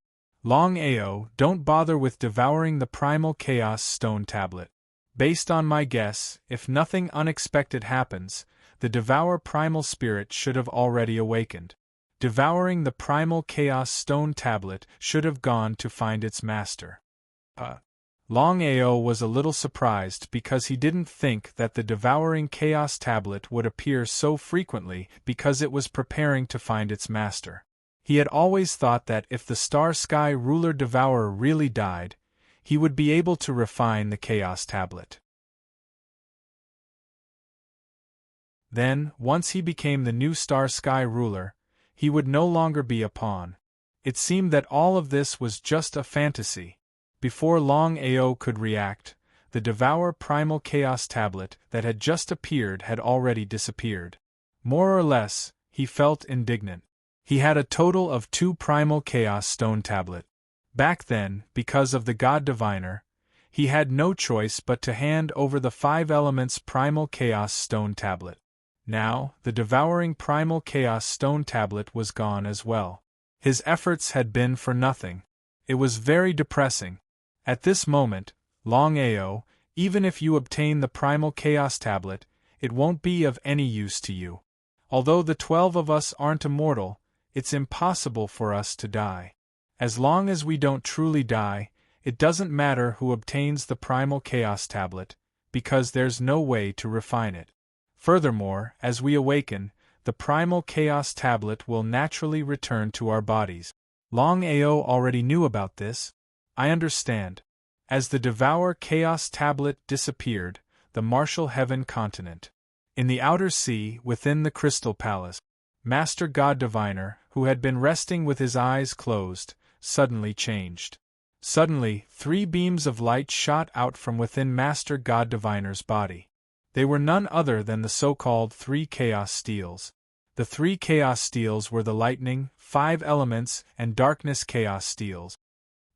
Longao, don't bother with devouring the primal chaos stone tablet. Based on my guess, if nothing unexpected happens, the Devour Primal Spirit should have already awakened. Devouring the Primal Chaos Stone Tablet should have gone to find its master. Longao was a little surprised because he didn't think that the Devouring Chaos Tablet would appear so frequently because it was preparing to find its master. He had always thought that if the Star Sky Ruler Devourer really died, he would be able to refine the Chaos Tablet. Then, once he became the new Star Sky Ruler, he would no longer be a pawn. It seemed that all of this was just a fantasy. Before Longao could react, the Devour Primal Chaos Tablet that had just appeared had already disappeared. More or less, he felt indignant. He had a total of 2 Primal Chaos Stone Tablet. Back then, because of the God Diviner, he had no choice but to hand over the 5 Elements Primal Chaos Stone Tablet. Now, the devouring Primal Chaos Stone Tablet was gone as well. His efforts had been for nothing. It was very depressing. At this moment, Longao, even if you obtain the Primal Chaos Tablet, it won't be of any use to you. Although the 12 of us aren't immortal, it's impossible for us to die. As long as we don't truly die, it doesn't matter who obtains the Primal Chaos Tablet, because there's no way to refine it. Furthermore, as we awaken, the primal chaos tablet will naturally return to our bodies. Longao already knew about this. I understand. As the Devour Chaos Tablet disappeared, the martial heaven continent. In the outer sea, within the Crystal Palace, Master God Diviner, who had been resting with his eyes closed, suddenly changed. Suddenly, 3 beams of light shot out from within Master God Diviner's body. They were none other than the so-called 3 Chaos Steels. The 3 Chaos Steels were the Lightning, 5 Elements, and Darkness Chaos Steels.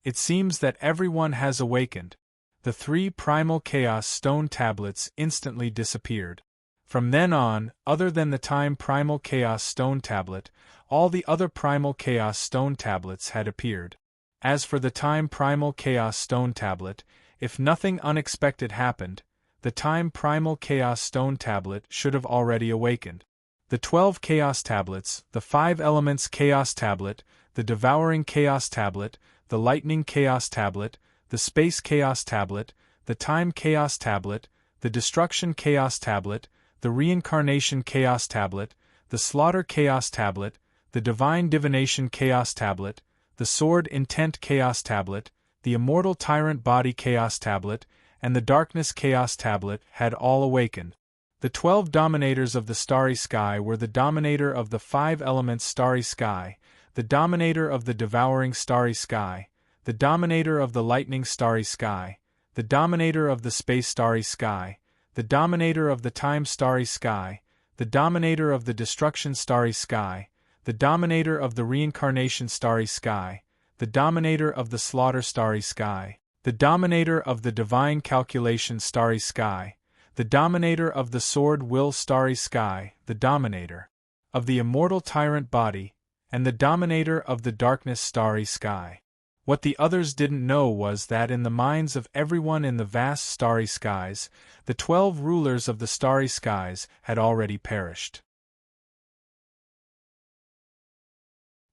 It seems that everyone has awakened. The 3 Primal Chaos Stone Tablets instantly disappeared. From then on, other than the Time Primal Chaos Stone Tablet, all the other Primal Chaos Stone Tablets had appeared. As for the Time Primal Chaos Stone Tablet, if nothing unexpected happened, the Time Primal Chaos Stone Tablet should have already awakened. The 12 Chaos Tablets, the 5 Elements Chaos Tablet, the Devouring Chaos Tablet, the Lightning Chaos Tablet, the Space Chaos Tablet, the Time Chaos Tablet, the Destruction Chaos Tablet, the Reincarnation Chaos Tablet, the Slaughter Chaos Tablet, the Divine Divination Chaos Tablet, the Sword Intent Chaos Tablet, the Immortal Tyrant Body Chaos Tablet, and the Darkness Chaos Tablet had all awakened. The 12 Dominators of the Starry Sky were the Dominator of the 5 Elements Starry Sky, the Dominator of the Devouring Starry Sky, the Dominator of the Lightning Starry Sky, the Dominator of the Space Starry Sky, the Dominator of the Time Starry Sky, the Dominator of the Destruction Starry Sky, the Dominator of the Reincarnation Starry Sky, the Dominator of the Slaughter Starry Sky, the Dominator of the Divine Calculation Starry Sky, the Dominator of the Sword Will Starry Sky, the Dominator of the Immortal Tyrant Body, and the Dominator of the Darkness Starry Sky. What the others didn't know was that in the minds of everyone in the vast starry skies, the 12 rulers of the starry skies had already perished.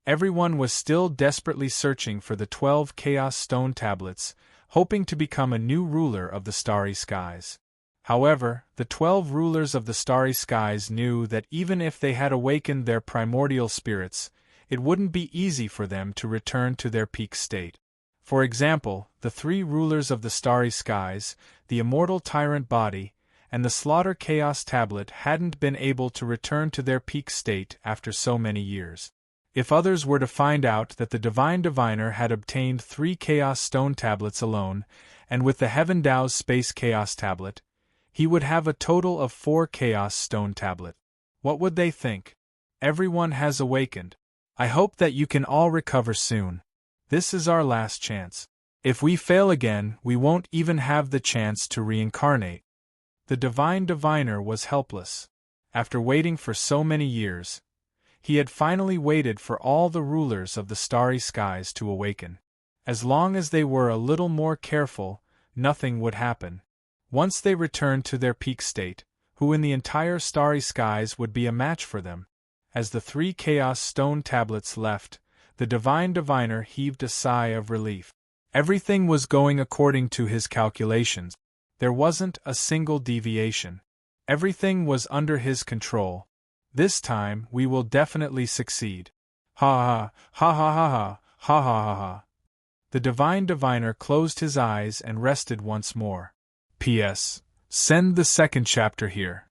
Everyone was still desperately searching for the 12 Chaos Stone Tablets, hoping to become a new ruler of the starry skies. However, the 12 rulers of the starry skies knew that even if they had awakened their primordial spirits, it wouldn't be easy for them to return to their peak state. For example, the 3 rulers of the starry skies, the Immortal Tyrant Body, and the Slaughter Chaos Tablet hadn't been able to return to their peak state after so many years. If others were to find out that the Divine Diviner had obtained 3 Chaos Stone Tablets alone, and with the Heaven Tao's Space Chaos Tablet, he would have a total of 4 Chaos Stone Tablet. What would they think? Everyone has awakened. I hope that you can all recover soon. This is our last chance. If we fail again, we won't even have the chance to reincarnate. The Divine Diviner was helpless. After waiting for so many years, he had finally waited for all the rulers of the starry skies to awaken. As long as they were a little more careful, nothing would happen. Once they returned to their peak state, who in the entire starry skies would be a match for them? As the 3 Chaos Stone Tablets left, the Divine Diviner heaved a sigh of relief. Everything was going according to his calculations. There wasn't a single deviation. Everything was under his control. This time we will definitely succeed. Ha ha ha ha ha ha ha ha ha ha. The Divine Diviner closed his eyes and rested once more. P.S. Send the second chapter here.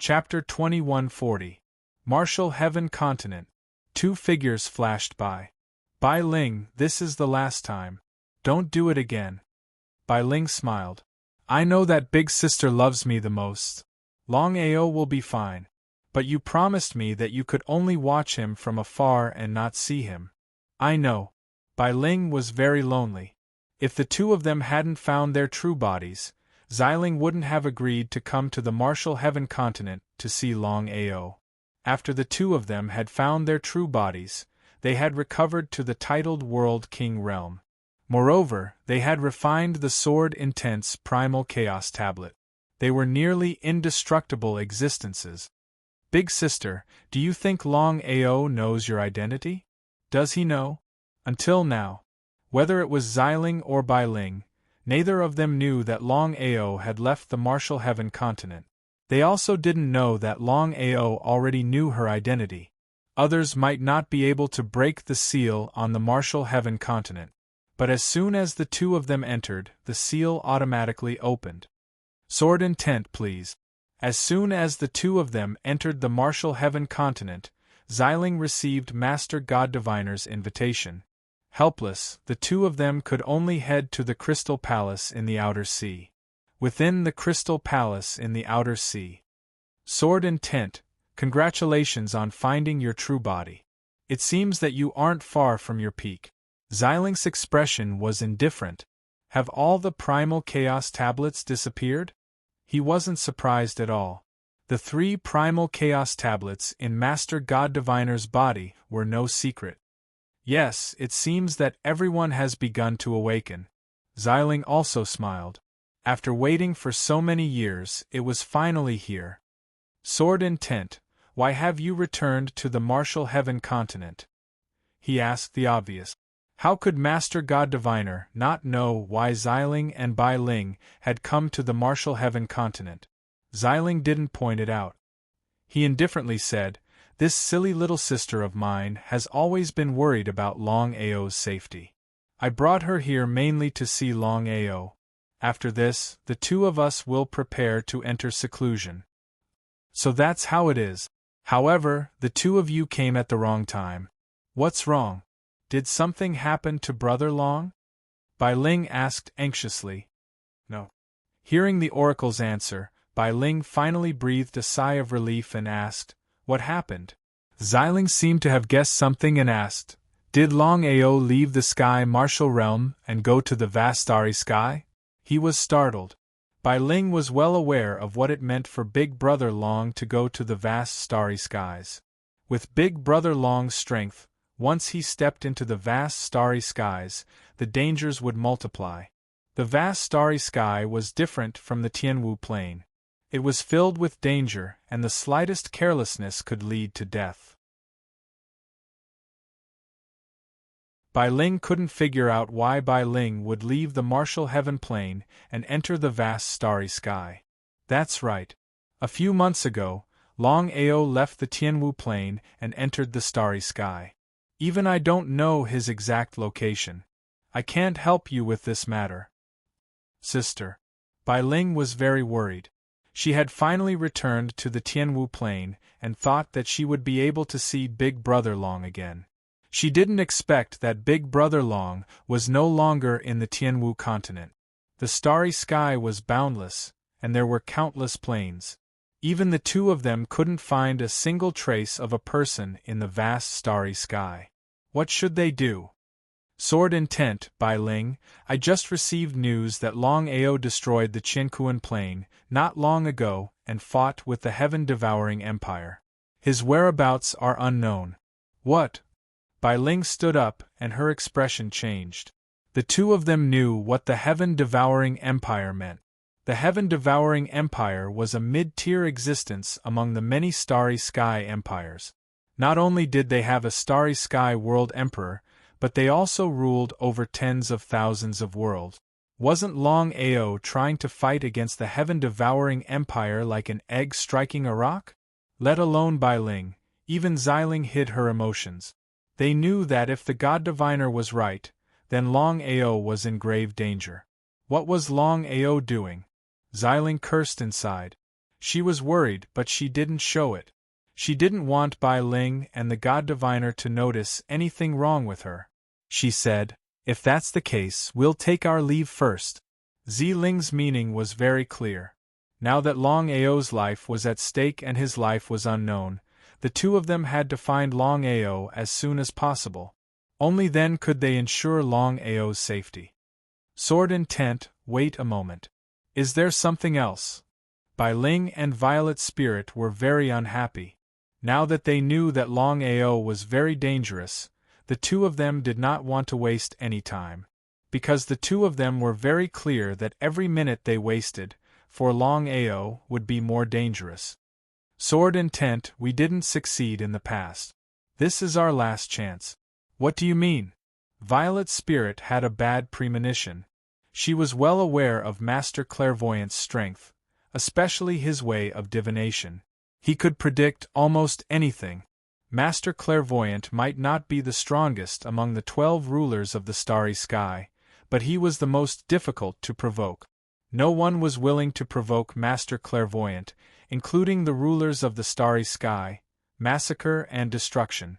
Chapter 2140. Martial Heaven Continent. 2 figures flashed by. Bai Ling, this is the last time. Don't do it again. Bai Ling smiled. I know that big sister loves me the most. Longao will be fine. But you promised me that you could only watch him from afar and not see him. I know. Bai Ling was very lonely. If the 2 of them hadn't found their true bodies, Xiling wouldn't have agreed to come to the Martial Heaven Continent to see Longao. After the 2 of them had found their true bodies, they had recovered to the titled World King realm. Moreover, they had refined the Sword Intense Primal Chaos Tablet. They were nearly indestructible existences. Big sister, do you think Longao knows your identity? Does he know? Until now. Whether it was Xiling or Bai Ling, Neither of them knew that Longao had left the Martial Heaven continent. They also didn't know that Longao already knew her identity. Others might not be able to break the seal on the Martial Heaven continent. But as soon as the two of them entered, the seal automatically opened. Sword and tent, please. As soon as the two of them entered the Martial Heaven continent, Xiling received Master God Diviner's invitation. Helpless, the two of them could only head to the Crystal Palace in the Outer Sea. Within the Crystal Palace in the Outer Sea. Sword and tent, congratulations on finding your true body. It seems that you aren't far from your peak. Xiling's expression was indifferent. Have all the primal chaos tablets disappeared? He wasn't surprised at all. The 3 primal chaos tablets in Master God Diviner's body were no secret. Yes, it seems that everyone has begun to awaken. Xiling also smiled. After waiting for so many years, it was finally here. Sword and tent, why have you returned to the Martial Heaven continent? He asked the obvious. How could Master God Diviner not know why Xiling and Bai Ling had come to the Martial Heaven continent? Xiling didn't point it out. He indifferently said, "This silly little sister of mine has always been worried about Longao's safety. I brought her here mainly to see Longao. After this, the two of us will prepare to enter seclusion." So that's how it is. However, the two of you came at the wrong time. What's wrong? Did something happen to Brother Long? Bai Ling asked anxiously. No. Hearing the oracle's answer, Bai Ling finally breathed a sigh of relief and asked, "What happened?" Xiling seemed to have guessed something and asked, "Did Longao leave the sky martial realm and go to the vast starry sky?" He was startled. Bai Ling was well aware of what it meant for Big Brother Long to go to the vast starry skies. With Big Brother Long's strength, once he stepped into the vast starry skies, the dangers would multiply. The vast starry sky was different from the Tianwu plain. It was filled with danger, and the slightest carelessness could lead to death. Bai Ling couldn't figure out why Bai Ling would leave the Martial Heaven plain and enter the vast starry sky. That's right. A few months ago, Longao left the Tianwu plain and entered the starry sky. Even I don't know his exact location. I can't help you with this matter. Sister. Bai Ling was very worried. She had finally returned to the Tianwu plain and thought that she would be able to see Big Brother Long again. She didn't expect that Big Brother Long was no longer in the Tianwu continent. The starry sky was boundless, and there were countless plains. Even the two of them couldn't find a single trace of a person in the vast starry sky. What should they do? Sword and tent, Bai Ling, I just received news that Longao destroyed the Qinkuan plain not long ago and fought with the heaven-devouring empire. His whereabouts are unknown. What? Bai Ling stood up and her expression changed. The two of them knew what the heaven-devouring empire meant. The heaven-devouring empire was a mid-tier existence among the many starry sky empires. Not only did they have a starry sky world emperor, but they also ruled over tens of thousands of worlds. Wasn't Longao trying to fight against the heaven-devouring empire like an egg striking a rock? Let alone Bai Ling, even Xiling hid her emotions. They knew that if the God Diviner was right, then Longao was in grave danger. What was Longao doing? Xiling cursed inside. She was worried, but she didn't show it. She didn't want Bai Ling and the God Diviner to notice anything wrong with her. She said, "If that's the case, we'll take our leave first." Xiling's meaning was very clear. Now that Longao's life was at stake and his life was unknown, the two of them had to find Longao as soon as possible. Only then could they ensure Longao's safety. Sword and tent, wait a moment. Is there something else? Bai Ling and Violet Spirit were very unhappy. Now that they knew that Longao was very dangerous, the two of them did not want to waste any time. Because the two of them were very clear that every minute they wasted, for Longao, would be more dangerous. Sword and tent, we didn't succeed in the past. This is our last chance. What do you mean? Violet Spirit had a bad premonition. She was well aware of Master Clairvoyant's strength, especially his way of divination. He could predict almost anything. Master Clairvoyant might not be the strongest among the 12 rulers of the starry sky, but he was the most difficult to provoke. No one was willing to provoke Master Clairvoyant, including the rulers of the starry sky, massacre and destruction.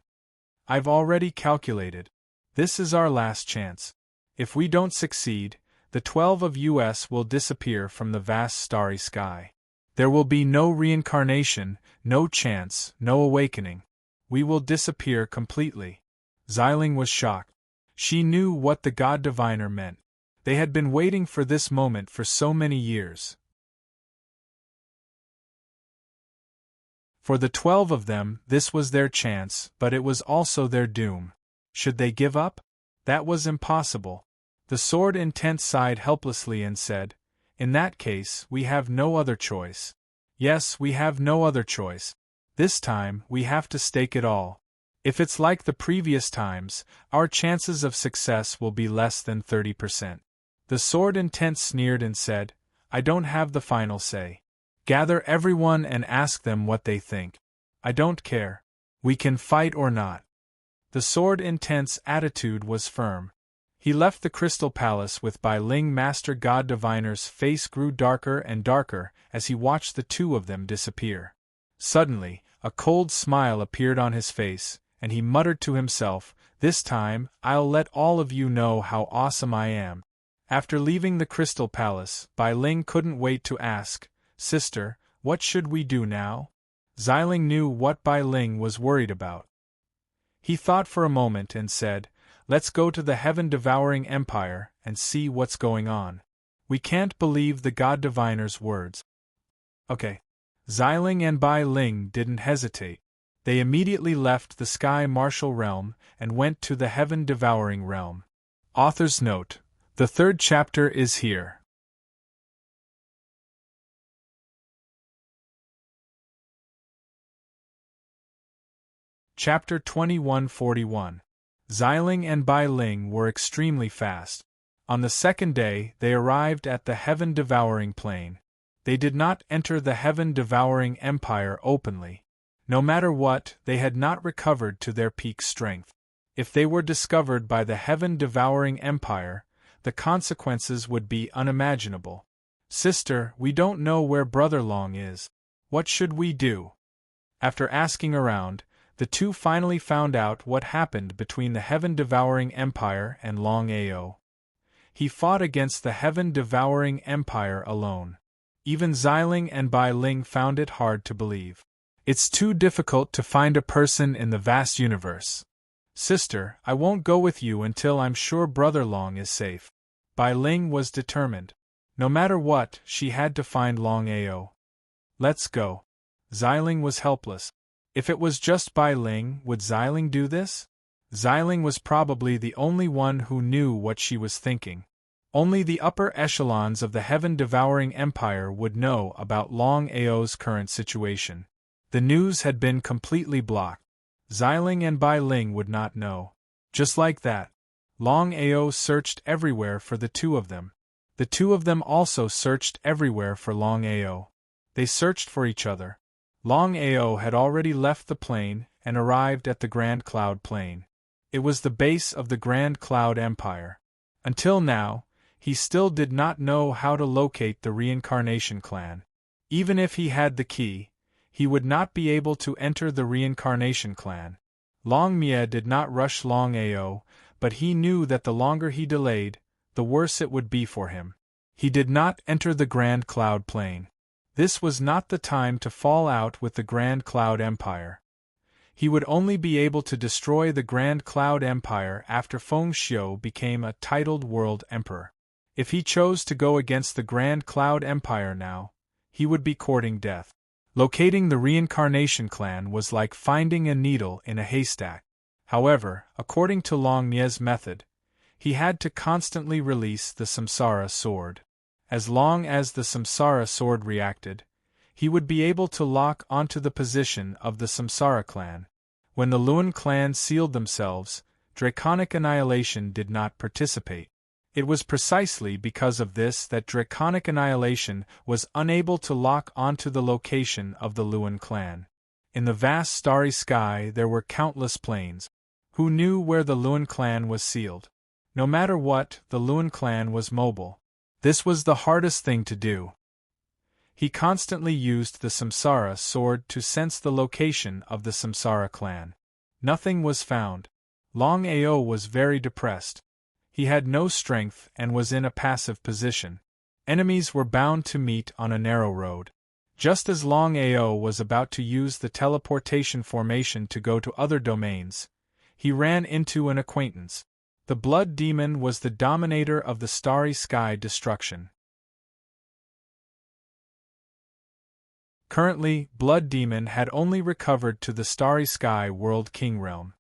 I've already calculated. This is our last chance. If we don't succeed, the 12 of us will disappear from the vast starry sky. There will be no reincarnation, no chance, no awakening. We will disappear completely. Xiling was shocked. She knew what the God Diviner meant. They had been waiting for this moment for so many years. For the 12 of them, this was their chance, but it was also their doom. Should they give up? That was impossible. The sword intent sighed helplessly and said, "In that case, we have no other choice." Yes, we have no other choice. This time, we have to stake it all. If it's like the previous times, our chances of success will be less than 30%. The sword intent sneered and said, "I don't have the final say. Gather everyone and ask them what they think. I don't care. We can fight or not." The sword intent's attitude was firm. He left the Crystal Palace with Bai Ling. Master God Diviner's face grew darker and darker as he watched the two of them disappear. Suddenly, a cold smile appeared on his face, and he muttered to himself, "This time, I'll let all of you know how awesome I am." After leaving the Crystal Palace, Bai Ling couldn't wait to ask, "Sister, what should we do now?" Xiling knew what Bai Ling was worried about. He thought for a moment and said, "Let's go to the heaven-devouring empire and see what's going on. We can't believe the God Diviner's words." Okay. Xiling and Bai Ling didn't hesitate. They immediately left the Sky Martial Realm and went to the Heaven-Devouring Realm. Author's note: the 3rd chapter is here. Chapter 2141. Xiling and Bai Ling were extremely fast. On the 2nd day, they arrived at the Heaven-Devouring Plain. They did not enter the Heaven-Devouring Empire openly. No matter what, they had not recovered to their peak strength. If they were discovered by the Heaven-Devouring Empire, the consequences would be unimaginable. "Sister, we don't know where Brother Long is. What should we do?" After asking around, the two finally found out what happened between the Heaven-Devouring Empire and Longao. He fought against the Heaven-Devouring Empire alone. Even Xiling and Bai Ling found it hard to believe. It's too difficult to find a person in the vast universe. "Sister, I won't go with you until I'm sure Brother Long is safe." Bai Ling was determined. No matter what, she had to find Longao. "Let's go." Xiling was helpless. If it was just Bai Ling, would Xiling do this? Xiling was probably the only one who knew what she was thinking. Only the upper echelons of the Heaven-Devouring Empire would know about Longao's current situation. The news had been completely blocked. Xiling and Bai Ling would not know. Just like that, Longao searched everywhere for the two of them. The two of them also searched everywhere for Longao. They searched for each other. Longao had already left the plain and arrived at the Grand Cloud Plain. It was the base of the Grand Cloud Empire. Until now, he still did not know how to locate the Reincarnation Clan. Even if he had the key, he would not be able to enter the Reincarnation Clan. Longmie did not rush Longao, but he knew that the longer he delayed, the worse it would be for him. He did not enter the Grand Cloud Plain. This was not the time to fall out with the Grand Cloud Empire. He would only be able to destroy the Grand Cloud Empire after Feng Xiu became a titled world emperor. If he chose to go against the Grand Cloud Empire now, he would be courting death. Locating the Reincarnation Clan was like finding a needle in a haystack. However, according to Longmie's method, he had to constantly release the Samsara sword. As long as the Samsara sword reacted, he would be able to lock onto the position of the Samsara clan. When the Luan clan sealed themselves, Draconic Annihilation did not participate. It was precisely because of this that Draconic Annihilation was unable to lock onto the location of the Luan clan. In the vast starry sky there were countless planes. Who knew where the Luan clan was sealed? No matter what, the Luan clan was mobile. This was the hardest thing to do. He constantly used the Samsara sword to sense the location of the Samsara clan. Nothing was found. Longao was very depressed. He had no strength and was in a passive position. Enemies were bound to meet on a narrow road. Just as Longao was about to use the teleportation formation to go to other domains, he ran into an acquaintance. The Blood Demon was the dominator of the Starry Sky Destruction. Currently, Blood Demon had only recovered to the Starry Sky World King realm.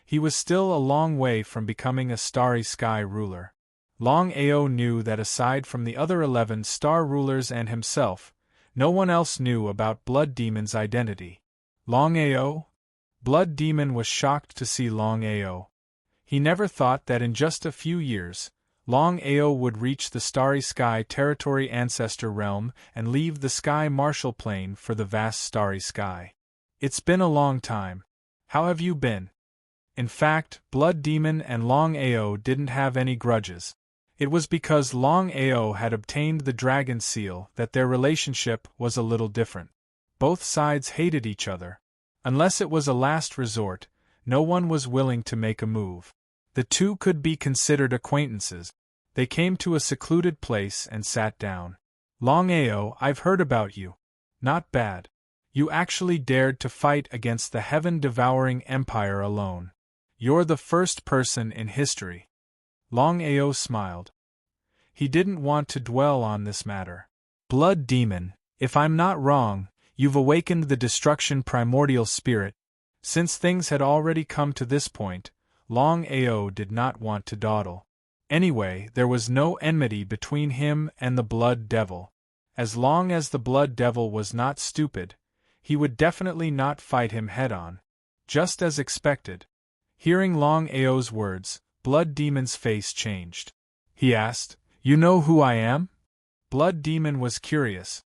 He was still a long way from becoming a Starry Sky ruler. Longao knew that aside from the other 11 star rulers and himself, no one else knew about Blood Demon's identity. Longao? Blood Demon was shocked to see Longao. He never thought that in just a few years, Longao would reach the Starry Sky Territory Ancestor realm and leave the Sky Martial Plane for the vast Starry Sky. It's been a long time. How have you been? In fact, Blood Demon and Longao didn't have any grudges. It was because Longao had obtained the Dragon Seal that their relationship was a little different. Both sides hated each other. Unless it was a last resort, no one was willing to make a move. The two could be considered acquaintances. They came to a secluded place and sat down. Longao, I've heard about you. Not bad. You actually dared to fight against the heaven-devouring empire alone. You're the first person in history. Longao smiled. He didn't want to dwell on this matter. Blood Demon, if I'm not wrong, you've awakened the destruction primordial spirit. Since things had already come to this point, Longao did not want to dawdle. Anyway, there was no enmity between him and the Blood Devil. As long as the Blood Devil was not stupid, he would definitely not fight him head-on. Just as expected. Hearing Longao's words, Blood Demon's face changed. He asked, "You know who I am?" Blood Demon was curious.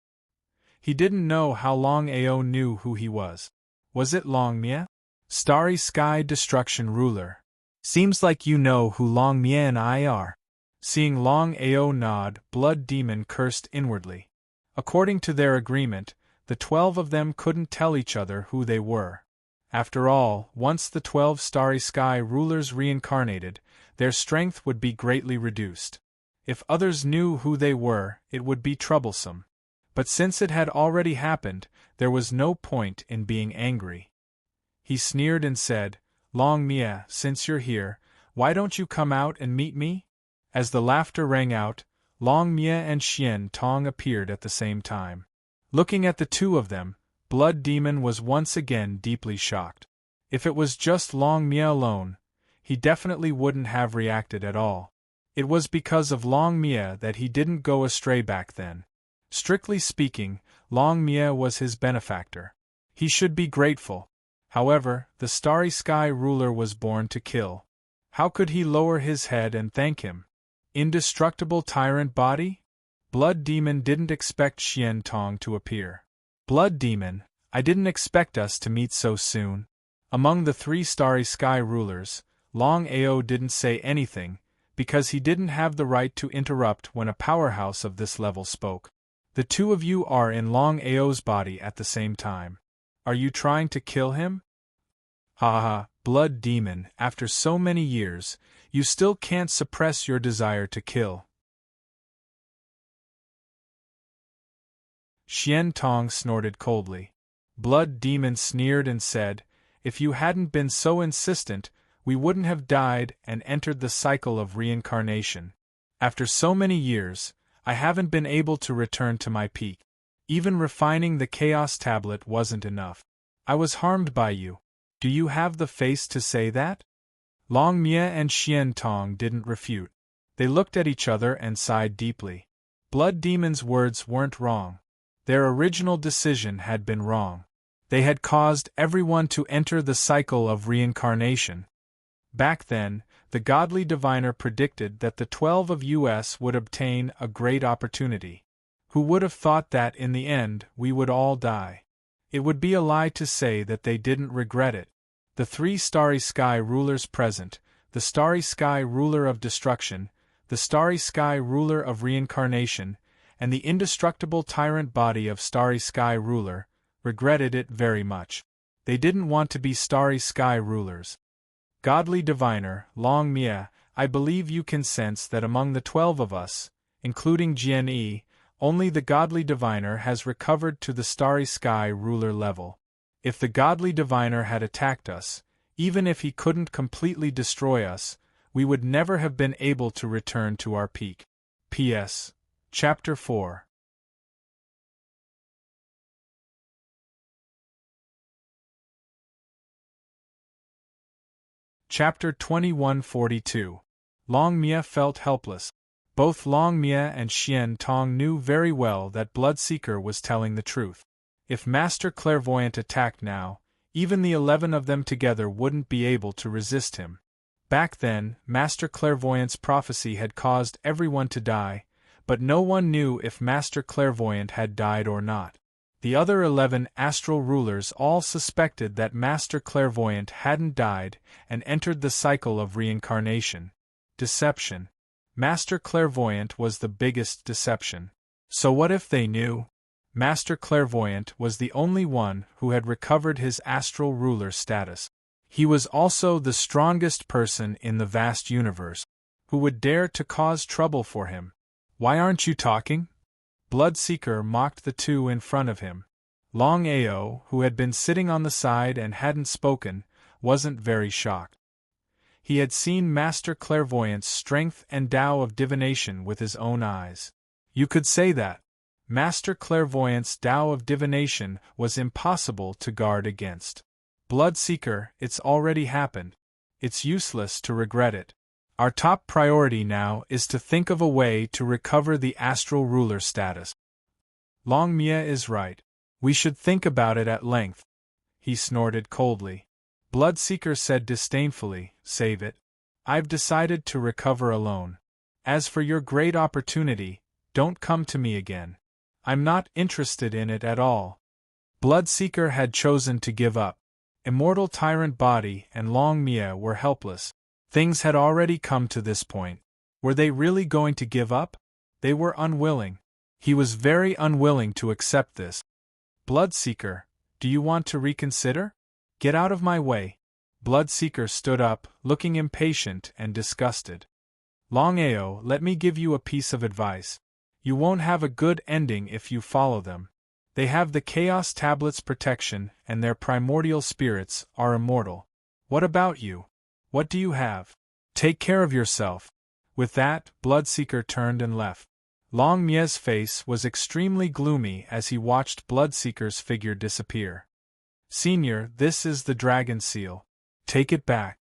He didn't know how Longao knew who he was. Was it Longmia? Starry Sky Destruction Ruler. Seems like you know who Longmia and I are. Seeing Longao nod, Blood Demon cursed inwardly. According to their agreement, the 12 of them couldn't tell each other who they were. After all, once the 12 Starry Sky rulers reincarnated, their strength would be greatly reduced. If others knew who they were, it would be troublesome. But since it had already happened, there was no point in being angry. He sneered and said, "Longmia, since you're here, why don't you come out and meet me?" As the laughter rang out, Longmia and Xian Tong appeared at the same time. Looking at the two of them, Blood Demon was once again deeply shocked. If it was just Longmia alone, he definitely wouldn't have reacted at all. It was because of Longmia that he didn't go astray back then. Strictly speaking, Longmia was his benefactor. He should be grateful. However, the Starry Sky ruler was born to kill. How could he lower his head and thank him? Indestructible tyrant body? Blood Demon didn't expect Xian Tong to appear. Blood Demon, I didn't expect us to meet so soon. Among the 3 Starry Sky rulers, Longao didn't say anything, because he didn't have the right to interrupt when a powerhouse of this level spoke. The two of you are in Longao's body at the same time. Are you trying to kill him? Ha ha, Blood Demon, after so many years, you still can't suppress your desire to kill. Xian Tong snorted coldly. Blood Demon sneered and said, "If you hadn't been so insistent, we wouldn't have died and entered the cycle of reincarnation. After so many years, I haven't been able to return to my peak. Even refining the Chaos Tablet wasn't enough. I was harmed by you. Do you have the face to say that?" Longmia and Xian Tong didn't refute. They looked at each other and sighed deeply. Blood Demon's words weren't wrong. Their original decision had been wrong. They had caused everyone to enter the cycle of reincarnation. Back then, the godly diviner predicted that the 12 of us would obtain a great opportunity. Who would have thought that in the end we would all die? It would be a lie to say that they didn't regret it. The 3 starry sky rulers present, the starry sky ruler of destruction, the starry sky ruler of reincarnation, and the indestructible tyrant body of starry sky ruler, regretted it very much. They didn't want to be starry sky rulers. Godly diviner, Long Mia, I believe you can sense that among the 12 of us, including Jian, only the godly diviner has recovered to the starry sky ruler level. If the godly diviner had attacked us, even if he couldn't completely destroy us, we would never have been able to return to our peak. P.S. Chapter 4. Chapter 2142. Long Mia felt helpless. Both Long Mia and Xian Tong knew very well that Bloodseeker was telling the truth. If Master Clairvoyant attacked now, even the 11 of them together wouldn't be able to resist him. Back then, Master Clairvoyant's prophecy had caused everyone to die, but no one knew if Master Clairvoyant had died or not. The other 11 astral rulers all suspected that Master Clairvoyant hadn't died and entered the cycle of reincarnation. Deception. Master Clairvoyant was the biggest deception. So what if they knew? Master Clairvoyant was the only one who had recovered his astral ruler status. He was also the strongest person in the vast universe. Who would dare to cause trouble for him? Why aren't you talking? Bloodseeker mocked the 2 in front of him. Longao, who had been sitting on the side and hadn't spoken, wasn't very shocked. He had seen Master Clairvoyant's strength and Tao of divination with his own eyes. You could say that. Master Clairvoyant's Tao of divination was impossible to guard against. Bloodseeker, it's already happened. It's useless to regret it. Our top priority now is to think of a way to recover the astral ruler status. Long Mia is right. We should think about it at length. He snorted coldly. Bloodseeker said disdainfully, save it. I've decided to recover alone. As for your great opportunity, don't come to me again. I'm not interested in it at all. Bloodseeker had chosen to give up. Immortal Tyrant Body and Long Mia were helpless. Things had already come to this point. Were they really going to give up? They were unwilling. He was very unwilling to accept this. Bloodseeker, do you want to reconsider? Get out of my way. Bloodseeker stood up, looking impatient and disgusted. Longao, let me give you a piece of advice. You won't have a good ending if you follow them. They have the Chaos Tablet's protection, and their primordial spirits are immortal. What about you? What do you have? Take care of yourself. With that, Bloodseeker turned and left. Long Mia's face was extremely gloomy as he watched Bloodseeker's figure disappear. Senior, this is the dragon seal. Take it back.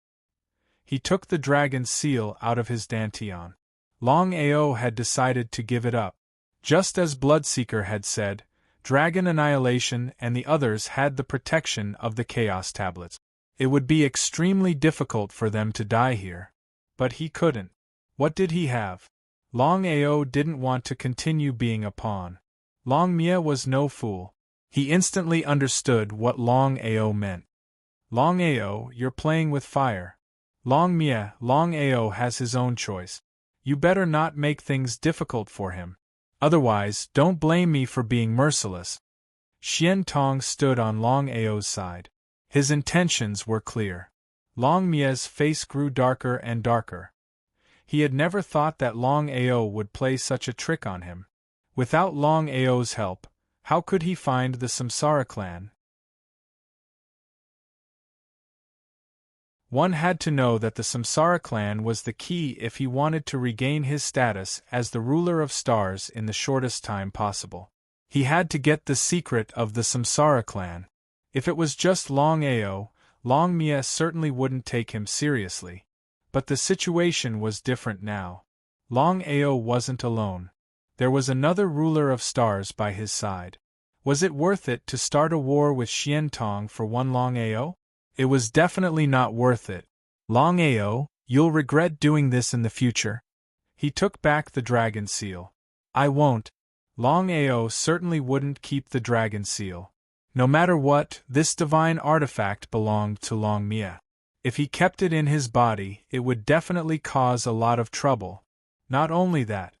He took the dragon seal out of his dantian. Longao had decided to give it up. Just as Bloodseeker had said, Dragon Annihilation and the others had the protection of the Chaos Tablets. It would be extremely difficult for them to die here. But he couldn't. What did he have? Longao didn't want to continue being a pawn. Long Mia was no fool. He instantly understood what Longao meant. Longao, you're playing with fire. Long Mia, Longao has his own choice. You better not make things difficult for him. Otherwise, don't blame me for being merciless. Xian Tong stood on Longao's side. His intentions were clear. Long Mia's face grew darker and darker. He had never thought that Longao would play such a trick on him. Without Longao's help, how could he find the Samsara clan? One had to know that the Samsara clan was the key if he wanted to regain his status as the ruler of stars in the shortest time possible. He had to get the secret of the Samsara clan. If it was just Longao, Long Mia certainly wouldn't take him seriously. But the situation was different now. Longao wasn't alone. There was another ruler of stars by his side. Was it worth it to start a war with Xian Tong for one Longao? It was definitely not worth it. Longao, You'll regret doing this in the future. He took back the dragon seal. I won't. Longao certainly wouldn't keep the dragon seal. No matter what, this divine artifact belonged to Longmia. If he kept it in his body, it would definitely cause a lot of trouble. Not only that,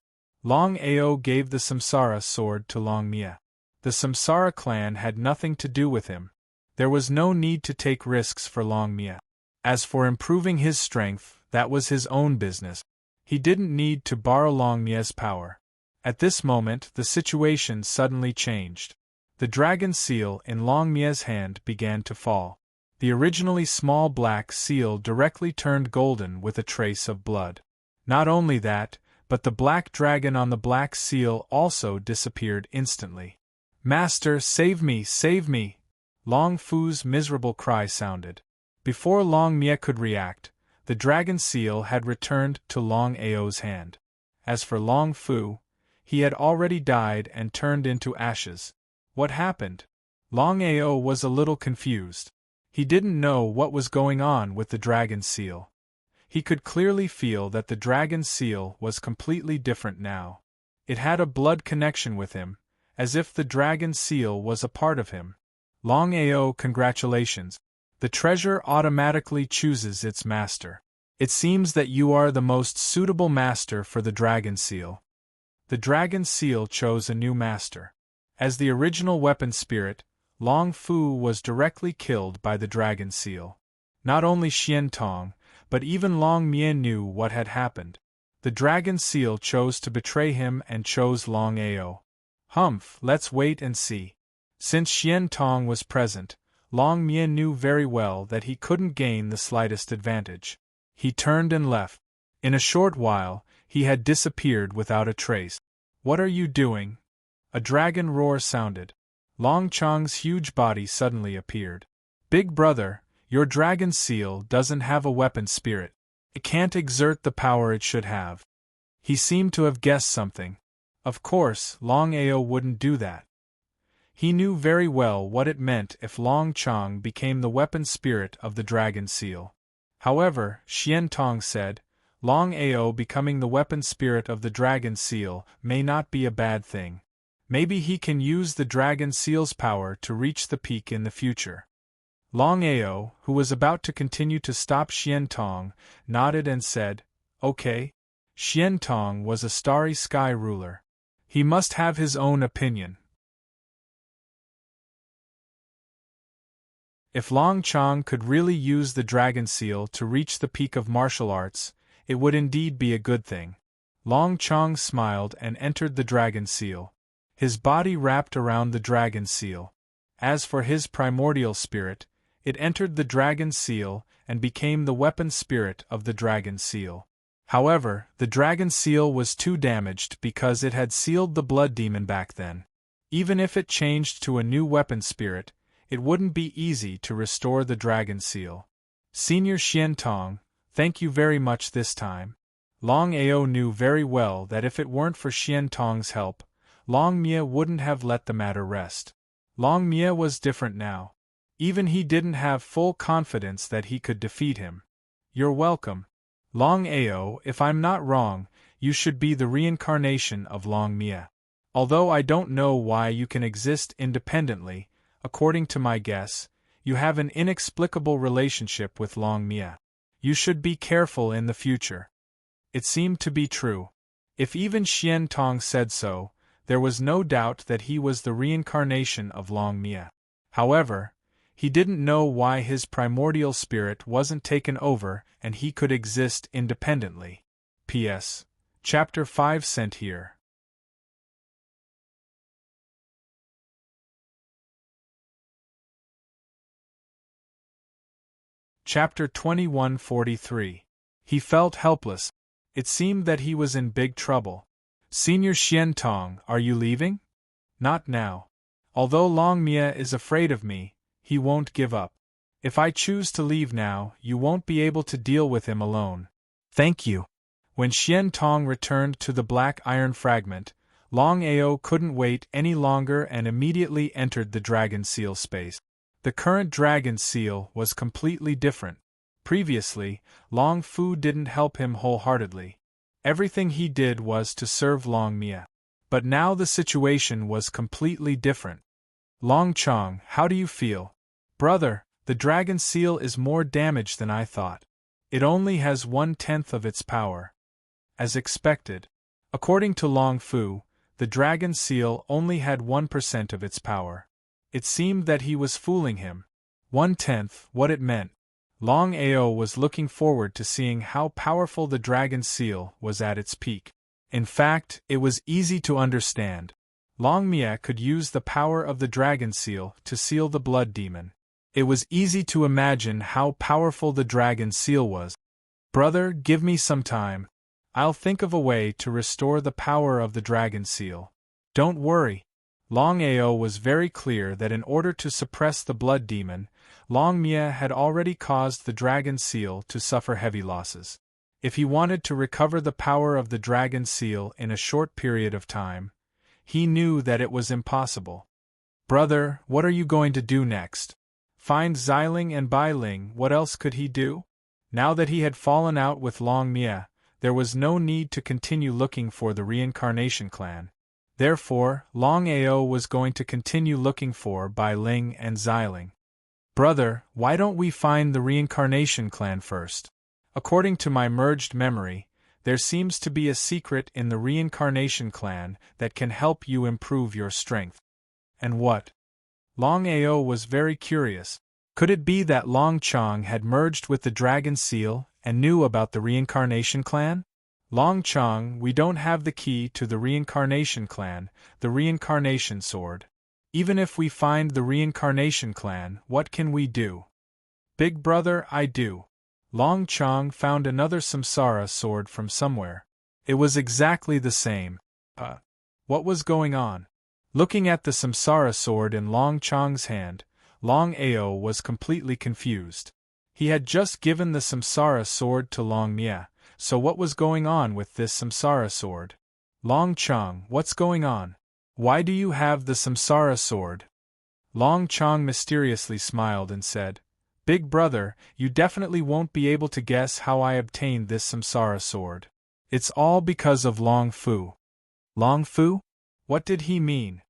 Longao gave the Samsara sword to Longmia. The Samsara clan had nothing to do with him. There was no need to take risks for Longmia. As for improving his strength, that was his own business. He didn't need to borrow Longmia's power. At this moment, the situation suddenly changed. The dragon seal in Longmia's hand began to fall. The originally small black seal directly turned golden with a trace of blood. Not only that, but the black dragon on the black seal also disappeared instantly. Master, save me, save me! Long Fu's miserable cry sounded. Before Longmia could react, the dragon seal had returned to Longao's hand. As for Long Fu, he had already died and turned into ashes. What happened? Longao was a little confused. He didn't know what was going on with the dragon seal. He could clearly feel that the dragon seal was completely different now. It had a blood connection with him, as if the dragon seal was a part of him. Longao, congratulations. The treasure automatically chooses its master. It seems that you are the most suitable master for the dragon seal. The dragon seal chose a new master. As the original weapon spirit, Long Fu was directly killed by the dragon seal. Not only Xian Tong, but even Long Mia knew what had happened. The dragon seal chose to betray him and chose Longao. Humph, let's wait and see. Since Xian Tong was present, Long Mia knew very well that he couldn't gain the slightest advantage. He turned and left. In a short while, he had disappeared without a trace. What are you doing? A dragon roar sounded. Long Chong's huge body suddenly appeared. Big brother, your dragon seal doesn't have a weapon spirit. It can't exert the power it should have. He seemed to have guessed something. Of course, Longao wouldn't do that. He knew very well what it meant if Long Chong became the weapon spirit of the dragon seal. However, Xian Tong said, Longao becoming the weapon spirit of the dragon seal may not be a bad thing. Maybe he can use the dragon seal's power to reach the peak in the future. Longao, who was about to continue to stop Xian Tong, nodded and said, Okay. Xian Tong was a starry sky ruler. He must have his own opinion. If Long Chong could really use the dragon seal to reach the peak of martial arts, it would indeed be a good thing. Long Chong smiled and entered the dragon seal. His body wrapped around the dragon seal. As for his primordial spirit, it entered the dragon seal and became the weapon spirit of the dragon seal. However, the dragon seal was too damaged because it had sealed the blood demon back then. Even if it changed to a new weapon spirit, it wouldn't be easy to restore the dragon seal. Senior Xian Tong, thank you very much this time. Longao knew very well that if it weren't for Xian Tong's help, Long Mia wouldn't have let the matter rest. Long Mia was different now. Even he didn't have full confidence that he could defeat him. You're welcome. Longao, if I'm not wrong, you should be the reincarnation of Long Mia. Although I don't know why you can exist independently, according to my guess, you have an inexplicable relationship with Long Mia. You should be careful in the future. It seemed to be true. If even Xian Tong said so, there was no doubt that he was the reincarnation of Long Mia. However, he didn't know why his primordial spirit wasn't taken over and he could exist independently. P.S. Chapter 5 sent here. Chapter 2143. He felt helpless. It seemed that he was in big trouble. Senior Xian Tong, are you leaving? Not now. Although Long Mia is afraid of me, he won't give up. If I choose to leave now, you won't be able to deal with him alone. Thank you. When Xian Tong returned to the black iron fragment, Longao couldn't wait any longer and immediately entered the dragon seal space. The current dragon seal was completely different. Previously, Long Fu didn't help him wholeheartedly. Everything he did was to serve Long Mia. But now the situation was completely different. Long Chong, how do you feel? Brother, the dragon seal is more damaged than I thought. It only has 1/10 of its power. As expected. According to Long Fu, the dragon seal only had 1% of its power. It seemed that he was fooling him. 1/10, what it meant. Long Ao was looking forward to seeing how powerful the dragon seal was at its peak. In fact, it was easy to understand. Long Mia could use the power of the dragon seal to seal the blood demon. It was easy to imagine how powerful the dragon seal was. Brother, give me some time. I'll think of a way to restore the power of the dragon seal. Don't worry. Long Ao was very clear that in order to suppress the blood demon, Long Mia had already caused the dragon seal to suffer heavy losses. If he wanted to recover the power of the dragon seal in a short period of time, he knew that it was impossible. Brother, what are you going to do next? Find Xiling and Bai Ling. What else could he do? Now that he had fallen out with Long Mia, there was no need to continue looking for the reincarnation clan. Therefore, Long Ao was going to continue looking for Bai Ling and Xiling. Brother, why don't we find the reincarnation clan first? According to my merged memory, there seems to be a secret in the reincarnation clan that can help you improve your strength. And what? Long Ao was very curious. Could it be that Long Chong had merged with the dragon seal and knew about the reincarnation clan? Long Chong, we don't have the key to the reincarnation clan, the reincarnation sword. Even if we find the reincarnation clan, what can we do? Big brother, I do. Long Chong found another samsara sword from somewhere. It was exactly the same. What was going on? Looking at the samsara sword in Long Chong's hand, Long Ao was completely confused. He had just given the samsara sword to Long Mia, so what was going on with this samsara sword? Long Chong, what's going on? Why do you have the samsara sword? Long Chong mysteriously smiled and said, Big brother, you definitely won't be able to guess how I obtained this samsara sword. It's all because of Long Fu. Long Fu? What did he mean?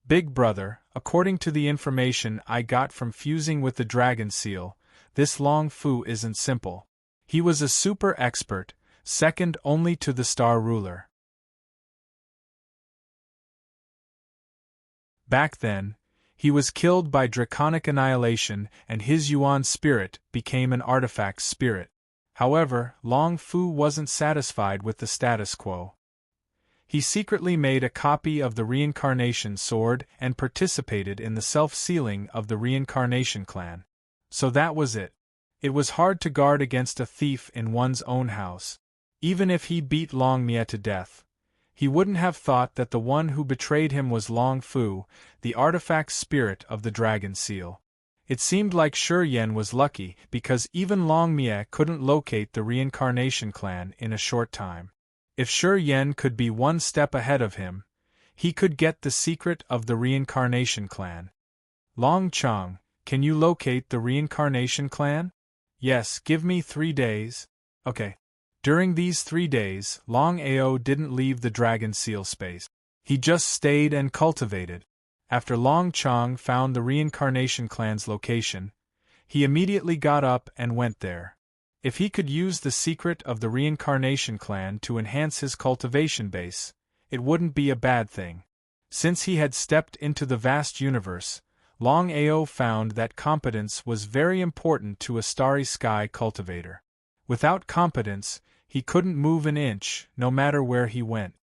Big brother, according to the information I got from fusing with the dragon seal, this Long Fu isn't simple. He was a super expert, second only to the Star Ruler. Back then, he was killed by draconic annihilation and his Yuan spirit became an artifact spirit. However, Long Fu wasn't satisfied with the status quo. He secretly made a copy of the reincarnation sword and participated in the self-sealing of the reincarnation clan. So that was it. It was hard to guard against a thief in one's own house. Even if he beat Long Mia to death, he wouldn't have thought that the one who betrayed him was Long Fu, the artifact spirit of the dragon seal. It seemed like Shi Yan was lucky because even Long Mia couldn't locate the reincarnation clan in a short time. If Shi Yan could be one step ahead of him, he could get the secret of the reincarnation clan. Long Chong, can you locate the reincarnation clan? Yes, give me 3 days. Okay. During these 3 days, Long Ao didn't leave the dragon seal space. He just stayed and cultivated. After Long Chong found the reincarnation clan's location, he immediately got up and went there. If he could use the secret of the reincarnation clan to enhance his cultivation base, it wouldn't be a bad thing. Since he had stepped into the vast universe, Long Ao found that competence was very important to a starry sky cultivator. Without competence, he couldn't move an inch, no matter where he went.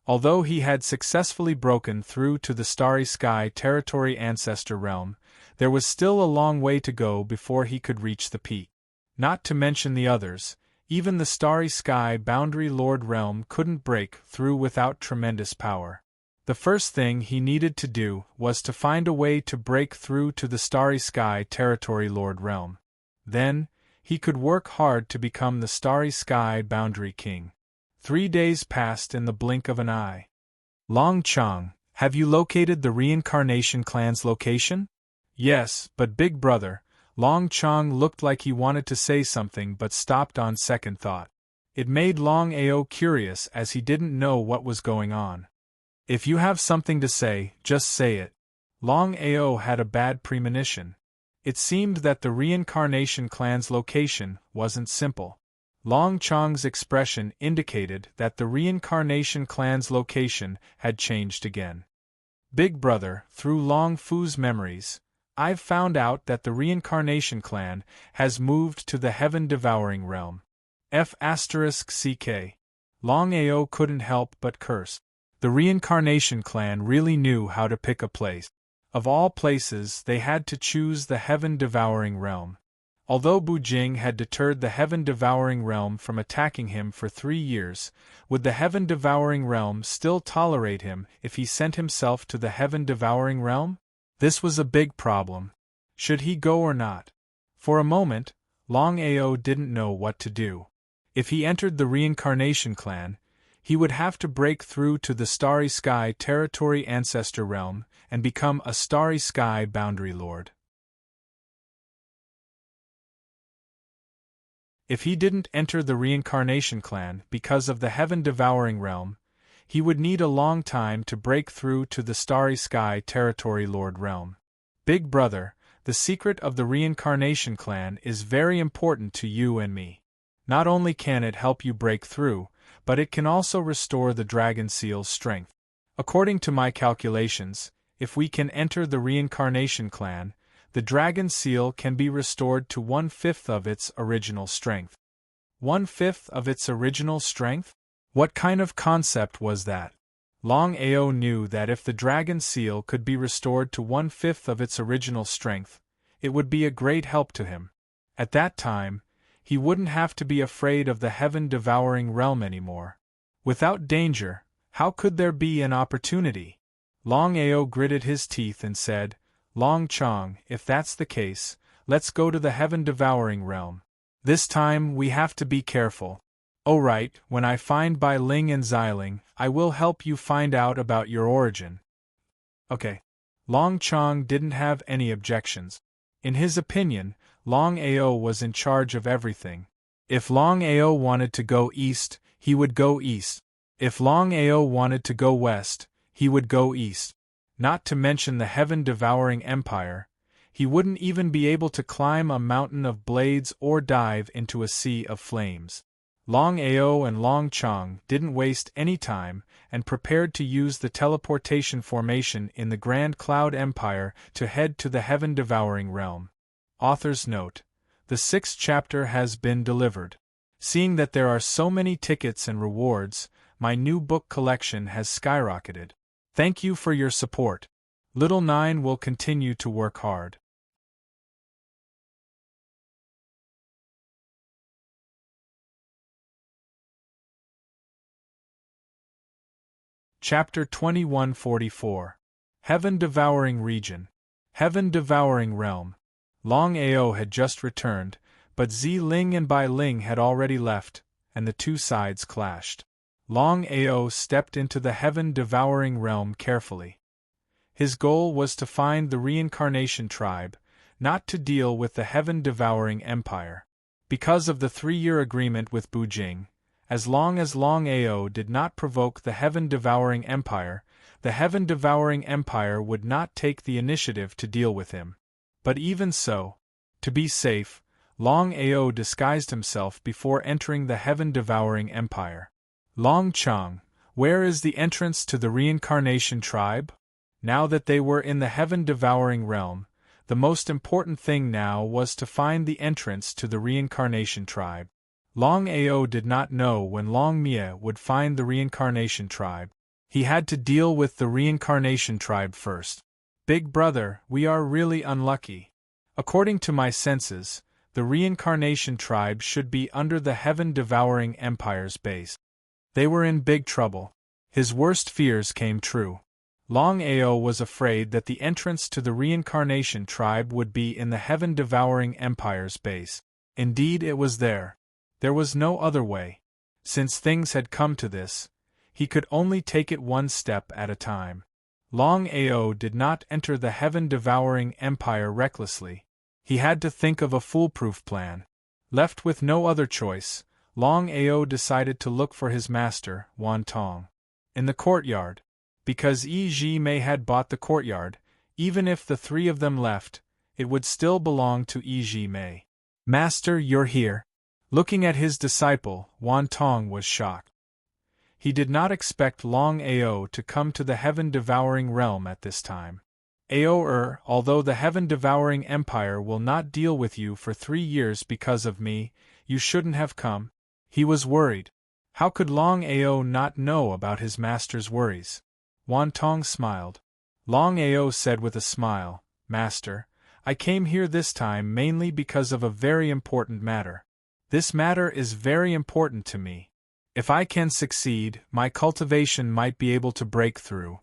Although he had successfully broken through to the starry sky territory ancestor realm, there was still a long way to go before he could reach the peak. Not to mention the others, even the starry sky boundary lord realm couldn't break through without tremendous power. The first thing he needed to do was to find a way to break through to the starry sky territory lord realm. Then, he could work hard to become the starry sky boundary king. 3 days passed in the blink of an eye. Long Chong, have you located the reincarnation clan's location? Yes, but big brother, Long Chong looked like he wanted to say something but stopped on second thought. It made Longao curious as he didn't know what was going on. If you have something to say, just say it. Longao had a bad premonition. It seemed that the reincarnation clan's location wasn't simple. Long Chong's expression indicated that the reincarnation clan's location had changed again. Big brother, through Long Fu's memories, I've found out that the reincarnation clan has moved to the heaven-devouring realm. F***ck. Longao couldn't help but curse. The reincarnation clan really knew how to pick a place. Of all places, they had to choose the heaven-devouring realm. Although Bujing had deterred the heaven-devouring realm from attacking him for 3 years, would the heaven-devouring realm still tolerate him if he sent himself to the heaven-devouring realm? This was a big problem. Should he go or not? For a moment, Longao didn't know what to do. If he entered the reincarnation clan, he would have to break through to the Starry Sky Territory Ancestor Realm and become a Starry Sky Boundary Lord. If he didn't enter the reincarnation clan because of the heaven-devouring realm, he would need a long time to break through to the Starry Sky Territory Lord realm. Big brother, the secret of the reincarnation clan is very important to you and me. Not only can it help you break through, but it can also restore the dragon seal's strength. According to my calculations, if we can enter the reincarnation clan, the dragon seal can be restored to 1/5 of its original strength. 1/5 of its original strength? What kind of concept was that? Longao knew that if the dragon seal could be restored to 1/5 of its original strength, it would be a great help to him. At that time, he wouldn't have to be afraid of the heaven-devouring realm anymore. Without danger, how could there be an opportunity? Longao gritted his teeth and said, Long Chong, if that's the case, let's go to the heaven-devouring realm. This time we have to be careful. Oh right, when I find Bai Ling and Xiling, I will help you find out about your origin. Okay. Long Chong didn't have any objections. In his opinion, Longao was in charge of everything. If Longao wanted to go east, he would go east. If Longao wanted to go west, he would go east. Not to mention the heaven-devouring empire, he wouldn't even be able to climb a mountain of blades or dive into a sea of flames. Longao and Long Chong didn't waste any time and prepared to use the teleportation formation in the Grand Cloud Empire to head to the heaven-devouring realm. Author's note: the 6th chapter has been delivered. Seeing that there are so many tickets and rewards, my new book collection has skyrocketed. Thank you for your support. Little 9 will continue to work hard. Chapter 2144. Heaven-Devouring Region. Heaven-Devouring Realm. Longao had just returned, but Xiling and Bai Ling had already left, and the two sides clashed. Longao stepped into the heaven-devouring realm carefully. His goal was to find the reincarnation tribe, not to deal with the heaven-devouring empire. Because of the 3-year agreement with Bujing, as long as Longao did not provoke the heaven-devouring empire, the heaven-devouring empire would not take the initiative to deal with him. But even so, to be safe, Longao disguised himself before entering the heaven-devouring empire. Long Chong, where is the entrance to the reincarnation tribe? Now that they were in the heaven-devouring realm, the most important thing now was to find the entrance to the reincarnation tribe. Longao did not know when Long Mia would find the reincarnation tribe. He had to deal with the reincarnation tribe first. Big brother, we are really unlucky. According to my senses, the reincarnation tribe should be under the heaven-devouring empire's base. They were in big trouble. His worst fears came true. Longao was afraid that the entrance to the reincarnation tribe would be in the heaven-devouring empire's base. Indeed, it was there. There was no other way. Since things had come to this, he could only take it one step at a time. Longao did not enter the heaven-devouring empire recklessly. He had to think of a foolproof plan. Left with no other choice, Longao decided to look for his master, Wan Tong, in the courtyard. Because Yi Mei had bought the courtyard, even if the three of them left, it would still belong to Yi Mei. Master, you're here. Looking at his disciple, Wan Tong was shocked. He did not expect Longao to come to the heaven-devouring realm at this time. Although the heaven-devouring empire will not deal with you for 3 years because of me, you shouldn't have come. He was worried. How could Longao not know about his master's worries? Wan Tong smiled. Longao said with a smile, Master, I came here this time mainly because of a very important matter. This matter is very important to me. If I can succeed, my cultivation might be able to break through.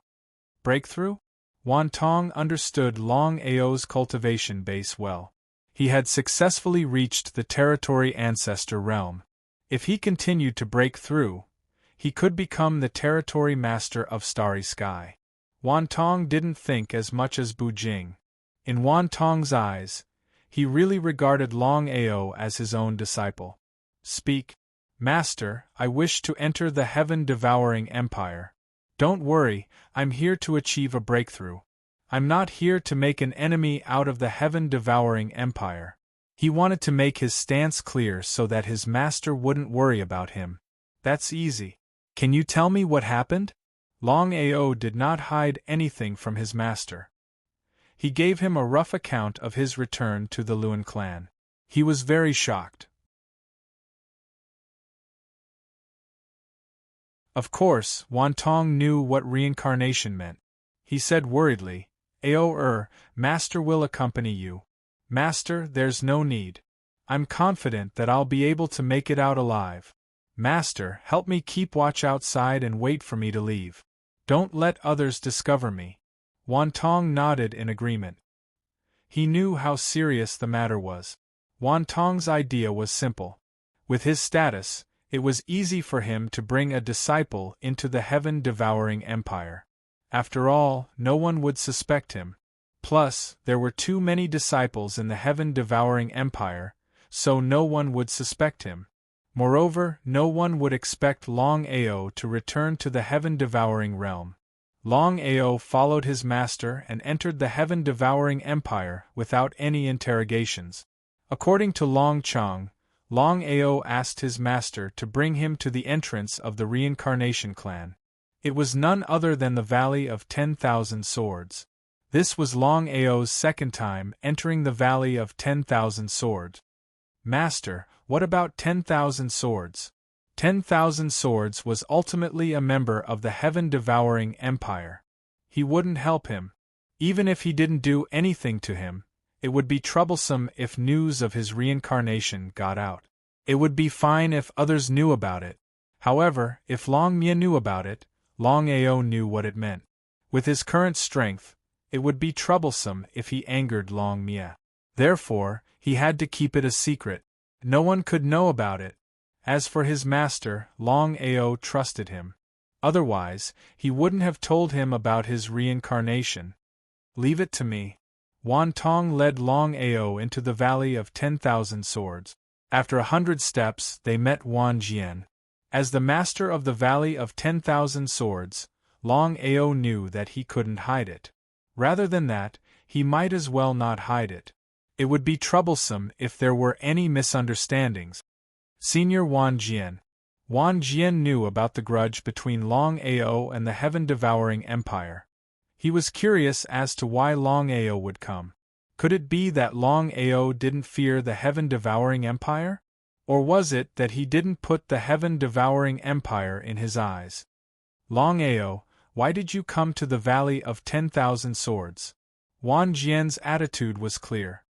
Break through? Wan Tong understood Longao's cultivation base well. He had successfully reached the territory ancestor realm. If he continued to break through, he could become the territory master of Starry Sky. Wan Tong didn't think as much as Bu Jing. In Wan Tong's eyes, he really regarded Longao as his own disciple. Speak. Master, I wish to enter the heaven-devouring empire. Don't worry, I'm here to achieve a breakthrough. I'm not here to make an enemy out of the heaven-devouring empire. He wanted to make his stance clear so that his master wouldn't worry about him. That's easy. Can you tell me what happened? Longao did not hide anything from his master. He gave him a rough account of his return to the Luan clan. He was very shocked. Of course, Wan Tong knew what reincarnation meant. He said worriedly, Master will accompany you. Master, there's no need. I'm confident that I'll be able to make it out alive. Master, help me keep watch outside and wait for me to leave. Don't let others discover me. Wan Tong nodded in agreement. He knew how serious the matter was. Wan Tong's idea was simple. With his status, it was easy for him to bring a disciple into the heaven-devouring empire. After all, no one would suspect him. Plus, there were too many disciples in the heaven-devouring empire, so no one would suspect him. Moreover, no one would expect Longao to return to the heaven-devouring realm. Longao followed his master and entered the heaven-devouring empire without any interrogations. According to Long Chong, Longao asked his master to bring him to the entrance of the Reincarnation Clan. It was none other than the Valley of 10,000 Swords. This was Longao's second time entering the Valley of 10,000 Swords. Master, what about 10,000 Swords? 10,000 Swords was ultimately a member of the heaven-devouring empire. He wouldn't help him. Even if he didn't do anything to him, it would be troublesome if news of his reincarnation got out. It would be fine if others knew about it. However, if Long Mie knew about it, Longao knew what it meant. With his current strength, it would be troublesome if he angered Long Mie. Therefore, he had to keep it a secret. No one could know about it. As for his master, Longao trusted him. Otherwise, he wouldn't have told him about his reincarnation. Leave it to me. Wan Tong led Longao into the Valley of 10,000 Swords. After 100 steps, they met Wan Jian. As the master of the Valley of 10,000 Swords, Longao knew that he couldn't hide it. Rather than that, he might as well not hide it. It would be troublesome if there were any misunderstandings. Senior Wan Jian. Wan Jian knew about the grudge between Longao and the heaven-devouring empire. He was curious as to why Longao would come. Could it be that Longao didn't fear the heaven-devouring empire? Or was it that he didn't put the heaven-devouring empire in his eyes? Longao, why did you come to the Valley of 10,000 Swords? Wan Jian's attitude was clear.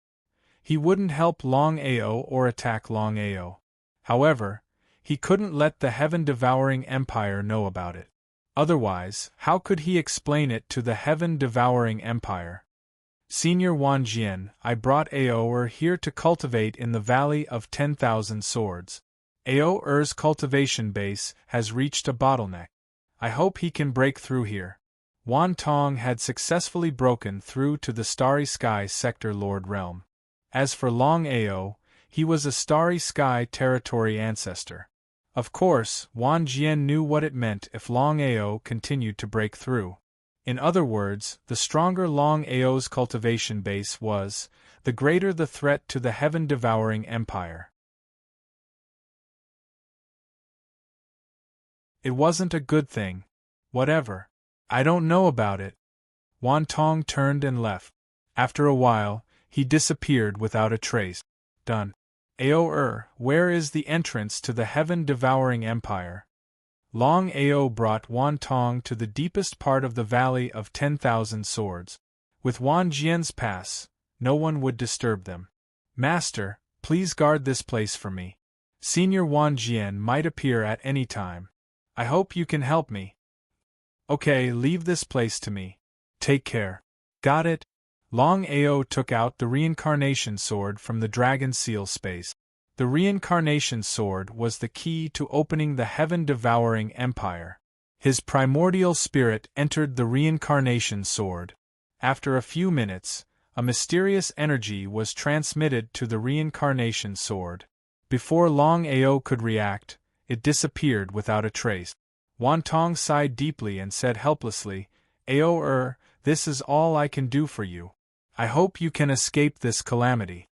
He wouldn't help Longao or attack Longao. However, he couldn't let the heaven-devouring empire know about it. Otherwise, how could he explain it to the heaven-devouring empire? Senior Wan Jian, I brought Ao here to cultivate in the Valley of 10,000 Swords. Ao's cultivation base has reached a bottleneck. I hope he can break through here. Wan Tong had successfully broken through to the Starry Sky Sector Lord Realm. As for Longao, he was a starry sky territory ancestor. Of course, Wan Jian knew what it meant if Longao continued to break through. In other words, the stronger Longao's cultivation base was, the greater the threat to the heaven-devouring empire. It wasn't a good thing. Whatever. I don't know about it. Wan Tong turned and left. After a while, he disappeared without a trace. Done. Ao, where is the entrance to the heaven-devouring empire? Long Ao brought Wan Tong to the deepest part of the Valley of 10,000 Swords. With Wan Jian's pass, no one would disturb them. Master, please guard this place for me. Senior Wan Jian might appear at any time. I hope you can help me. Okay, leave this place to me. Take care. Got it? Long Ao took out the reincarnation sword from the dragon seal space. The reincarnation sword was the key to opening the heaven-devouring empire. His primordial spirit entered the reincarnation sword. After a few minutes, a mysterious energy was transmitted to the reincarnation sword. Before Long Ao could react, it disappeared without a trace. Wan Tong sighed deeply and said helplessly, Ao, this is all I can do for you. I hope you can escape this calamity.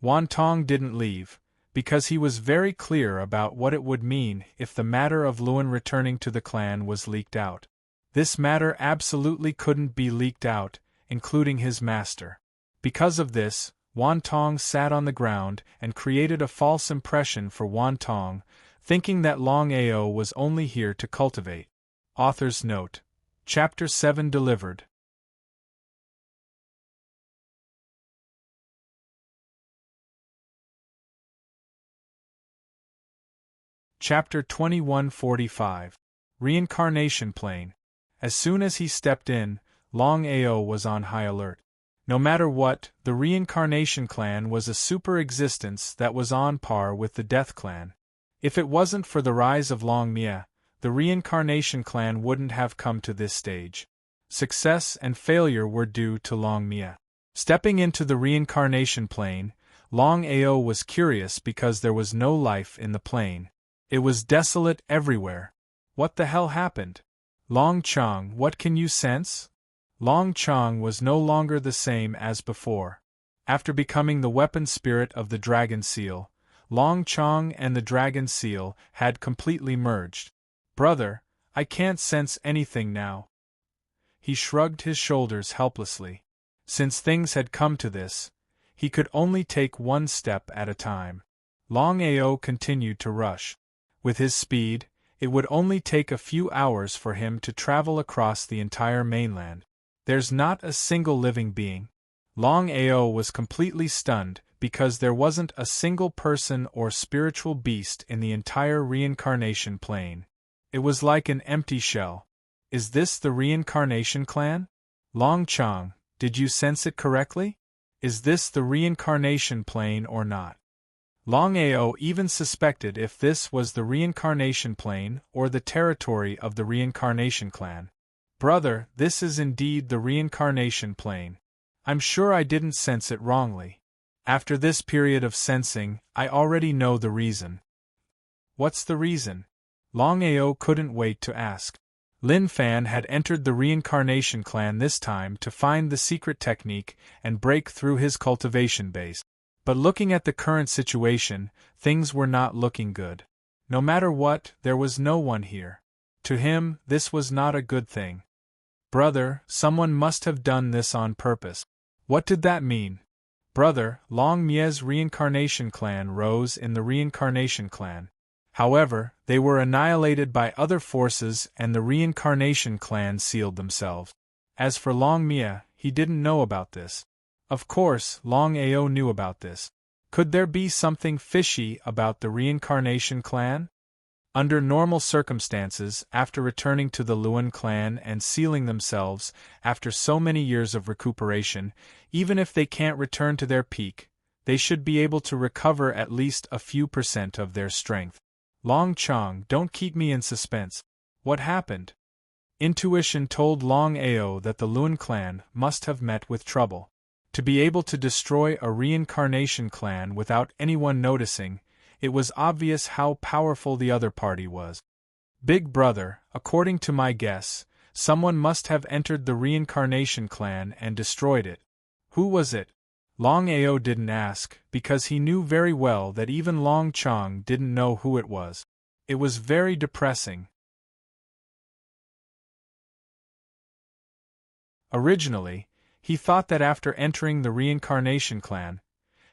Wan Tong didn't leave, because he was very clear about what it would mean if the matter of Luan returning to the clan was leaked out. This matter absolutely couldn't be leaked out, including his master. Because of this, Wan Tong sat on the ground and created a false impression for Wan Tong, thinking that Long Ao was only here to cultivate. Author's note. Chapter 7 delivered. Chapter 2145. Reincarnation Plane. As soon as he stepped in, Long Ao was on high alert. No matter what, the Reincarnation Clan was a super existence that was on par with the Death Clan. If it wasn't for the rise of Long Mia, the Reincarnation Clan wouldn't have come to this stage. Success and failure were due to Long Mia. Stepping into the Reincarnation Plane, Long Ao was curious because there was no life in the plane. It was desolate everywhere. What the hell happened? Long Chong, what can you sense? Long Chong was no longer the same as before. After becoming the weapon spirit of the Dragon Seal, Long Chong and the Dragon Seal had completely merged. Brother, I can't sense anything now. He shrugged his shoulders helplessly. Since things had come to this, he could only take one step at a time. Long Ao continued to rush. With his speed, it would only take a few hours for him to travel across the entire mainland. There's not a single living being. Long Ao was completely stunned because there wasn't a single person or spiritual beast in the entire reincarnation plane. It was like an empty shell. Is this the Reincarnation Clan? Long Chong, did you sense it correctly? Is this the reincarnation plane or not? Long Ao even suspected if this was the reincarnation plane or the territory of the Reincarnation Clan. Brother, this is indeed the reincarnation plane. I'm sure I didn't sense it wrongly. After this period of sensing, I already know the reason. What's the reason? Long Ao couldn't wait to ask. Lin Fan had entered the Reincarnation Clan this time to find the secret technique and break through his cultivation base. But looking at the current situation, things were not looking good. No matter what, there was no one here. To him, this was not a good thing. Brother, someone must have done this on purpose. What did that mean? Brother, Long Mia's Reincarnation Clan rose in the Reincarnation Clan. However, they were annihilated by other forces and the Reincarnation Clan sealed themselves. As for Long Mia, he didn't know about this. Of course, Long Ao knew about this. Could there be something fishy about the Reincarnation Clan? Under normal circumstances, after returning to the Luan clan and sealing themselves after so many years of recuperation, even if they can't return to their peak, they should be able to recover at least a few % of their strength. Long Chong, don't keep me in suspense. What happened? Intuition told Long Ao that the Luan clan must have met with trouble. To be able to destroy a reincarnation clan without anyone noticing, it was obvious how powerful the other party was. Big Brother, according to my guess, someone must have entered the reincarnation clan and destroyed it. Who was it? Longao didn't ask, because he knew very well that even Long Chong didn't know who it was. It was very depressing. Originally, he thought that after entering the reincarnation clan,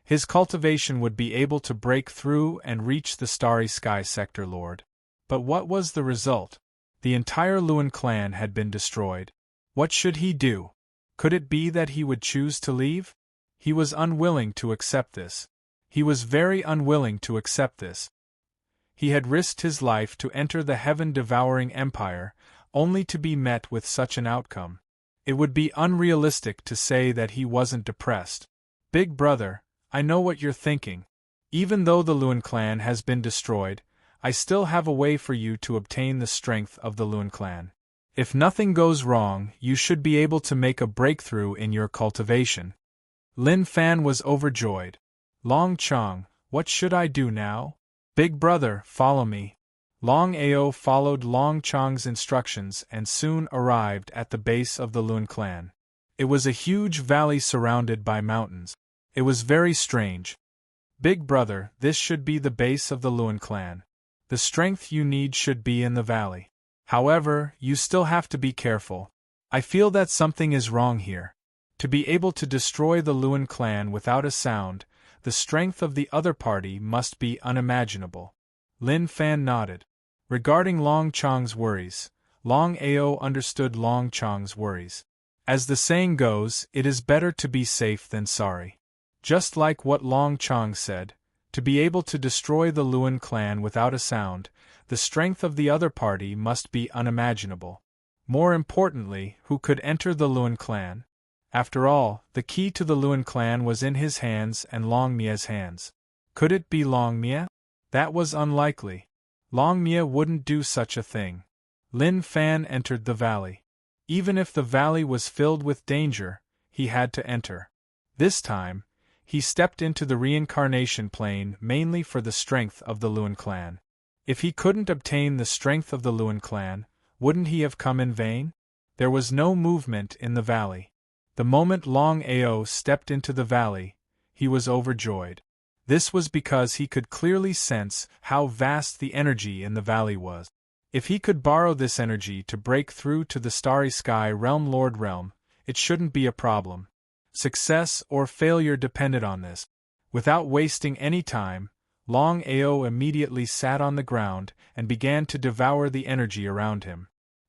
his cultivation would be able to break through and reach the Starry Sky Sector Lord. But what was the result? The entire Luan clan had been destroyed. What should he do? Could it be that he would choose to leave? He was unwilling to accept this. He was very unwilling to accept this. He had risked his life to enter the heaven-devouring empire, only to be met with such an outcome. It would be unrealistic to say that he wasn't depressed. Big Brother, I know what you're thinking. Even though the Luan clan has been destroyed, I still have a way for you to obtain the strength of the Luan clan. If nothing goes wrong, you should be able to make a breakthrough in your cultivation. Lin Fan was overjoyed. Long Chong, what should I do now? Big Brother, follow me. Longao followed Long Chong's instructions and soon arrived at the base of the Luan clan. It was a huge valley surrounded by mountains. It was very strange. Big Brother, this should be the base of the Luan clan. The strength you need should be in the valley. However, you still have to be careful. I feel that something is wrong here. To be able to destroy the Luan clan without a sound, the strength of the other party must be unimaginable. Lin Fan nodded. Regarding Long Chong's worries, Longao understood Long Chong's worries. As the saying goes, it is better to be safe than sorry. Just like what Long Chong said, to be able to destroy the Luan clan without a sound, the strength of the other party must be unimaginable. More importantly, who could enter the Luan clan? After all, the key to the Luan clan was in his hands and Long Mia's hands. Could it be Long Mia? That was unlikely. Long Mia wouldn't do such a thing. Lin Fan entered the valley. Even if the valley was filled with danger, he had to enter. This time, he stepped into the reincarnation plane mainly for the strength of the Luan clan. If he couldn't obtain the strength of the Luan clan, wouldn't he have come in vain? There was no movement in the valley. The moment Longao stepped into the valley, he was overjoyed. This was because he could clearly sense how vast the energy in the valley was. If he could borrow this energy to break through to the Starry Sky Realm Lord Realm, it shouldn't be a problem. Success or failure depended on this. Without wasting any time, Longao immediately sat on the ground and began to devour the energy around him.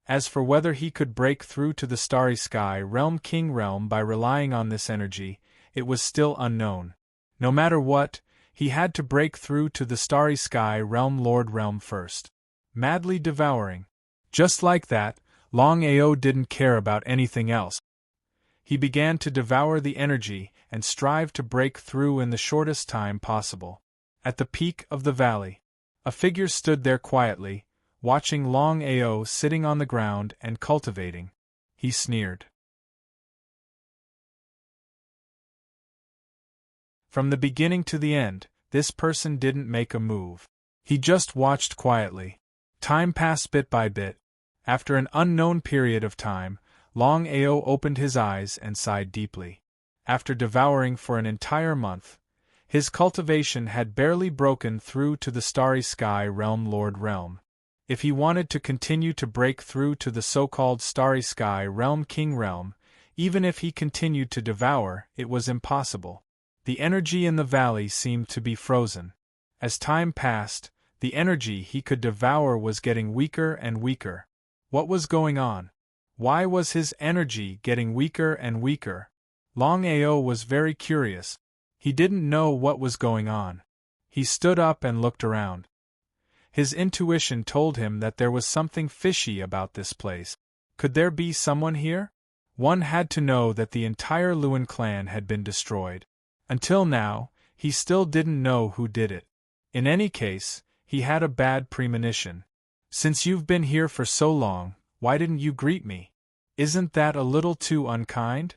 As for whether he could break through to the Starry Sky Realm King Realm by relying on this energy, it was still unknown. No matter what, he had to break through to the Starry Sky Realm Lord Realm first. Madly devouring. Just like that, Longao didn't care about anything else. He began to devour the energy and strive to break through in the shortest time possible. At the peak of the valley, a figure stood there quietly, watching Longao sitting on the ground and cultivating. He sneered. From the beginning to the end, this person didn't make a move. He just watched quietly. Time passed bit by bit. After an unknown period of time, Longao opened his eyes and sighed deeply. After devouring for an entire month, his cultivation had barely broken through to the Starry Sky Realm Lord Realm. If he wanted to continue to break through to the so-called Starry Sky Realm King Realm, even if he continued to devour, it was impossible. The energy in the valley seemed to be frozen. As time passed, the energy he could devour was getting weaker and weaker. What was going on? Why was his energy getting weaker and weaker? Longao was very curious. He didn't know what was going on. He stood up and looked around. His intuition told him that there was something fishy about this place. Could there be someone here? One had to know that the entire Luan clan had been destroyed. Until now, he still didn't know who did it. In any case, he had a bad premonition. Since you've been here for so long, why didn't you greet me? Isn't that a little too unkind?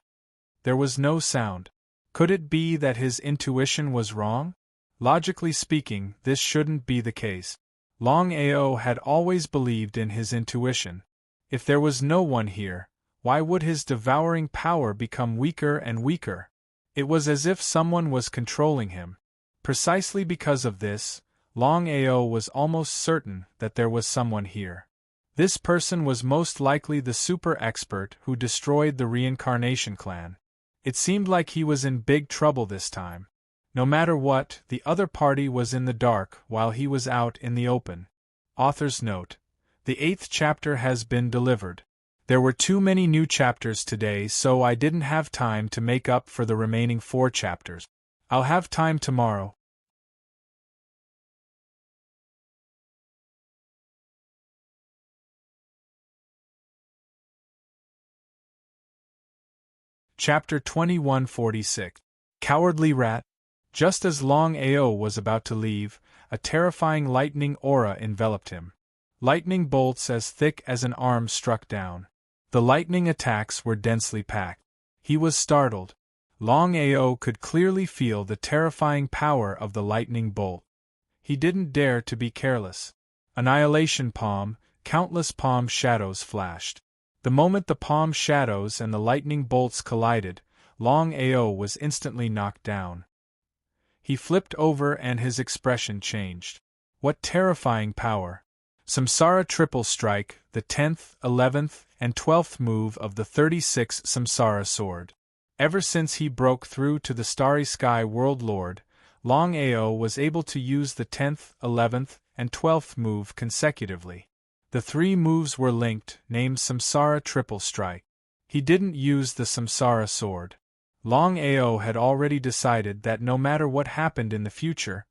There was no sound. Could it be that his intuition was wrong? Logically speaking, this shouldn't be the case. Longao had always believed in his intuition. If there was no one here, why would his devouring power become weaker and weaker? It was as if someone was controlling him. Precisely because of this, Longao was almost certain that there was someone here. This person was most likely the super expert who destroyed the reincarnation clan. It seemed like he was in big trouble this time. No matter what, the other party was in the dark while he was out in the open. Author's note: the 8th chapter has been delivered. There were too many new chapters today, so I didn't have time to make up for the remaining 4 chapters. I'll have time tomorrow. Chapter 2146. Cowardly Rat. Just as Longao was about to leave, a terrifying lightning aura enveloped him. Lightning bolts as thick as an arm struck down. The lightning attacks were densely packed. He was startled. Longao could clearly feel the terrifying power of the lightning bolt. He didn't dare to be careless. Annihilation palm, countless palm shadows flashed. The moment the palm shadows and the lightning bolts collided, Longao was instantly knocked down. He flipped over and his expression changed. What terrifying power! Samsara Triple Strike, the 10th, 11th, and 12th move of the 36th Samsara Sword. Ever since he broke through to the Starry Sky World Lord, Longao was able to use the 10th, 11th, and 12th move consecutively. The 3 moves were linked, named Samsara Triple Strike. He didn't use the Samsara Sword. Longao had already decided that no matter what happened in the future,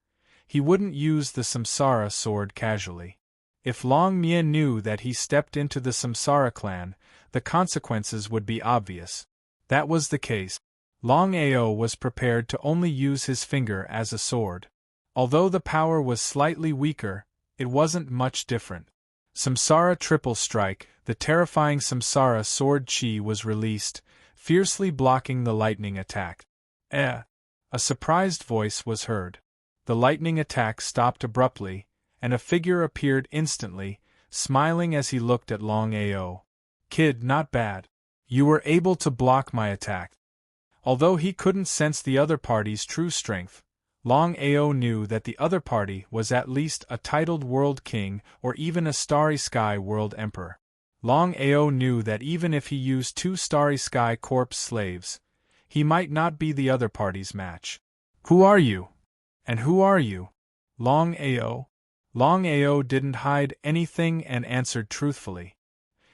he wouldn't use the Samsara Sword casually. If Long Mia knew that he stepped into the Samsara clan, the consequences would be obvious. That was the case. Longao was prepared to only use his finger as a sword. Although the power was slightly weaker, it wasn't much different. Samsara Triple Strike, the terrifying Samsara Sword Chi was released, fiercely blocking the lightning attack. A surprised voice was heard. The lightning attack stopped abruptly, and a figure appeared instantly, smiling as he looked at Longao. Kid, not bad. You were able to block my attack. Although he couldn't sense the other party's true strength, Longao knew that the other party was at least a titled world king or even a Starry Sky world emperor. Longao knew that even if he used 2 Starry Sky corpse slaves, he might not be the other party's match. Who are you? And who are you? Longao? Longao didn't hide anything and answered truthfully.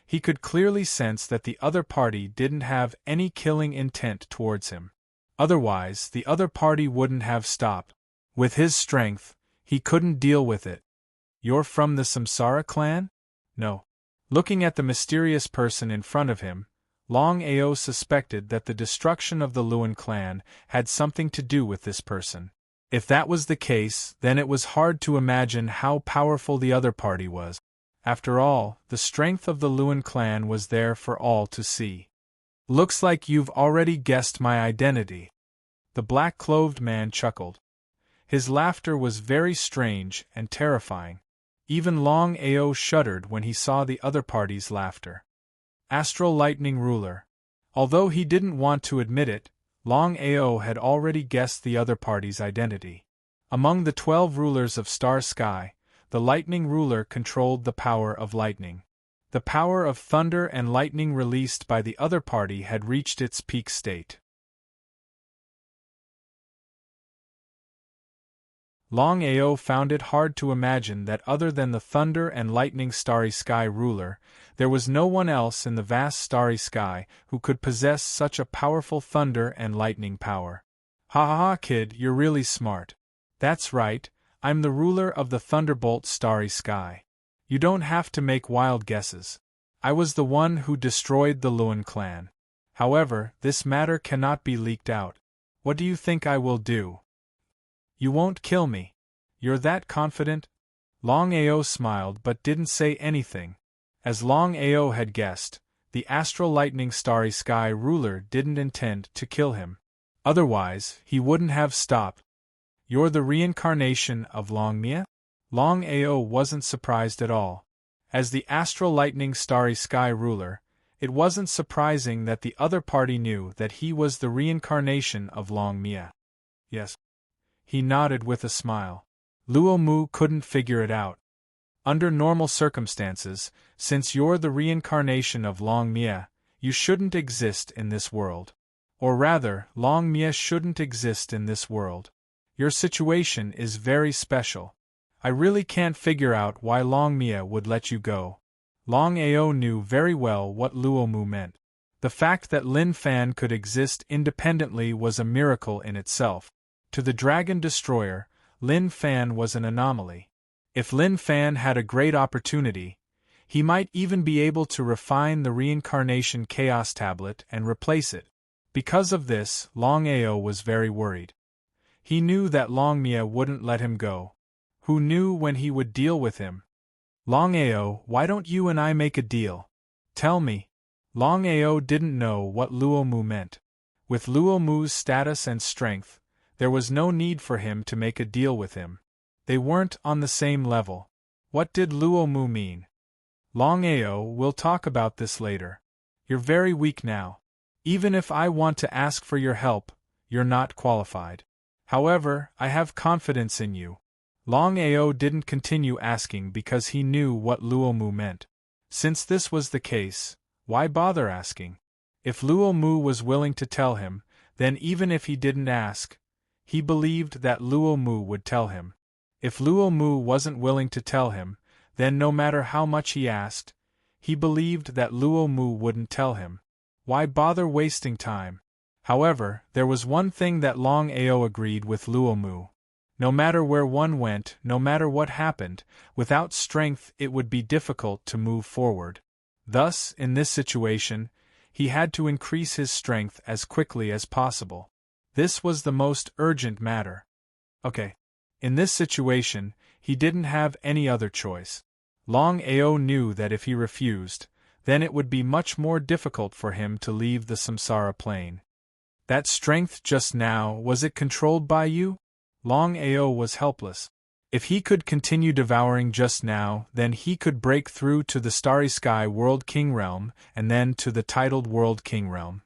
He could clearly sense that the other party didn't have any killing intent towards him. Otherwise, the other party wouldn't have stopped. With his strength, he couldn't deal with it. You're from the Samsara clan? No. Looking at the mysterious person in front of him, Longao suspected that the destruction of the Luan clan had something to do with this person. If that was the case, then it was hard to imagine how powerful the other party was. After all, the strength of the Luan clan was there for all to see. Looks like you've already guessed my identity. The black-clothed man chuckled. His laughter was very strange and terrifying. Even Longao shuddered when he saw the other party's laughter. Astral Lightning Ruler. Although he didn't want to admit it, Longao had already guessed the other party's identity. Among the 12 rulers of Star Sky, the Lightning Ruler controlled the power of lightning. The power of thunder and lightning released by the other party had reached its peak state. Longao found it hard to imagine that other than the thunder and lightning Starry Sky ruler, there was no one else in the vast Starry Sky who could possess such a powerful thunder and lightning power. Ha ha ha, kid, you're really smart. That's right, I'm the ruler of the Thunderbolt Starry Sky. You don't have to make wild guesses. I was the one who destroyed the Luan clan. However, this matter cannot be leaked out. What do you think I will do? You won't kill me. You're that confident? Longao smiled but didn't say anything. As Longao had guessed, the Astral Lightning Starry Sky ruler didn't intend to kill him. Otherwise, he wouldn't have stopped. You're the reincarnation of Longmia? Longao wasn't surprised at all. As the astral lightning starry sky ruler, it wasn't surprising that the other party knew that he was the reincarnation of Longmia. Yes. He nodded with a smile. Luo Mu couldn't figure it out. Under normal circumstances, since you're the reincarnation of Longmia, you shouldn't exist in this world. Or rather, Longmia shouldn't exist in this world. Your situation is very special. I really can't figure out why Longmia would let you go. Longao knew very well what Luo Mu meant. The fact that Lin Fan could exist independently was a miracle in itself. To the Dragon Destroyer, Lin Fan was an anomaly. If Lin Fan had a great opportunity, he might even be able to refine the reincarnation Chaos Tablet and replace it. Because of this, Longao was very worried. He knew that Longmia wouldn't let him go. Who knew when he would deal with him? Longao, why don't you and I make a deal? Tell me. Longao didn't know what Luo Mu meant. With Luo Mu's status and strength, there was no need for him to make a deal with him. They weren't on the same level. What did Luo Mu mean? Longao, we'll talk about this later. You're very weak now. Even if I want to ask for your help, you're not qualified. However, I have confidence in you. Longao didn't continue asking because he knew what Luo Mu meant. Since this was the case, why bother asking? If Luo Mu was willing to tell him, then even if he didn't ask, he believed that Luo Mu would tell him. If Luo Mu wasn't willing to tell him, then no matter how much he asked, he believed that Luo Mu wouldn't tell him. Why bother wasting time? However, there was one thing that Longao agreed with Luo Mu. No matter where one went, no matter what happened, without strength it would be difficult to move forward. Thus, in this situation, he had to increase his strength as quickly as possible. This was the most urgent matter. Okay. In this situation, he didn't have any other choice. Longao knew that if he refused, then it would be much more difficult for him to leave the samsara plane. That strength just now, was it controlled by you? Longao was helpless. If he could continue devouring just now, then he could break through to the Starry Sky World King Realm, and then to the titled World King Realm.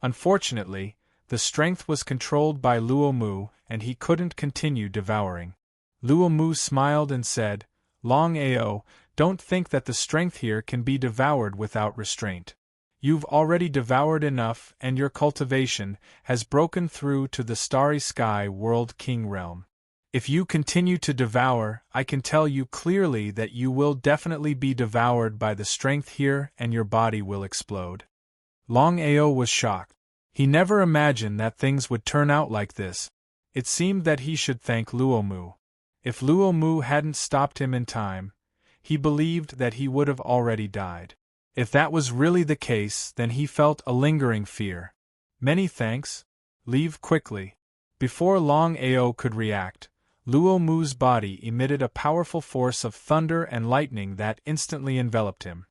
Unfortunately, the strength was controlled by Luo Mu, and he couldn't continue devouring. Luo Mu smiled and said, Longao, don't think that the strength here can be devoured without restraint. You've already devoured enough, and your cultivation has broken through to the Starry Sky World King Realm. If you continue to devour, I can tell you clearly that you will definitely be devoured by the strength here and your body will explode. Longao was shocked. He never imagined that things would turn out like this. It seemed that he should thank Luo Mu. If Luo Mu hadn't stopped him in time, he believed that he would have already died. If that was really the case, then he felt a lingering fear. Many thanks. Leave quickly. Before Longao could react, Luo Mu's body emitted a powerful force of thunder and lightning that instantly enveloped him.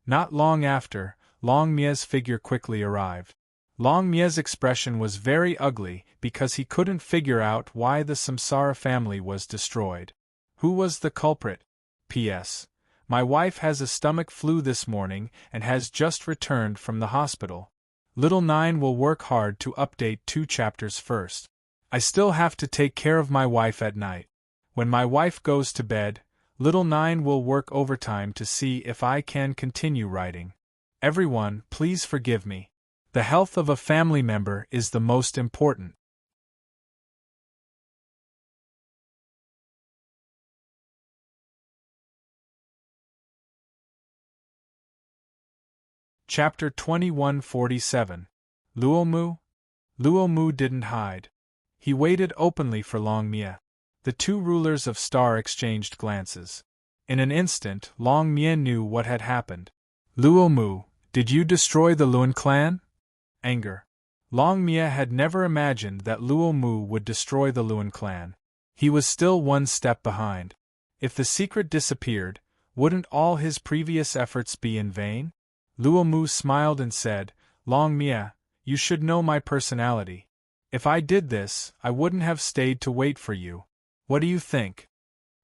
Not long after, Longmia's figure quickly arrived. Longmia's expression was very ugly because he couldn't figure out why the Samsara family was destroyed. Who was the culprit? P.S. My wife has a stomach flu this morning and has just returned from the hospital. Little Nine will work hard to update 2 chapters first. I still have to take care of my wife at night. When my wife goes to bed, Little Nine will work overtime to see if I can continue writing. Everyone, please forgive me. The health of a family member is the most important. Chapter 2147. Luo Mu? Luo Mu didn't hide. He waited openly for Longmia. The 2 rulers of Star exchanged glances. In an instant, Longmia knew what had happened. Luo Mu, did you destroy the Luan clan? Anger. Longmia had never imagined that Luo Mu would destroy the Luan clan. He was still 1 step behind. If the secret disappeared, wouldn't all his previous efforts be in vain? Luomu smiled and said, Long Mia, you should know my personality. If I did this, I wouldn't have stayed to wait for you. What do you think?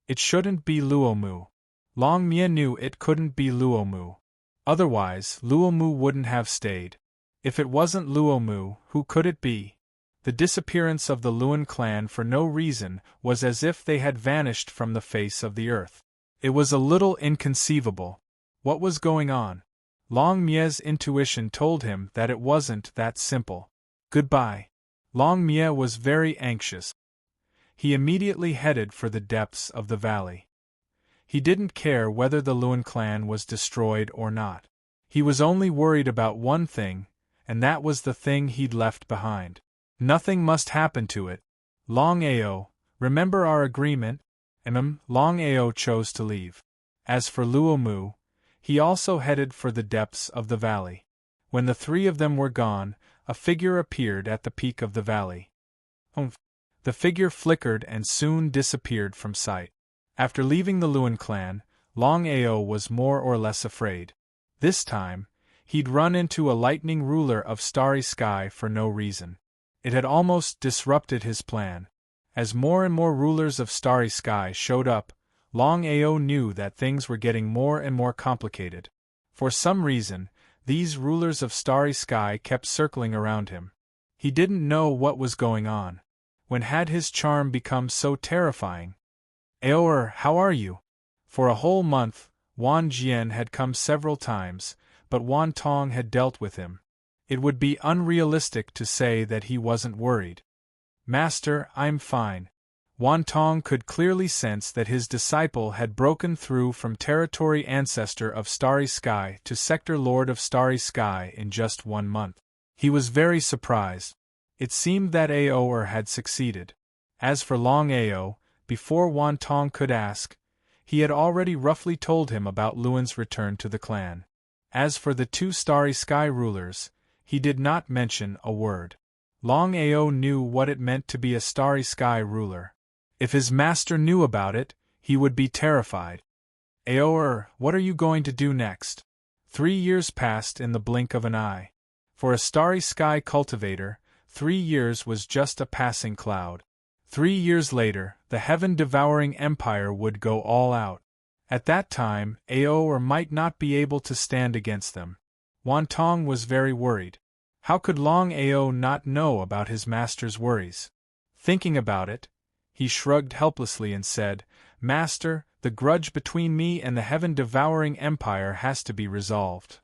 It shouldn't be Luomu. Long Mia knew it couldn't be Luomu. Otherwise, Luomu wouldn't have stayed. If it wasn't Luomu, who could it be? The disappearance of the Luan clan for no reason was as if they had vanished from the face of the earth. It was a little inconceivable. What was going on? Long Mia's intuition told him that it wasn't that simple. Goodbye. Long Mia was very anxious. He immediately headed for the depths of the valley. He didn't care whether the Luan clan was destroyed or not. He was only worried about one thing, and that was the thing he'd left behind. Nothing must happen to it. Longao, remember our agreement? Longao chose to leave. As for Luomu, he also headed for the depths of the valley. When the three of them were gone, a figure appeared at the peak of the valley. The figure flickered and soon disappeared from sight. After leaving the Luan clan, Longao was more or less afraid. This time, he'd run into a lightning ruler of starry sky for no reason. It had almost disrupted his plan. As more and more rulers of starry sky showed up, Longao knew that things were getting more and more complicated. For some reason, these rulers of starry sky kept circling around him. He didn't know what was going on. When had his charm become so terrifying? Aoer, how are you? For a whole month, Wan Jian had come several times, but Wan Tong had dealt with him. It would be unrealistic to say that he wasn't worried. Master, I'm fine. Wan Tong could clearly sense that his disciple had broken through from territory ancestor of Starry Sky to sector lord of Starry Sky in just 1 month. He was very surprised. It seemed that Aoer had succeeded. As for Longao, before Wan Tong could ask, he had already roughly told him about Luan's return to the clan. As for the 2 Starry Sky rulers, he did not mention a word. Longao knew what it meant to be a Starry Sky ruler. If his master knew about it, he would be terrified. Aoer, what are you going to do next? 3 years passed in the blink of an eye. For a Starry Sky cultivator, 3 years was just a passing cloud. 3 years later, the heaven-devouring empire would go all out. At that time, Aoer might not be able to stand against them. Wan Tong was very worried. How could Longao not know about his master's worries? Thinking about it, he shrugged helplessly and said, Master, the grudge between me and the heaven-devouring empire has to be resolved.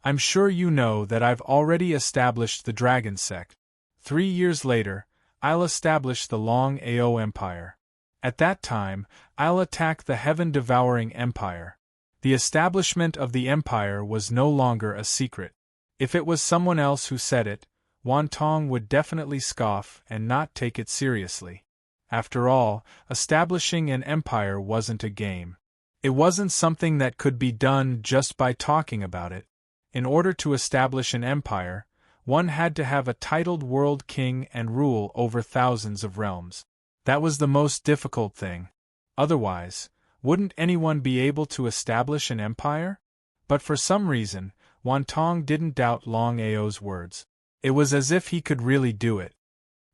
I'm sure you know that I've already established the Dragon Sect. 3 years later, I'll establish the Longao Empire. At that time, I'll attack the heaven-devouring empire. The establishment of the empire was no longer a secret. If it was someone else who said it, Wan Tong would definitely scoff and not take it seriously. After all, establishing an empire wasn't a game. It wasn't something that could be done just by talking about it. In order to establish an empire, one had to have a titled world king and rule over thousands of realms. That was the most difficult thing. Otherwise, wouldn't anyone be able to establish an empire? But for some reason, Wan Tong didn't doubt Longao's words. It was as if he could really do it.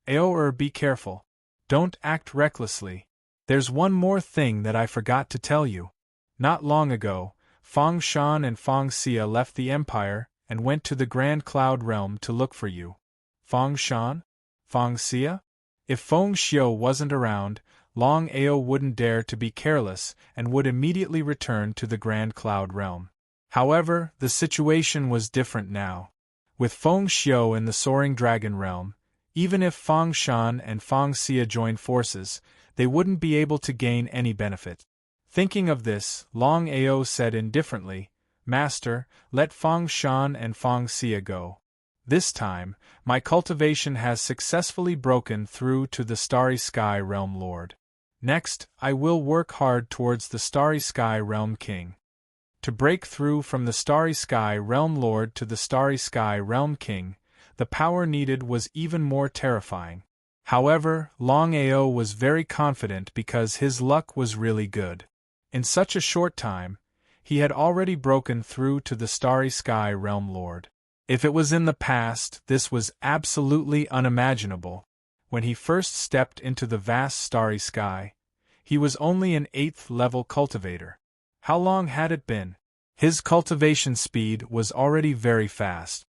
Aoer, be careful. Don't act recklessly. There's one more thing that I forgot to tell you. Not long ago, Feng Shan and Feng Xia left the empire and went to the Grand Cloud Realm to look for you. Feng Shan? Feng Xia? If Feng Xiu wasn't around, Longao wouldn't dare to be careless and would immediately return to the Grand Cloud Realm. However, the situation was different now. With Feng Xiu in the Soaring Dragon Realm, even if Feng Shan and Feng Xia joined forces, they wouldn't be able to gain any benefit. Thinking of this, Longao said indifferently, Master, let Feng Shan and Feng Xia go. This time, my cultivation has successfully broken through to the Starry Sky Realm Lord. Next, I will work hard towards the Starry Sky Realm King. To break through from the Starry Sky Realm Lord to the Starry Sky Realm King, the power needed was even more terrifying. However, Longao was very confident because his luck was really good. In such a short time, he had already broken through to the Starry Sky Realm Lord. If it was in the past, this was absolutely unimaginable. When he first stepped into the vast starry sky, he was only an 8th level cultivator. How long had it been? His cultivation speed was already very fast.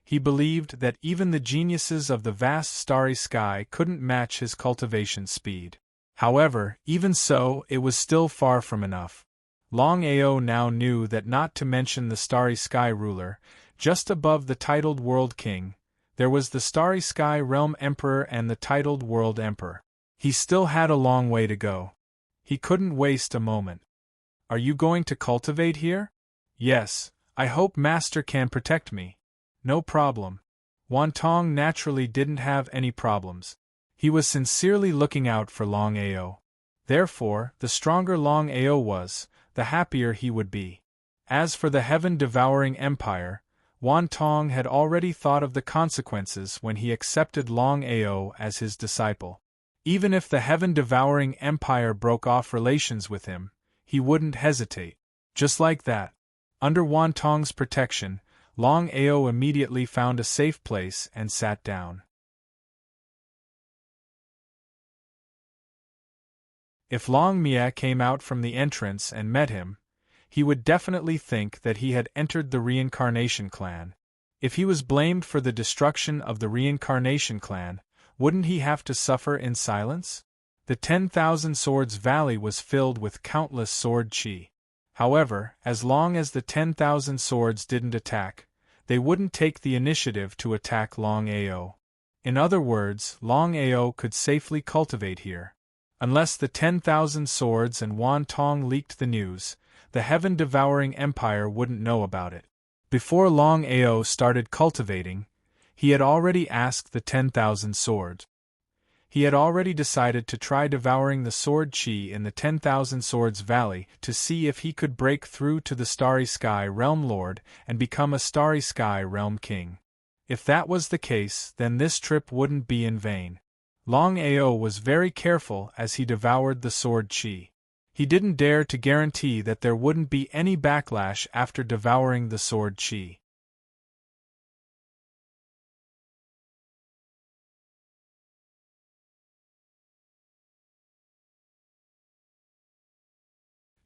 He believed that even the geniuses of the vast starry sky couldn't match his cultivation speed. However, even so, it was still far from enough. Longao now knew that, not to mention the Starry Sky ruler, just above the titled World King, there was the Starry Sky Realm Emperor and the titled World Emperor. He still had a long way to go. He couldn't waste a moment. Are you going to cultivate here? Yes, I hope Master can protect me. No problem. Wantong naturally didn't have any problems. He was sincerely looking out for Longao. Therefore, the stronger Longao was, the happier he would be. As for the heaven-devouring empire, Wantong had already thought of the consequences when he accepted Longao as his disciple. Even if the heaven-devouring empire broke off relations with him, he wouldn't hesitate. Just like that. Under Wantong's protection, Longao immediately found a safe place and sat down. If Longmia came out from the entrance and met him, he would definitely think that he had entered the Reincarnation Clan. If he was blamed for the destruction of the Reincarnation Clan, wouldn't he have to suffer in silence? The 10,000 Swords Valley was filled with countless sword chi. However, as long as the 10,000 swords didn't attack, they wouldn't take the initiative to attack Longao. In other words, Longao could safely cultivate here. Unless the 10,000 swords and Wantong leaked the news, the heaven-devouring empire wouldn't know about it. Before Longao started cultivating, he had already asked the 10,000 swords. He had already decided to try devouring the sword chi in the 10,000 Swords Valley to see if he could break through to the Starry Sky Realm Lord and become a Starry Sky Realm King. If that was the case, then this trip wouldn't be in vain. Longao was very careful as he devoured the sword chi. He didn't dare to guarantee that there wouldn't be any backlash after devouring the sword chi.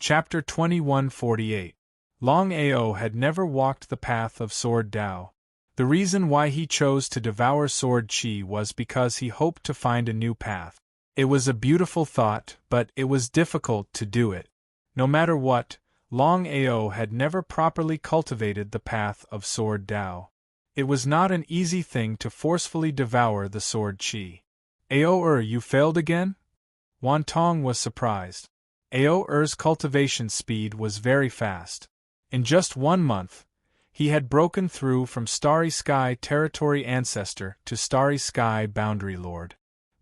Chapter 2148. Longao had never walked the path of Sword Dao. The reason why he chose to devour sword chi was because he hoped to find a new path. It was a beautiful thought, but it was difficult to do it. No matter what, Longao had never properly cultivated the path of Sword Dao. It was not an easy thing to forcefully devour the sword chi. Ao you failed again? Wantong was surprised. Ao-er's cultivation speed was very fast. In just 1 month, he had broken through from Starry Sky Territory Ancestor to Starry Sky Boundary Lord.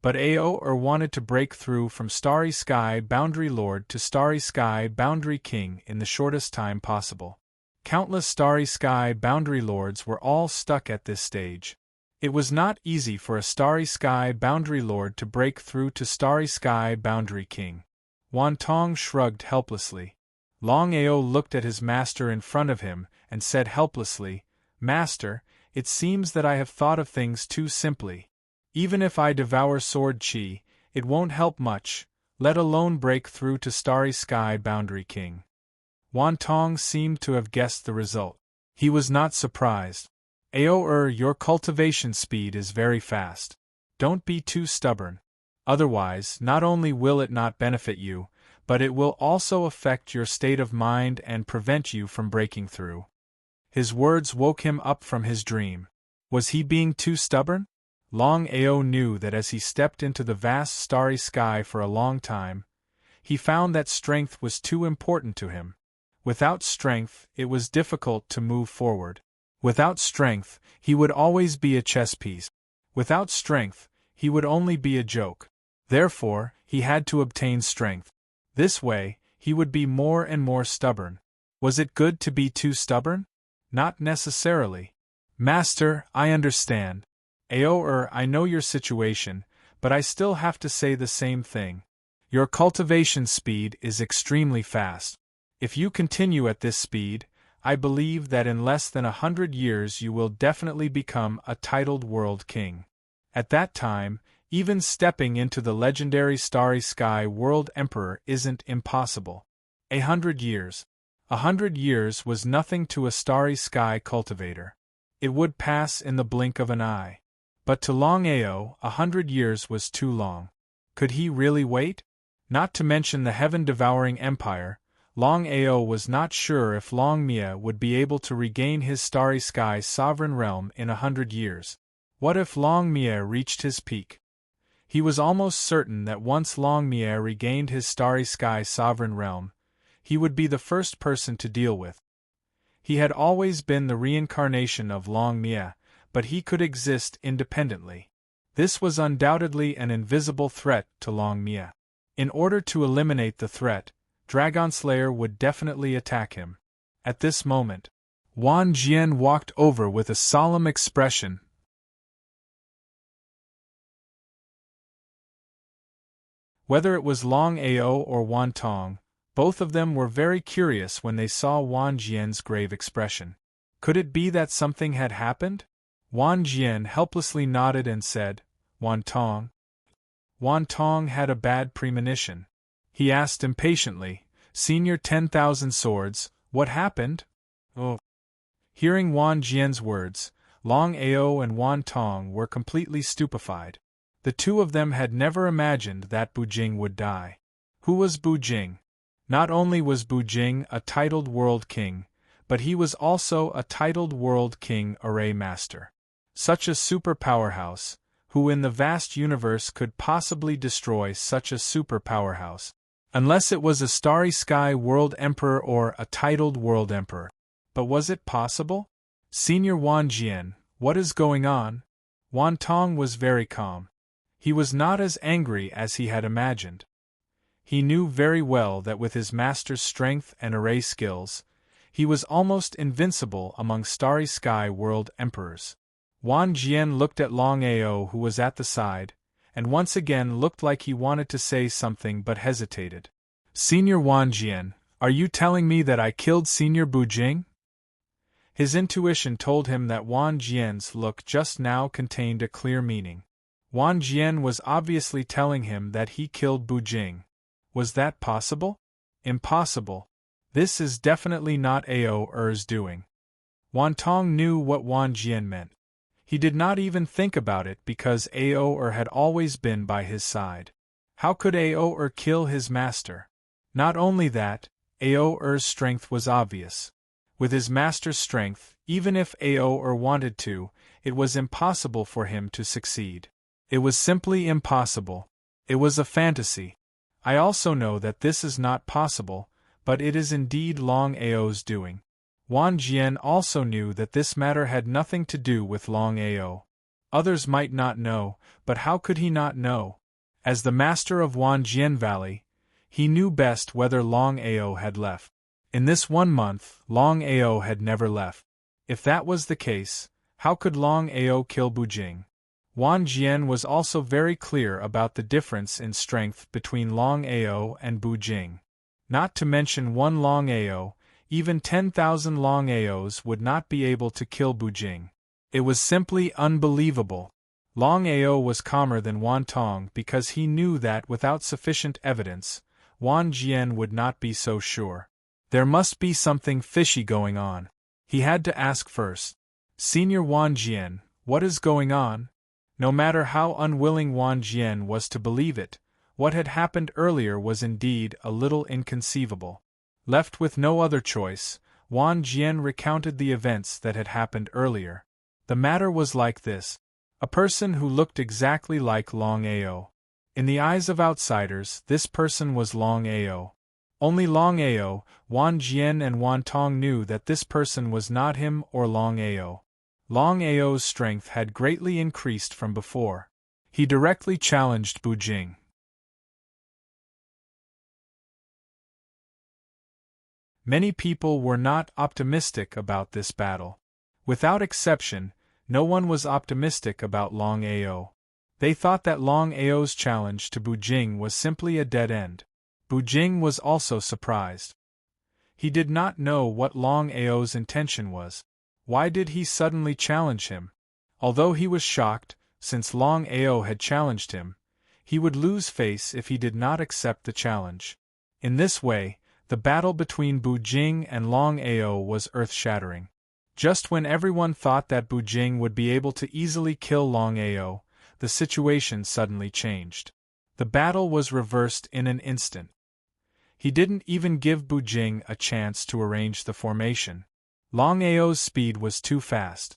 But Ao wanted to break through from Starry Sky Boundary Lord to Starry Sky Boundary King in the shortest time possible. Countless Starry Sky Boundary Lords were all stuck at this stage. It was not easy for a Starry Sky Boundary Lord to break through to Starry Sky Boundary King. Wantong shrugged helplessly. Longao looked at his master in front of him and said helplessly, "Master, it seems that I have thought of things too simply. Even if I devour sword chi, it won't help much, let alone break through to Starry Sky Boundary King." Wantong seemed to have guessed the result. He was not surprised. Ao your cultivation speed is very fast. Don't be too stubborn. Otherwise, not only will it not benefit you, but it will also affect your state of mind and prevent you from breaking through. His words woke him up from his dream. Was he being too stubborn? Longao knew that as he stepped into the vast starry sky for a long time, he found that strength was too important to him. Without strength, it was difficult to move forward. Without strength, he would always be a chess piece. Without strength, he would only be a joke. Therefore, he had to obtain strength. This way, he would be more and more stubborn. Was it good to be too stubborn? Not necessarily. Master, I understand. Ao I know your situation, but I still have to say the same thing. Your cultivation speed is extremely fast. If you continue at this speed, I believe that in less than 100 years you will definitely become a titled world king. At that time, even stepping into the legendary Starry Sky World Emperor isn't impossible. 100 years. 100 years was nothing to a Starry Sky cultivator. It would pass in the blink of an eye. But to Longao, 100 years was too long. Could he really wait? Not to mention the heaven-devouring empire, Longao was not sure if Longmia would be able to regain his Starry Sky sovereign realm in 100 years. What if Longmia reached his peak? He was almost certain that once Longmia regained his Starry Sky sovereign realm, he would be the first person to deal with. He had always been the reincarnation of Longmia, but he could exist independently. This was undoubtedly an invisible threat to Longmia. In order to eliminate the threat, Dragonslayer would definitely attack him. At this moment, Wan Jian walked over with a solemn expression. Whether it was Longao or Wan Tong, both of them were very curious when they saw Wan Jian's grave expression. Could it be that something had happened? Wan Jian helplessly nodded and said, "Wan Tong?" Wan Tong had a bad premonition. He asked impatiently, "Senior 10,000 Swords, what happened?" "Oh." Hearing Wan Jian's words, Longao and Wan Tong were completely stupefied. The two of them had never imagined that Bujing would die. Who was Bujing? Not only was Bujing a titled world king, but he was also a titled world king array master. Such a super powerhouse, who in the vast universe could possibly destroy such a super powerhouse? Unless it was a Starry Sky World Emperor or a titled World Emperor. But was it possible? "Senior Wan Jian, what is going on?" Wan Tong was very calm. He was not as angry as he had imagined. He knew very well that with his master's strength and array skills, he was almost invincible among Starry Sky World Emperors. Wan Jian looked at Longao, who was at the side, and once again looked like he wanted to say something but hesitated. "Senior Wan Jian, are you telling me that I killed Senior Bujing?" His intuition told him that Wan Jian's look just now contained a clear meaning. Wan Jian was obviously telling him that he killed Bujing. Was that possible? Impossible. This is definitely not Ao doing. Wan Tong knew what Wan Jian meant. He did not even think about it because Ao had always been by his side. How could Ao kill his master? Not only that, Ao's strength was obvious. With his master's strength, even if Ao wanted to, it was impossible for him to succeed. It was simply impossible. It was a fantasy. I also know that this is not possible, but it is indeed Longao's doing. Wan Jian also knew that this matter had nothing to do with Longao. Others might not know, but how could he not know? As the master of Wan Jian Valley, he knew best whether Longao had left. In this 1 month, Longao had never left. If that was the case, how could Longao kill Bujing? Wan Jian was also very clear about the difference in strength between Longao and Bujing. Not to mention one Longao, even 10,000 Longaos would not be able to kill Bujing. It was simply unbelievable. Longao was calmer than Wan Tong because he knew that without sufficient evidence, Wan Jian would not be so sure. There must be something fishy going on. He had to ask first. "Senior Wan Jian, what is going on?" No matter how unwilling Wan Jian was to believe it, what had happened earlier was indeed a little inconceivable. Left with no other choice, Wan Jian recounted the events that had happened earlier. The matter was like this. A person who looked exactly like Longao. In the eyes of outsiders, this person was Longao. Only Longao, Wan Jian and Wan Tong knew that this person was not him or Longao. Longao's strength had greatly increased from before. He directly challenged Bujing. Many people were not optimistic about this battle. Without exception, no one was optimistic about Longao. They thought that Longao's challenge to Bujing was simply a dead end. Bujing was also surprised. He did not know what Longao's intention was. Why did he suddenly challenge him? Although he was shocked, since Longao had challenged him, he would lose face if he did not accept the challenge. In this way, the battle between Bujing and Longao was earth-shattering. Just when everyone thought that Bujing would be able to easily kill Longao, the situation suddenly changed. The battle was reversed in an instant. He didn't even give Bujing a chance to arrange the formation. Longao's speed was too fast.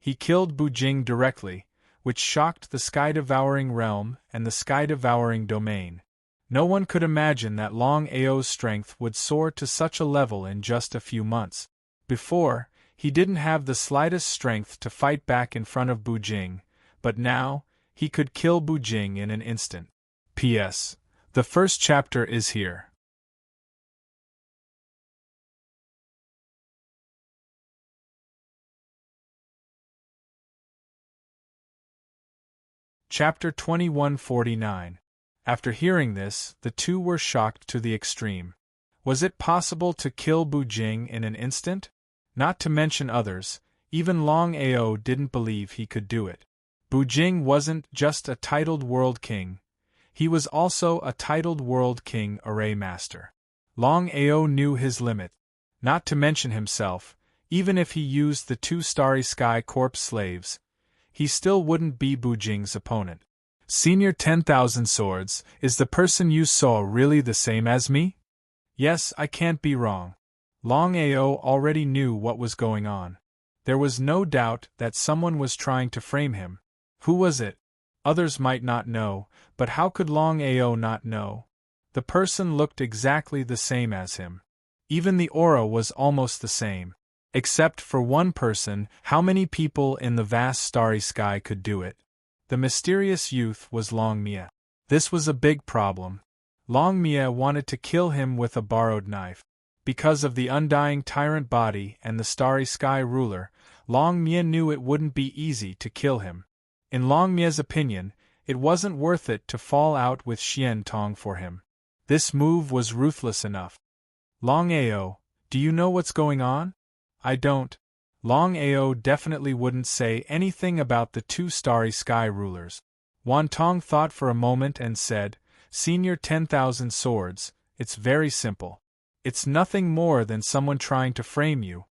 He killed Bujing directly, which shocked the sky-devouring realm and the sky-devouring domain. No one could imagine that Longao's strength would soar to such a level in just a few months. Before, he didn't have the slightest strength to fight back in front of Bujing, but now, he could kill Bujing in an instant. P.S. The first chapter is here. Chapter 2149. After hearing this, the two were shocked to the extreme. Was it possible to kill Bujing in an instant? Not to mention others, even Longao didn't believe he could do it. Bujing wasn't just a titled world king. He was also a titled world king array master. Longao knew his limit. Not to mention himself, even if he used the two Starry Sky Corps slaves, he still wouldn't be Bujing's opponent. Senior 10,000 Swords, is the person you saw really the same as me? Yes, I can't be wrong. Longao already knew what was going on. There was no doubt that someone was trying to frame him. Who was it? Others might not know, but how could Longao not know? The person looked exactly the same as him. Even the aura was almost the same. Except for one person, how many people in the vast starry sky could do it? The mysterious youth was Longmia. This was a big problem. Longmia wanted to kill him with a borrowed knife. Because of the undying tyrant body and the starry sky ruler, Longmia knew it wouldn't be easy to kill him. In Longmia's opinion, it wasn't worth it to fall out with Xian Tong for him. This move was ruthless enough. Longao, do you know what's going on? I don't. Longao definitely wouldn't say anything about the two starry sky rulers. Wantong thought for a moment and said, Senior 10,000 Swords, it's very simple. It's nothing more than someone trying to frame you.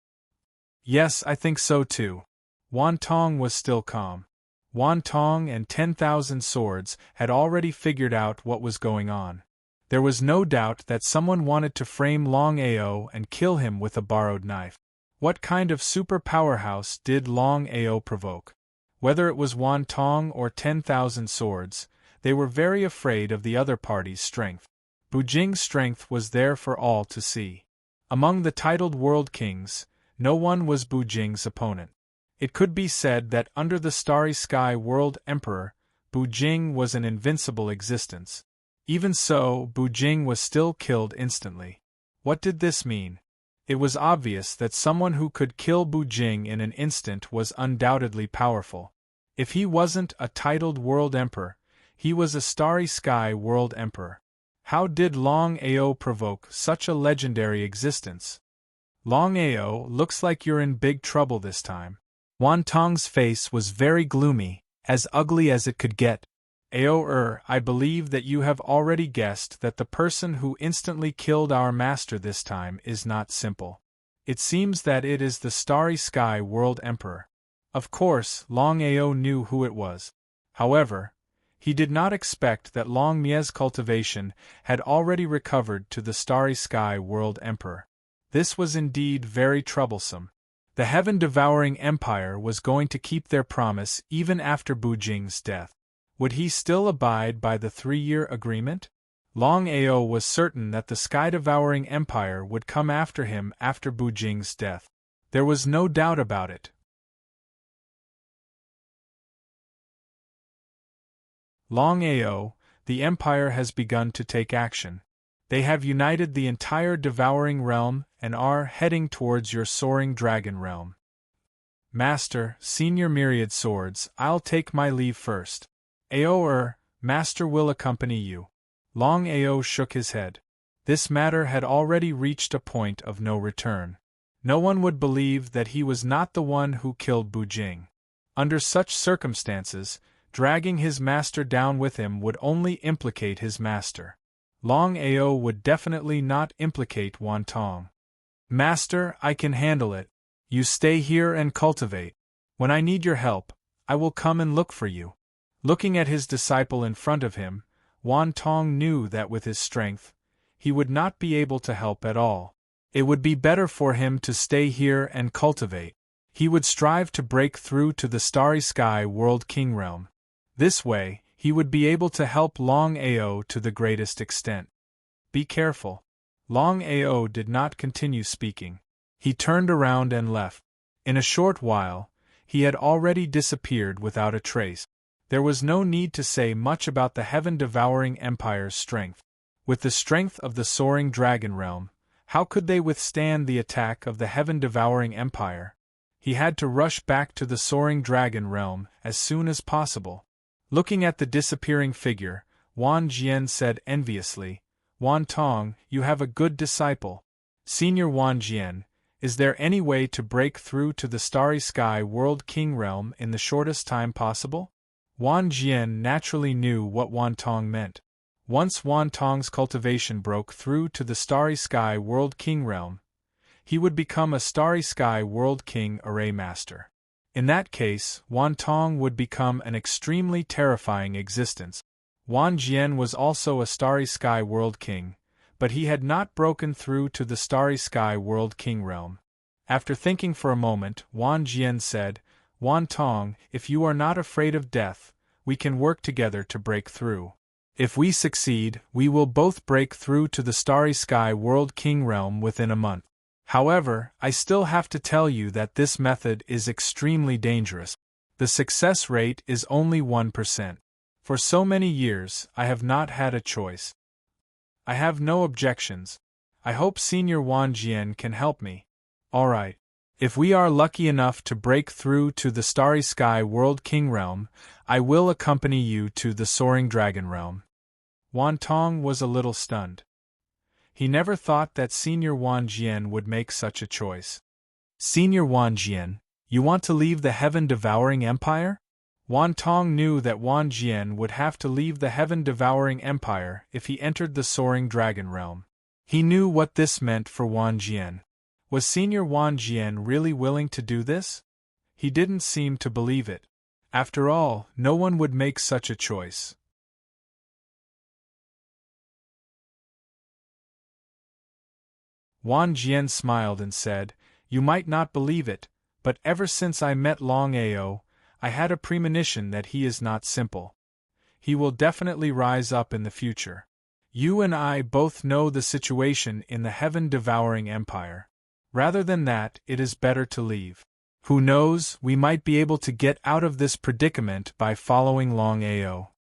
Yes, I think so too. Wantong was still calm. Wantong and 10,000 Swords had already figured out what was going on. There was no doubt that someone wanted to frame Longao and kill him with a borrowed knife. What kind of super powerhouse did Longao provoke? Whether it was Wantong or 10,000 Swords, they were very afraid of the other party's strength. Bujing's strength was there for all to see. Among the titled world kings, no one was Bujing's opponent. It could be said that under the Starry Sky World Emperor, Bujing was an invincible existence. Even so, Bujing was still killed instantly. What did this mean? It was obvious that someone who could kill Bujing in an instant was undoubtedly powerful. If he wasn't a titled world emperor, he was a Starry Sky World Emperor. How did Longao provoke such a legendary existence? Longao, looks like you're in big trouble this time. Wantong's face was very gloomy, as ugly as it could get. I believe that you have already guessed that the person who instantly killed our master this time is not simple. It seems that it is the Starry Sky World Emperor. Of course, Longao knew who it was. However, he did not expect that Longmia's cultivation had already recovered to the Starry Sky World Emperor. This was indeed very troublesome. The heaven-devouring empire was going to keep their promise even after Bujing's death. Would he still abide by the 3-year agreement? Longao was certain that the sky-devouring empire would come after him after Bujing's death. There was no doubt about it. Longao, the empire has begun to take action. They have united the entire devouring realm and are heading towards your soaring dragon realm. Master, Senior Myriad Swords, I'll take my leave first. Ao, Master will accompany you. Long Ao shook his head. This matter had already reached a point of no return. No one would believe that he was not the one who killed Bujing. Under such circumstances, dragging his master down with him would only implicate his master. Long Ao would definitely not implicate Wantong. Master, I can handle it. You stay here and cultivate. When I need your help, I will come and look for you. Looking at his disciple in front of him, Wantong knew that with his strength, he would not be able to help at all. It would be better for him to stay here and cultivate. He would strive to break through to the Starry Sky World King realm. This way, he would be able to help Long Ao to the greatest extent. Be careful. Long Ao did not continue speaking. He turned around and left. In a short while, he had already disappeared without a trace. There was no need to say much about the heaven-devouring empire's strength. With the strength of the soaring dragon realm, how could they withstand the attack of the heaven-devouring empire? He had to rush back to the soaring dragon realm as soon as possible. Looking at the disappearing figure, Wan Jian said enviously, Wantong, you have a good disciple. Senior Wan Jian, is there any way to break through to the Starry Sky World King realm in the shortest time possible? Wan Jian naturally knew what Wantong meant. Once Wantong's cultivation broke through to the Starry Sky World King realm, he would become a Starry Sky World King Array Master. In that case, Wantong would become an extremely terrifying existence. Wan Jian was also a Starry Sky World King, but he had not broken through to the Starry Sky World King realm. After thinking for a moment, Wan Jian said, Wantong, if you are not afraid of death, we can work together to break through. If we succeed, we will both break through to the Starry Sky World King realm within a month. However, I still have to tell you that this method is extremely dangerous. The success rate is only 1%. For so many years, I have not had a choice. I have no objections. I hope Senior Wan Jian can help me. Alright. If we are lucky enough to break through to the Starry Sky World King realm, I will accompany you to the Soaring Dragon realm. Wantong was a little stunned. He never thought that Senior Wan Jian would make such a choice. Senior Wan Jian, you want to leave the heaven-devouring empire? Wantong knew that Wan Jian would have to leave the heaven-devouring empire if he entered the Soaring Dragon realm. He knew what this meant for Wan Jian. Was Senior Wan Jian really willing to do this? He didn't seem to believe it. After all, no one would make such a choice. Wan Jian smiled and said, You might not believe it, but ever since I met Long Ao, I had a premonition that he is not simple. He will definitely rise up in the future. You and I both know the situation in the heaven-devouring empire. Rather than that, it is better to leave. Who knows, we might be able to get out of this predicament by following Long Ao.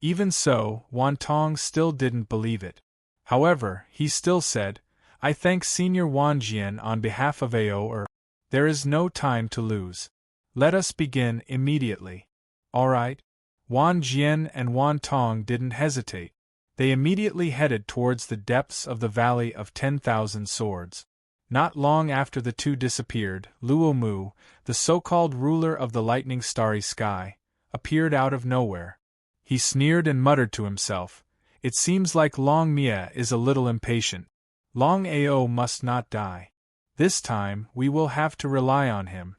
Even so, Wantong still didn't believe it. However, he still said, I thank Senior Wan Jian on behalf of Ao. There is no time to lose. Let us begin immediately. Alright. Wan Jian and Wantong didn't hesitate. They immediately headed towards the depths of the Valley of 10,000 Swords. Not long after the two disappeared, Luo Mu, the so-called ruler of the lightning starry sky, appeared out of nowhere. He sneered and muttered to himself, It seems like Long Mia is a little impatient. Long Ao must not die. This time, we will have to rely on him.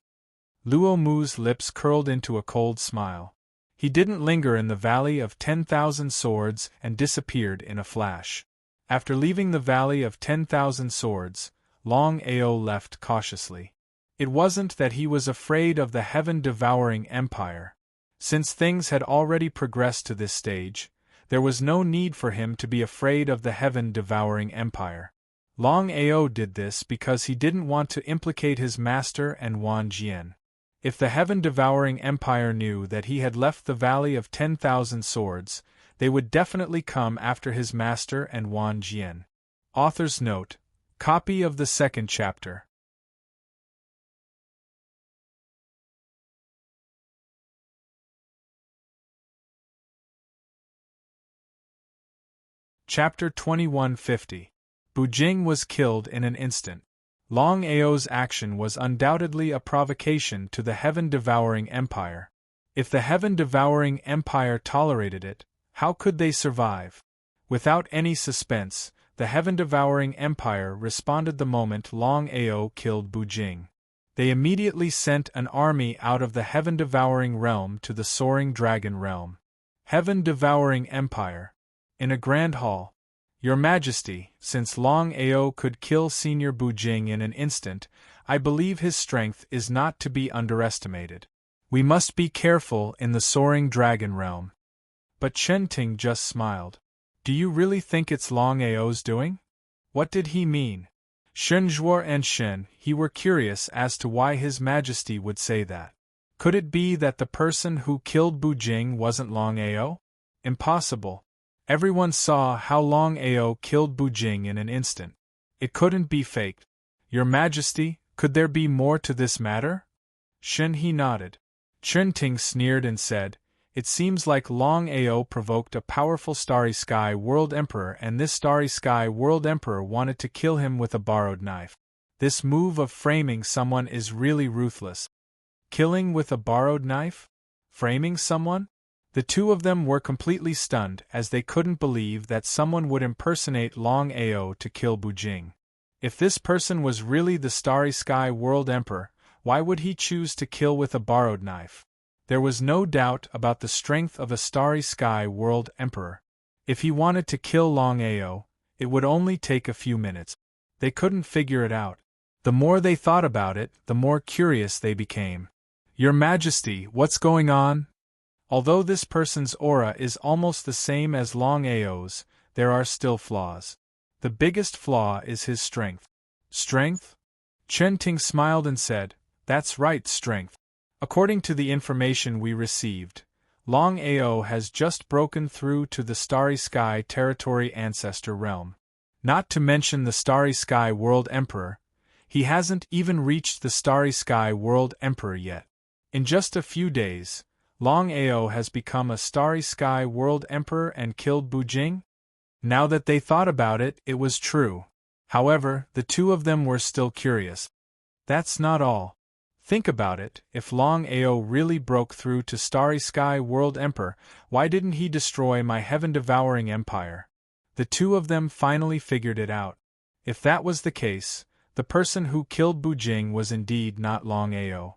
Luo Mu's lips curled into a cold smile. He didn't linger in the Valley of 10,000 Swords and disappeared in a flash. After leaving the Valley of 10,000 Swords, Long Ao left cautiously. It wasn't that he was afraid of the heaven-devouring empire. Since things had already progressed to this stage, there was no need for him to be afraid of the heaven-devouring empire. Long Ao did this because he didn't want to implicate his master and Wan Jian. If the heaven-devouring empire knew that he had left the Valley of 10,000 Swords, they would definitely come after his master and Wan Jian. Author's note. Copy of the second chapter. Chapter 2150. Bujing was killed in an instant. Longao's action was undoubtedly a provocation to the heaven-devouring empire. If the heaven-devouring empire tolerated it, how could they survive? Without any suspense, the heaven-devouring empire responded the moment Longao killed Bujing. They immediately sent an army out of the heaven-devouring realm to the soaring dragon realm. Heaven-devouring empire. In a grand hall. Your Majesty, since Longao could kill Senior Bujing in an instant, I believe his strength is not to be underestimated. We must be careful in the soaring dragon realm. But Chen Ting just smiled. Do you really think it's Longao's doing? What did he mean? Shenjuo and Shen he were curious as to why His Majesty would say that. Could it be that the person who killed Bujing wasn't Longao? Impossible. Everyone saw how Longao killed Bujing in an instant. It couldn't be faked. Your Majesty, could there be more to this matter? Shen he nodded. Chen Ting sneered and said, It seems like Longao provoked a powerful Starry Sky World Emperor, and this Starry Sky World Emperor wanted to kill him with a borrowed knife. This move of framing someone is really ruthless. Killing with a borrowed knife? Framing someone? The two of them were completely stunned, as they couldn't believe that someone would impersonate Longao to kill Bujing. If this person was really the Starry Sky World Emperor, why would he choose to kill with a borrowed knife? There was no doubt about the strength of a Starry Sky World Emperor. If he wanted to kill Longao, it would only take a few minutes. They couldn't figure it out. The more they thought about it, the more curious they became. Your Majesty, what's going on? Although this person's aura is almost the same as Longao's, there are still flaws. The biggest flaw is his strength. Strength? Chen Ting smiled and said, That's right, strength. According to the information we received, Longao has just broken through to the Starry Sky Territory Ancestor Realm. Not to mention the Starry Sky World Emperor, he hasn't even reached the Starry Sky World Emperor yet. In just a few days, Longao has become a Starry Sky World Emperor and killed Bujing? Now that they thought about it, it was true. However, the two of them were still curious. That's not all. Think about it, if Longao really broke through to Starry Sky World Emperor, why didn't he destroy my heaven-devouring empire? The two of them finally figured it out. If that was the case, the person who killed Bujing was indeed not Longao.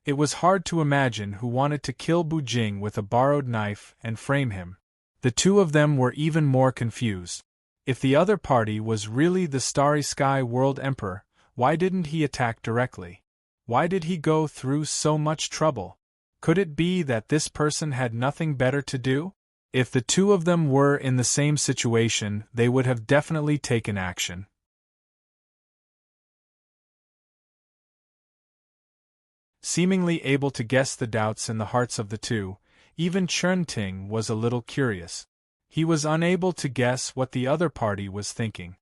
It was hard to imagine who wanted to kill Bujing with a borrowed knife and frame him. The two of them were even more confused. If the other party was really the Starry Sky World Emperor, why didn't he attack directly? Why did he go through so much trouble? Could it be that this person had nothing better to do? If the two of them were in the same situation, they would have definitely taken action. Seemingly able to guess the doubts in the hearts of the two, even Chen Ting was a little curious. He was unable to guess what the other party was thinking.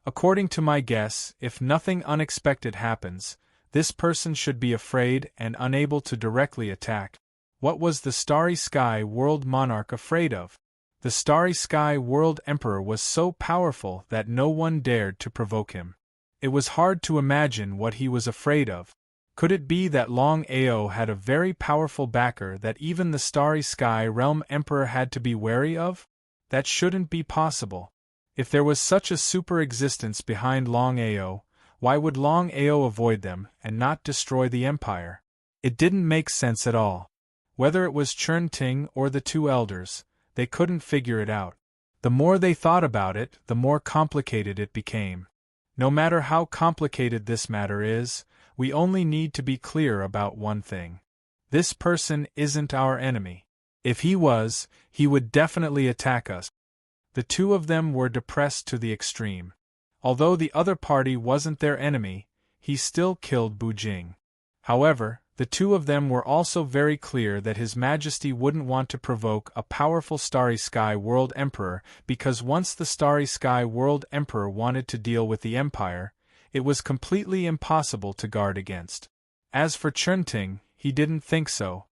According to my guess, if nothing unexpected happens, this person should be afraid and unable to directly attack. What was the Starry Sky World Monarch afraid of? The Starry Sky World Emperor was so powerful that no one dared to provoke him. It was hard to imagine what he was afraid of. Could it be that Longao had a very powerful backer that even the Starry Sky Realm Emperor had to be wary of? That shouldn't be possible. If there was such a super existence behind Longao, why would Longao avoid them and not destroy the empire? It didn't make sense at all. Whether it was Chen Ting or the two elders, they couldn't figure it out. The more they thought about it, the more complicated it became. No matter how complicated this matter is, we only need to be clear about one thing. This person isn't our enemy. If he was, he would definitely attack us. The two of them were depressed to the extreme. Although the other party wasn't their enemy, he still killed Bujing. However, the two of them were also very clear that His Majesty wouldn't want to provoke a powerful Starry Sky World Emperor, because once the Starry Sky World Emperor wanted to deal with the Empire, it was completely impossible to guard against. As for Chen Ting, he didn't think so.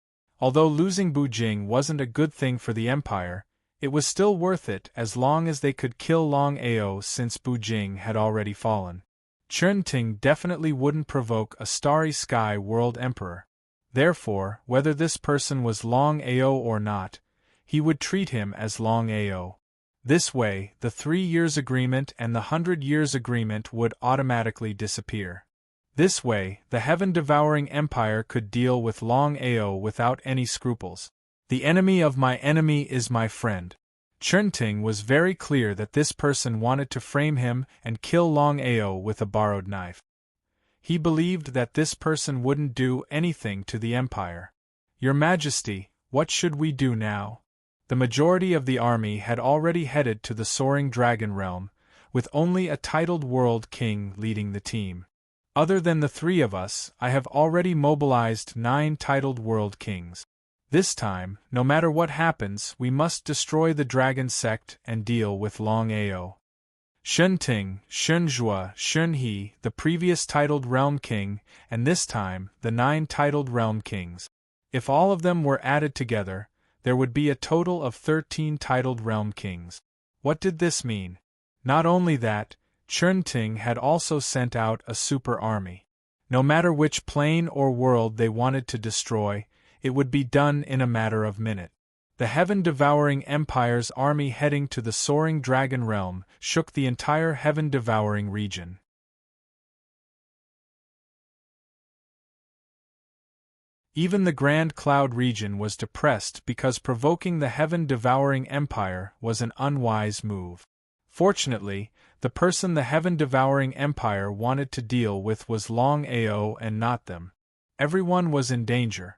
Although losing Bujing wasn't a good thing for the Empire, It was still worth it as long as they could kill Longao since Bujing had already fallen. Chunting definitely wouldn't provoke a Starry Sky World Emperor. Therefore, whether this person was Longao or not, he would treat him as Longao. This way, the 3 years agreement and the 100 years agreement would automatically disappear. This way, the heaven-devouring empire could deal with Longao without any scruples. The enemy of my enemy is my friend. Chunting was very clear that this person wanted to frame him and kill Longao with a borrowed knife. He believed that this person wouldn't do anything to the empire. Your Majesty, what should we do now? The majority of the army had already headed to the soaring dragon realm, with only a titled world king leading the team. Other than the 3 of us, I have already mobilized 9 titled world kings. This time, no matter what happens, we must destroy the dragon sect and deal with Longao. Shunting, Shunjua, Shunhe, the previous titled realm king, and this time, the 9 titled realm kings. If all of them were added together, there would be a total of 13 titled realm kings. What did this mean? Not only that, Chunting had also sent out a super army. No matter which plane or world they wanted to destroy, it would be done in a matter of minutes. The heaven-devouring empire's army heading to the soaring dragon realm shook the entire heaven-devouring region. Even the Grand Cloud region was depressed because provoking the heaven-devouring empire was an unwise move. Fortunately, the person the heaven-devouring empire wanted to deal with was Longao and not them. Everyone was in danger.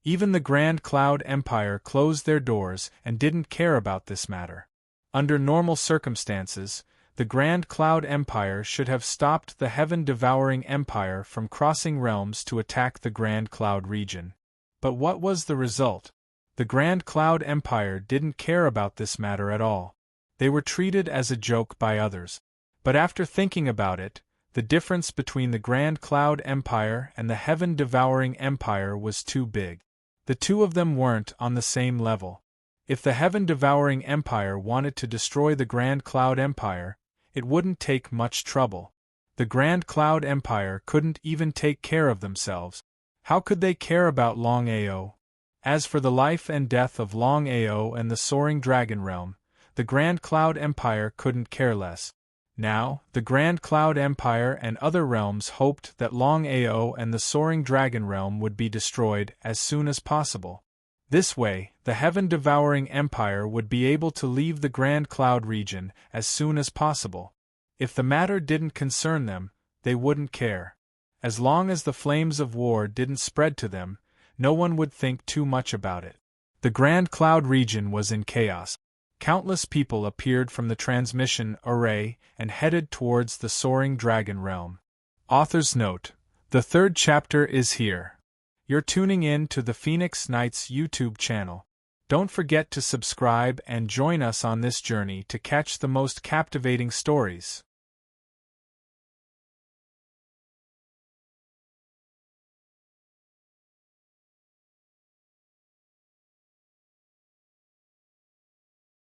Even the Grand Cloud Empire closed their doors and didn't care about this matter. Under normal circumstances, the Grand Cloud Empire should have stopped the heaven-devouring empire from crossing realms to attack the Grand Cloud region. But what was the result? The Grand Cloud Empire didn't care about this matter at all. They were treated as a joke by others. But after thinking about it, the difference between the Grand Cloud Empire and the heaven-devouring empire was too big. The 2 of them weren't on the same level. If the heaven-devouring empire wanted to destroy the Grand Cloud Empire, it wouldn't take much trouble. The Grand Cloud Empire couldn't even take care of themselves. How could they care about Longao? As for the life and death of Longao and the soaring dragon realm, the Grand Cloud Empire couldn't care less. Now, the Grand Cloud Empire and other realms hoped that Longao and the soaring dragon realm would be destroyed as soon as possible. This way, the heaven-devouring empire would be able to leave the Grand Cloud region as soon as possible. If the matter didn't concern them, they wouldn't care. As long as the flames of war didn't spread to them, no one would think too much about it. The Grand Cloud region was in chaos. Countless people appeared from the transmission array and headed towards the soaring dragon realm. Author's note: the 3rd chapter is here. You're tuning in to the Phoenix Knights YouTube channel. Don't forget to subscribe and join us on this journey to catch the most captivating stories.